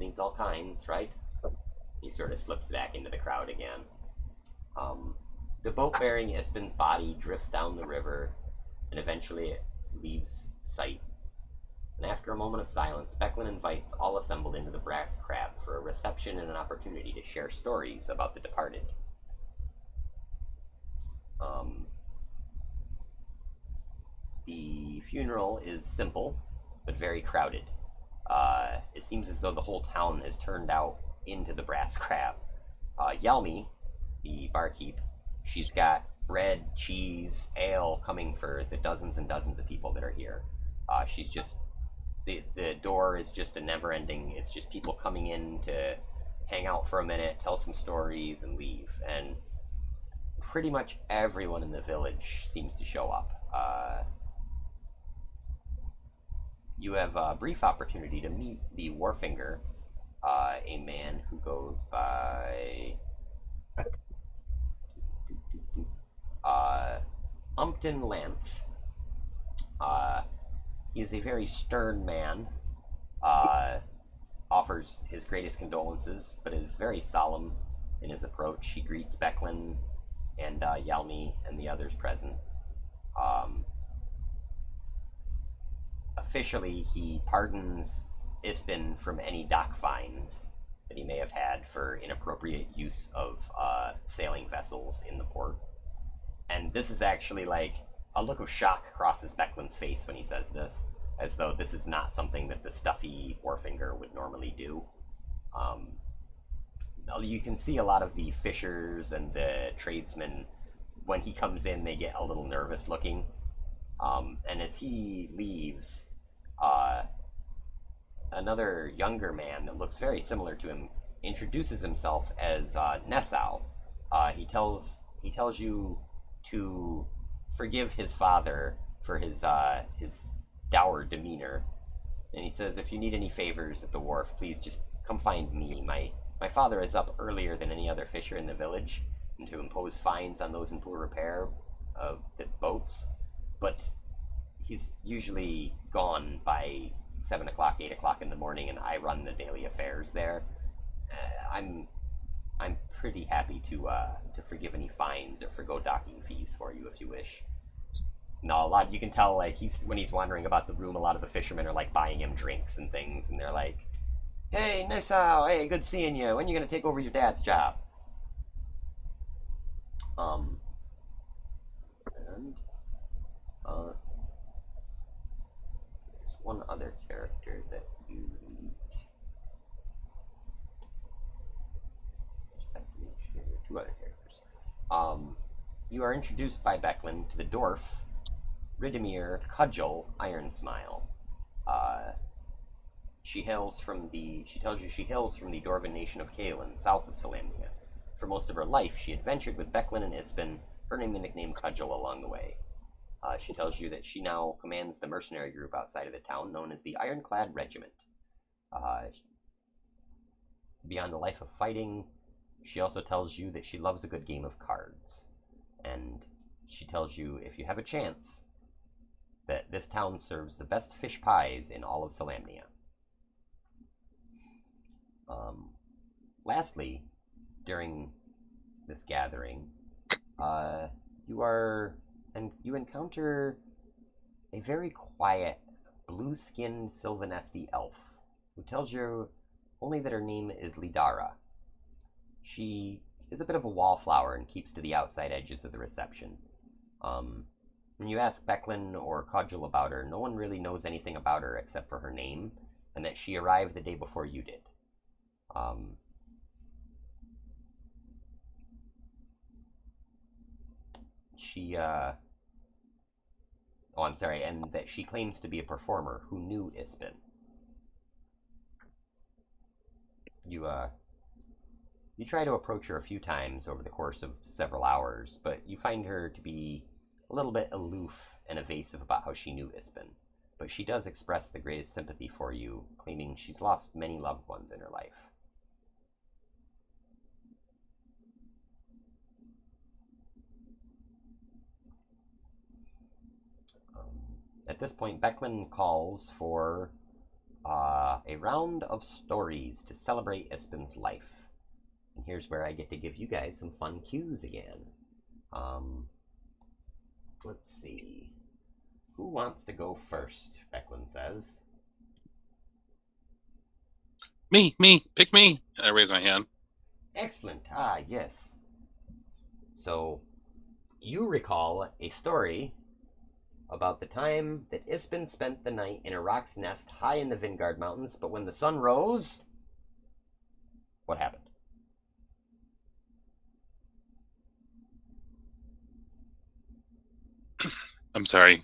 Speaker 1: needs all kinds, right? He sort of slips back into the crowd again. The boat bearing Ispin's body drifts down the river, and eventually it leaves sight. And after a moment of silence, Becklin invites all assembled into the Brass Crab for a reception and an opportunity to share stories about the departed. The funeral is simple, but very crowded. It seems as though the whole town has turned out into the Brass Crab. Yalmi, the barkeep, she's got bread, cheese, ale coming for the dozens and dozens of people that are here. She's just the door is just a never-ending. It's just people coming in to hang out for a minute, tell some stories, and leave. And pretty much everyone in the village seems to show up. You have a brief opportunity to meet the Wharfinger, a man who goes by Umpton Lance. He is a very stern man, offers his greatest condolences, but is very solemn in his approach. He greets Becklin and Yalmi and the others present. Officially, he pardons Ispin from any dock fines, that he may have had for inappropriate use of sailing vessels in the port. And this is actually like a look of shock crosses Becklin's face when he says this, as though this is not something that the stuffy Wharfinger would normally do. You can see a lot of the fishers and the tradesmen, when he comes in, they get a little nervous looking. And as he leaves, another younger man that looks very similar to him introduces himself as Nessau. He tells you to forgive his father for his dour demeanor, and he says, if you need any favors at the wharf, please just come find me. My father is up earlier than any other fisher in the village, and to impose fines on those in poor repair of the boats, but he's usually gone by 7 o'clock, 8 o'clock in the morning, and I run the daily affairs there. I'm pretty happy to forgive any fines or forgo docking fees for you if you wish. No, a lot, you can tell, like, when he's wandering about the room, a lot of the fishermen are like buying him drinks and things, and they're like, hey, Nissau, hey, good seeing you. When are you gonna take over your dad's job? And there's one other character that you meet. Just have to make sure. Two other characters. You are introduced by Becklin to the dwarf Ridimir Cudgel Ironsmile. She tells you she hails from the Dwarven nation of Kaelin, south of Salamnia. For most of her life, she adventured with Becklin and Ispin, earning the nickname Cudgel along the way. She tells you that she now commands the mercenary group outside of the town, known as the Ironclad Regiment. Beyond a life of fighting, she also tells you that she loves a good game of cards. And she tells you, if you have a chance, that this town serves the best fish pies in all of Salamnia. Lastly, during this gathering, you encounter a very quiet, blue-skinned Sylvanesti elf who tells you only that her name is Lidara. She is a bit of a wallflower and keeps to the outside edges of the reception. When you ask Becklin or Cudgel about her, no one really knows anything about her except for her name, and that she arrived the day before you did. And that she claims to be a performer who knew Ispin. You try to approach her a few times over the course of several hours, but you find her to be a little bit aloof and evasive about how she knew Ispin. But she does express the greatest sympathy for you, claiming she's lost many loved ones in her life. At this point, Becklin calls for a round of stories to celebrate Ispin's life. And here's where I get to give you guys some fun cues again. Let's see. Who wants to go first? Becklin says.
Speaker 4: Me, pick me. I raise my hand.
Speaker 1: Excellent. Yes. So, you recall a story about the time that Ispin spent the night in a rock's nest high in the Vingard Mountains, but when the sun rose, what happened?
Speaker 4: I'm sorry.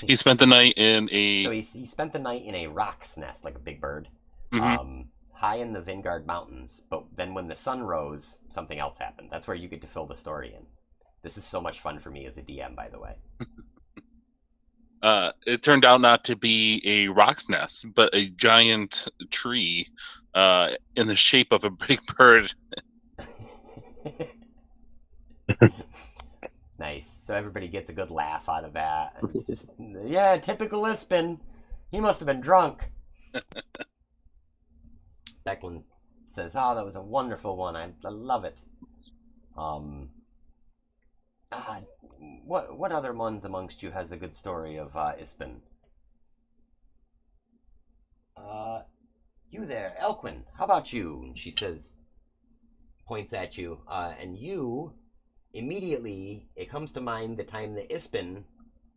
Speaker 4: He spent the night in a...
Speaker 1: So he spent the night in a rock's nest, like a big bird,
Speaker 4: Mm-hmm.
Speaker 1: high in the Vingard Mountains, but then when the sun rose, something else happened. That's where you get to fill the story in. This is so much fun for me as a DM, by the way.
Speaker 4: It turned out not to be a rock's nest, but a giant tree in the shape of a big bird.
Speaker 1: Nice. So everybody gets a good laugh out of that. And it's just, yeah, typical Ispin. He must have been drunk. Becklin says, "Oh, that was a wonderful one. I love it." What other ones amongst you has a good story of Ispin? You there, Elquin, how about you? And she says, points at you, and you, immediately, it comes to mind the time that Ispin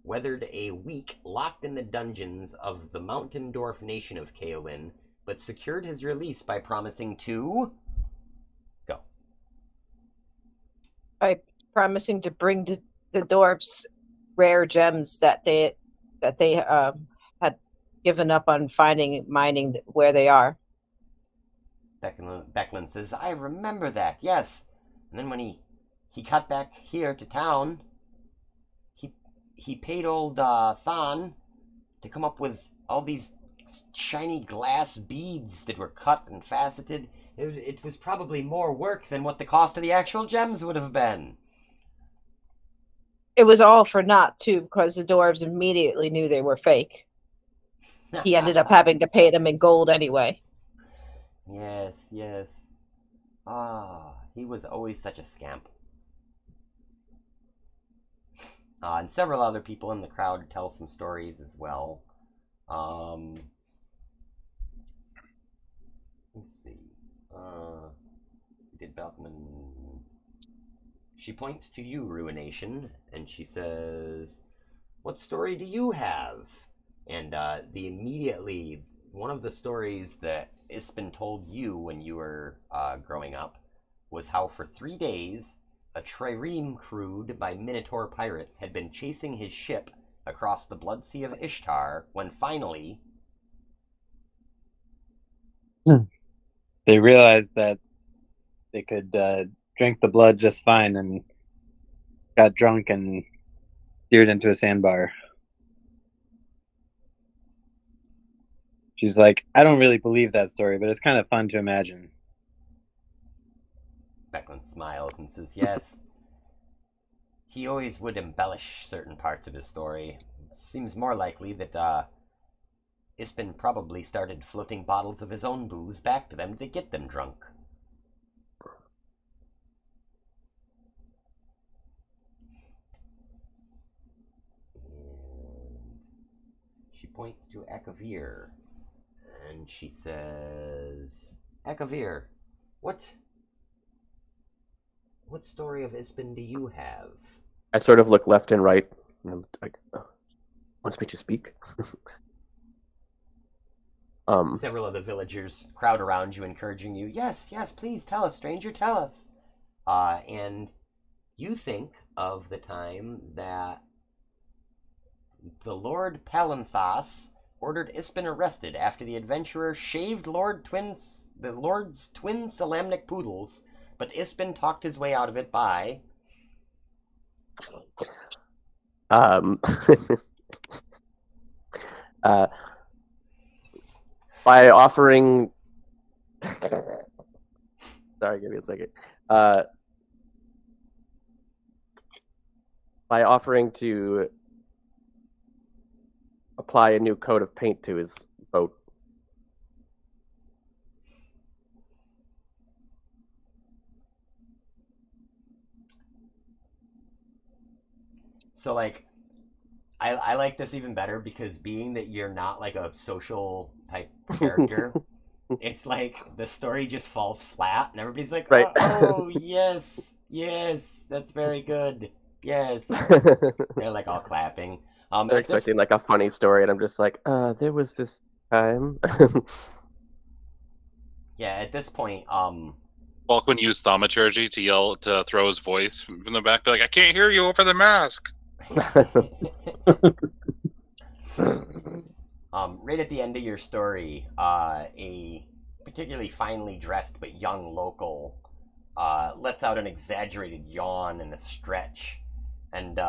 Speaker 1: weathered a week locked in the dungeons of the Mountain Dwarf nation of Kaolin, but secured his release by promising to... Go.
Speaker 3: By promising to bring the dwarfs rare gems that they had given up on finding mining where they are.
Speaker 1: Becklin says, I remember that, yes. And then when he cut back here to town, he paid old Than to come up with all these shiny glass beads that were cut and faceted. It was probably more work than what the cost of the actual gems would have been.
Speaker 3: It was all for naught, too, because the dwarves immediately knew they were fake. He ended up having to pay them in gold anyway.
Speaker 1: Yes, yes. Ah, he was always such a scamp. And several other people in the crowd tell some stories as well. Let's see. Did Balkman... She points to you, Ruination, and she says, what story do you have? And one of the stories that Ispin told you when you were growing up was how for 3 days a trireme crewed by Minotaur pirates had been chasing his ship across the Blood Sea of Ishtar when finally...
Speaker 6: They realized that they could drink the blood just fine and got drunk and steered into a sandbar. She's like, I don't really believe that story, but it's kind of fun to imagine.
Speaker 1: Becklin smiles and says, yes. He always would embellish certain parts of his story. It seems more likely that Ispin probably started floating bottles of his own booze back to them to get them drunk. And she points to Akavir, and she says, Akavir, what story of Ispin do you have?
Speaker 2: I sort of look left and right, and I'm like, wants me to speak?
Speaker 1: Several of the villagers crowd around you, encouraging you. Yes, yes, please tell us, stranger, tell us. And you think of the time that the Lord Palanthas ordered Ispin arrested after the adventurer shaved the Lord's twin Salamnic poodles, but Ispin talked his way out of it by...
Speaker 2: by offering... Sorry, give me a second. By offering to apply a new coat of paint to his boat.
Speaker 1: So, like, I like this even better because being that you're not like a social type character, it's like the story just falls flat and everybody's like,
Speaker 2: Right.
Speaker 1: Oh, yes, yes, that's very good. Yes. They're like all clapping.
Speaker 2: They're expecting like a funny story, and I'm just like, there was this time.
Speaker 1: Yeah, at this point,
Speaker 4: Falcon used thaumaturgy to throw his voice from the back, be like, I can't hear you over the mask.
Speaker 1: Right at the end of your story, a particularly finely dressed but young local lets out an exaggerated yawn and a stretch, and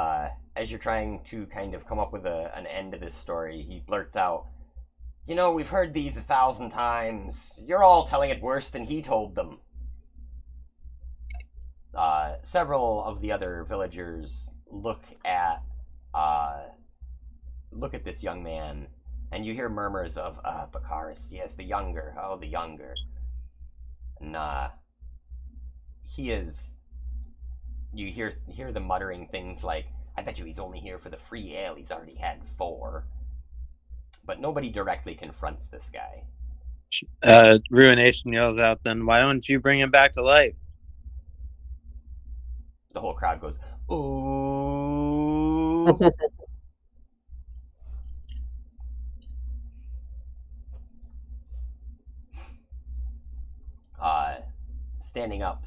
Speaker 1: as you're trying to kind of come up with an end to this story, he blurts out, you know, we've heard these 1,000 times. You're all telling it worse than he told them. Several of the other villagers look at this young man, and you hear murmurs of Baccharis, yes, the younger, oh, the younger. And he is... You hear the muttering things like, I bet you he's only here for the free ale, he's already had 4. But nobody directly confronts this guy.
Speaker 6: Ruination yells out, then why don't you bring him back to life?
Speaker 1: The whole crowd goes, ooh. Standing up,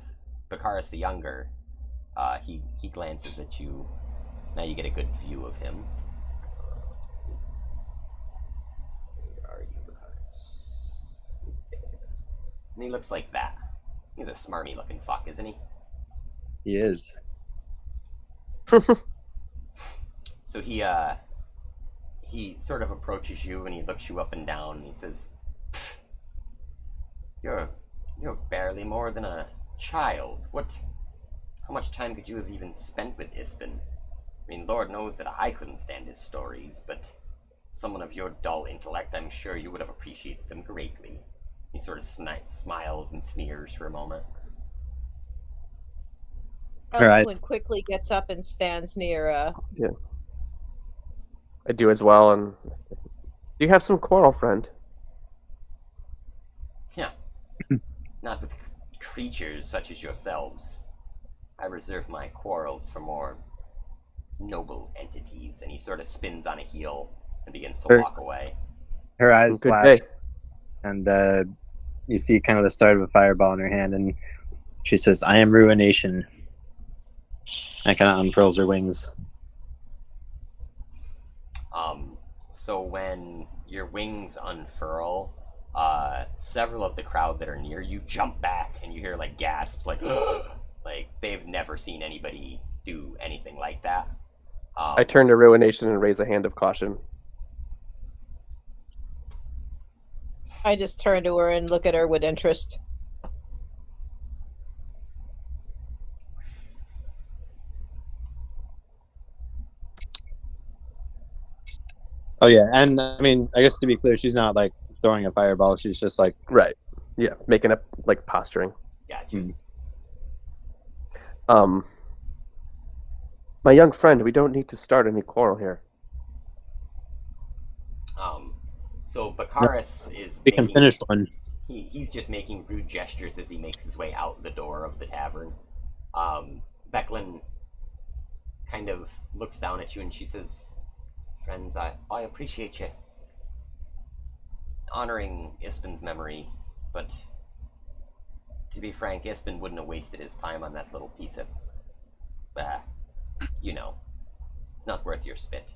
Speaker 1: Bakaris the Younger, he glances at you. Now you get a good view of him. Where are you, Bakaris? And he looks like that. He's a smarmy looking fuck, isn't he?
Speaker 6: He is.
Speaker 1: So he sort of approaches you and he looks you up and down and he says, You're barely more than a child. How much time could you have even spent with Ispin? I mean, Lord knows that I couldn't stand his stories, but someone of your dull intellect, I'm sure you would have appreciated them greatly. He sort of smiles and sneers for a moment.
Speaker 3: Elwyn quickly gets up and stands near.
Speaker 2: Yeah. I do as well, and do you have some quarrel, friend?
Speaker 1: Yeah. Not with creatures such as yourselves. I reserve my quarrels for more noble entities. And he sort of spins on a heel and begins to walk away.
Speaker 6: Her eyes
Speaker 2: Good
Speaker 6: flash,
Speaker 2: day.
Speaker 6: and you see kind of the start of a fireball in her hand, and she says, I am Ruination. And kind of unfurls her wings.
Speaker 1: So when your wings unfurl, several of the crowd that are near you jump back, and you hear like gasps, like like they've never seen anybody do anything like that.
Speaker 2: I turn to Ruination and raise a hand of caution.
Speaker 3: I just turn to her and look at her with interest.
Speaker 6: Oh yeah, and I mean, I guess to be clear, she's not like throwing a fireball. She's just like
Speaker 2: Right. Yeah, making up like posturing.
Speaker 1: Gotcha.
Speaker 2: My young friend, we don't need to start any quarrel here.
Speaker 1: So Bakaris is
Speaker 6: we can finish one.
Speaker 1: He's just making rude gestures as he makes his way out the door of the tavern. Becklin kind of looks down at you and she says, Friends, I appreciate you honoring Ispin's memory, but to be frank, Ispin wouldn't have wasted his time on that little piece of, it's not worth your spit.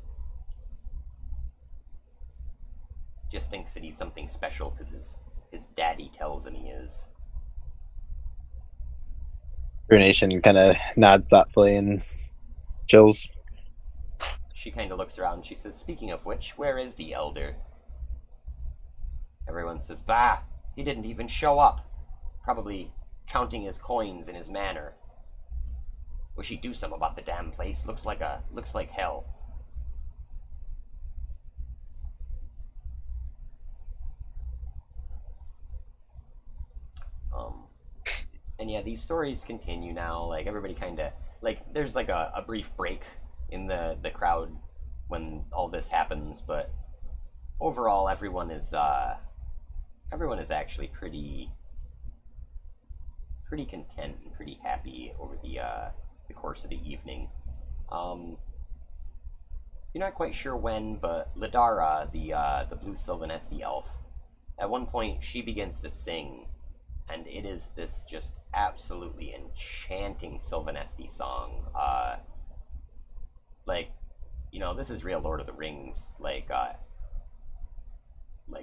Speaker 1: Just thinks that he's something special because his daddy tells him he is.
Speaker 6: Ruination kind of nods thoughtfully and chills.
Speaker 1: She kind of looks around and she says, Speaking of which, where is the elder? Everyone says, Bah, he didn't even show up. Probably counting his coins in his manor. Wish he'd do something about the damn place. Looks like hell. And yeah, these stories continue now. Like everybody kind of like there's like a brief break in the crowd when all this happens, but overall everyone is actually pretty content and pretty happy over the course of the evening. You're not quite sure when, but Ladara, the blue Sylvanesti elf, at one point she begins to sing, and it is this just absolutely enchanting Sylvanesti song. This is real Lord of the Rings, like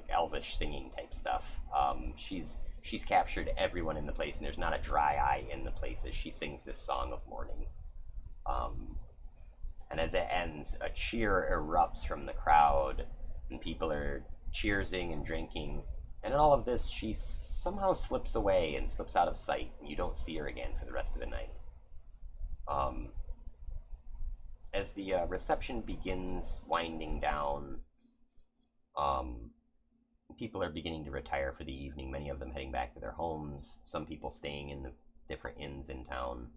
Speaker 1: elvish singing type stuff. She's captured everyone in the place, and there's not a dry eye in the place as she sings this song of mourning. And as it ends, a cheer erupts from the crowd, and people are cheersing and drinking. And in all of this, she somehow slips away and slips out of sight, and you don't see her again for the rest of the night. As the reception begins winding down, people are beginning to retire for the evening, many of them heading back to their homes, some people staying in the different inns in town.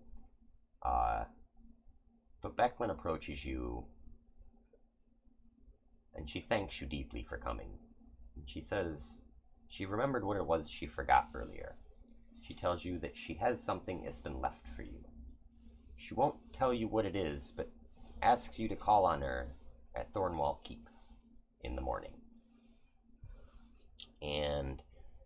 Speaker 1: But Becklin approaches you, and she thanks you deeply for coming. And she says, She remembered what it was she forgot earlier. She tells you that she has something Ispen left for you. She won't tell you what it is, but asks you to call on her at Thornwall Keep in the morning. And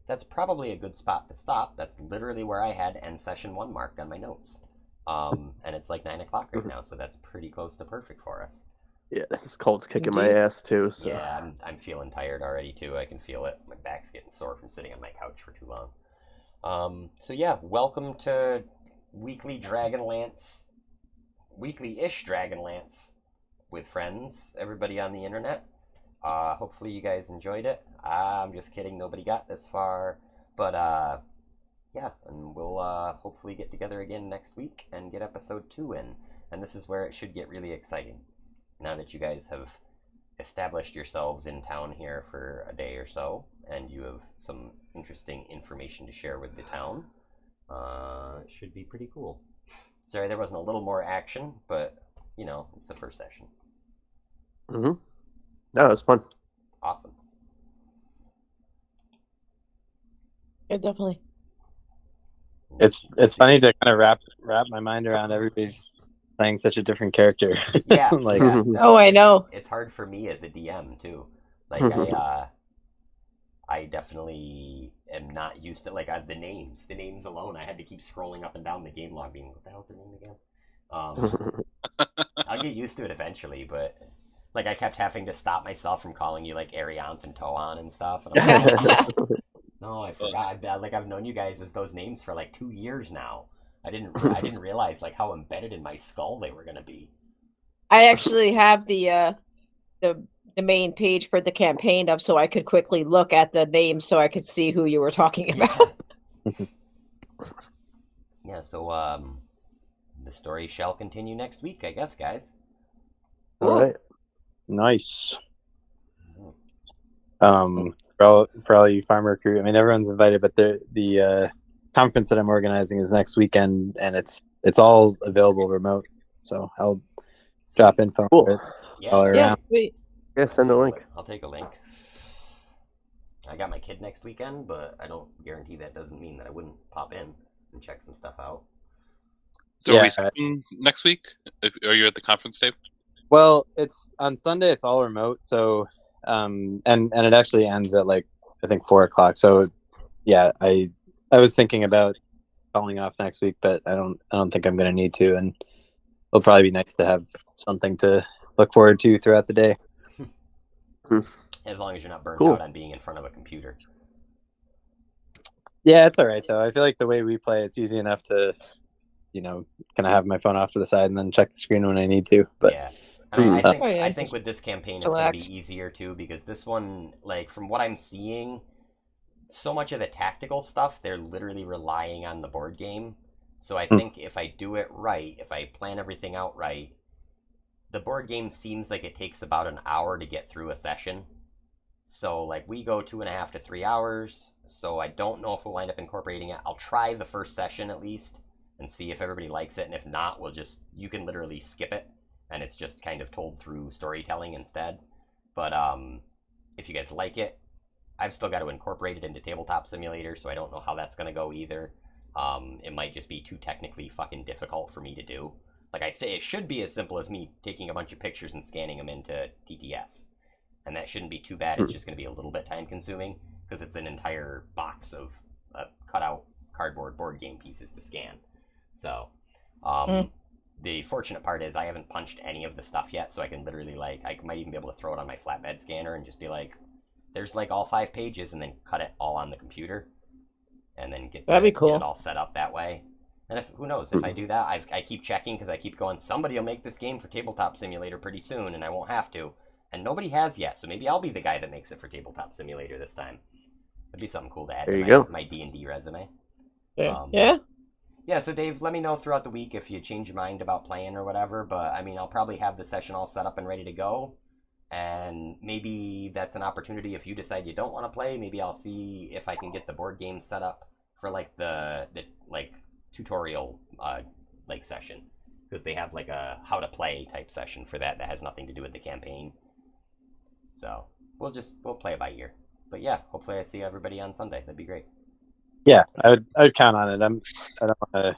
Speaker 1: that's probably a good spot to stop. That's literally where I had end session 1 marked on my notes. And it's like 9 o'clock right now, so that's pretty close to perfect for us.
Speaker 2: Yeah, this cold's kicking my ass too. So
Speaker 1: Yeah, I'm feeling tired already too. I can feel it. My back's getting sore from sitting on my couch for too long. So yeah, welcome to weekly-ish Dragonlance with friends, everybody on the internet. Hopefully you guys enjoyed it. I'm just kidding, nobody got this far. But yeah, and we'll hopefully get together again next week and get episode 2 in. And this is where it should get really exciting. Now that you guys have established yourselves in town here for a day or so, and you have some interesting information to share with the town, it should be pretty cool. Sorry, there wasn't a little more action, but, you know, it's the first session.
Speaker 2: No, it was fun.
Speaker 1: Awesome.
Speaker 3: Yeah, definitely.
Speaker 6: It's funny to kind of wrap my mind around everybody's playing such a different character.
Speaker 1: Yeah,
Speaker 6: like
Speaker 1: yeah.
Speaker 3: Oh, I know.
Speaker 1: It's hard for me as a DM too. Like I definitely am not used to the names alone. I had to keep scrolling up and down the game log, being what the hell's her name again? I'll get used to it eventually, but like I kept having to stop myself from calling you like Arianth and Toan and stuff. And I'm like, no, I forgot. I've known you guys as those names for like 2 years now. I didn't realize like how embedded in my skull they were gonna be.
Speaker 3: I actually have the main page for the campaign up, so I could quickly look at the names, so I could see who you were talking about.
Speaker 1: Yeah. So the story shall continue next week, I guess, guys.
Speaker 2: All right.
Speaker 6: nice. For all you farmer crew, I mean everyone's invited, but the conference that I'm organizing is next weekend, and it's all available remote. So I'll drop info
Speaker 2: Cool.
Speaker 6: for it
Speaker 1: Yeah.
Speaker 6: all
Speaker 3: Yeah,
Speaker 6: around.
Speaker 3: sweet.
Speaker 2: Yeah, send a link.
Speaker 1: I'll take a link. I got my kid next weekend, but I don't guarantee that doesn't mean that I wouldn't pop in and check some stuff out.
Speaker 4: So are we skipping next week? Are you at the conference, Dave?
Speaker 6: Well, it's on Sunday. It's all remote. So, and it actually ends at like I think 4:00. So, yeah, I was thinking about calling off next week, but I don't think I'm gonna need to, and it'll probably be nice to have something to look forward to throughout the day.
Speaker 1: As long as you're not burnt
Speaker 2: Cool.
Speaker 1: out on being in front of a computer.
Speaker 6: Yeah, it's all right though. I feel like the way we play, it's easy enough to, kind of have my phone off to the side and then check the screen when I need to. But
Speaker 1: yeah. I mean,
Speaker 3: Oh, yeah,
Speaker 1: I think with this campaign it's going to
Speaker 3: relax.
Speaker 1: be easier too, because this one, like from what I'm seeing, so much of the tactical stuff they're literally relying on the board game. So I think if I do it right, if I plan everything out right, the board game seems like it takes about an hour to get through a session. So like we go 2.5 to 3 hours. So I don't know if we'll wind up incorporating it. I'll try the first session at least and see if everybody likes it, and if not, you can literally skip it, and it's just kind of told through storytelling instead. But if you guys like it, I've still got to incorporate it into Tabletop Simulator, so I don't know how that's going to go either. It might just be too technically fucking difficult for me to do. Like I say, it should be as simple as me taking a bunch of pictures and scanning them into TTS. And that shouldn't be too bad. It's just going to be a little bit time consuming, because it's an entire box of cut-out cardboard board game pieces to scan. So, the fortunate part is I haven't punched any of the stuff yet, so I can literally, I might even be able to throw it on my flatbed scanner and just be like, there's, all 5 pages, and then cut it all on the computer, and then get
Speaker 3: That'd be cool.
Speaker 1: Get it all set up that way. And who knows, if I do that, I keep checking, because I keep going, somebody will make this game for Tabletop Simulator pretty soon, and I won't have to. And nobody has yet, so maybe I'll be the guy that makes it for Tabletop Simulator this time. That'd be something cool to add to my D&D resume.
Speaker 3: Yeah.
Speaker 1: Yeah, so Dave, let me know throughout the week if you change your mind about playing or whatever, but I mean, I'll probably have the session all set up and ready to go, and maybe that's an opportunity if you decide you don't want to play. Maybe I'll see if I can get the board game set up for the tutorial session, because they have a how to play type session for that has nothing to do with the campaign. So we'll play it by ear. But yeah, hopefully I see everybody on Sunday. That'd be great.
Speaker 6: Yeah, I would count on it. I don't want to get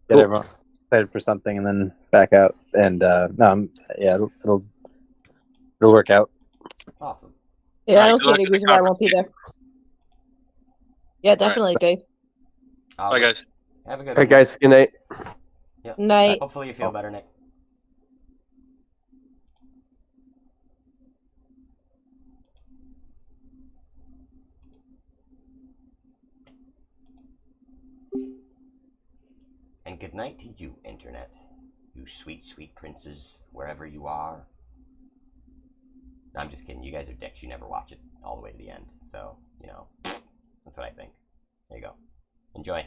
Speaker 2: Cool.
Speaker 6: everyone excited for something and then back out. And yeah, it'll work out.
Speaker 1: Awesome.
Speaker 3: Yeah, I
Speaker 4: Alright,
Speaker 3: don't
Speaker 4: good
Speaker 3: see
Speaker 4: luck
Speaker 3: any
Speaker 4: at the
Speaker 3: reason why I won't be
Speaker 4: conference.
Speaker 3: there. Yeah, definitely, Gabe.
Speaker 4: Bye, guys.
Speaker 1: Have a good
Speaker 2: All
Speaker 1: one.
Speaker 2: right, guys. Good night.
Speaker 1: Yeah.
Speaker 3: Night.
Speaker 1: Hopefully you feel better, Nick. And good night to you, Internet. You sweet, sweet princes, wherever you are. No, I'm just kidding. You guys are dicks. You never watch it all the way to the end. So, you know, that's what I think. There you go. Enjoy.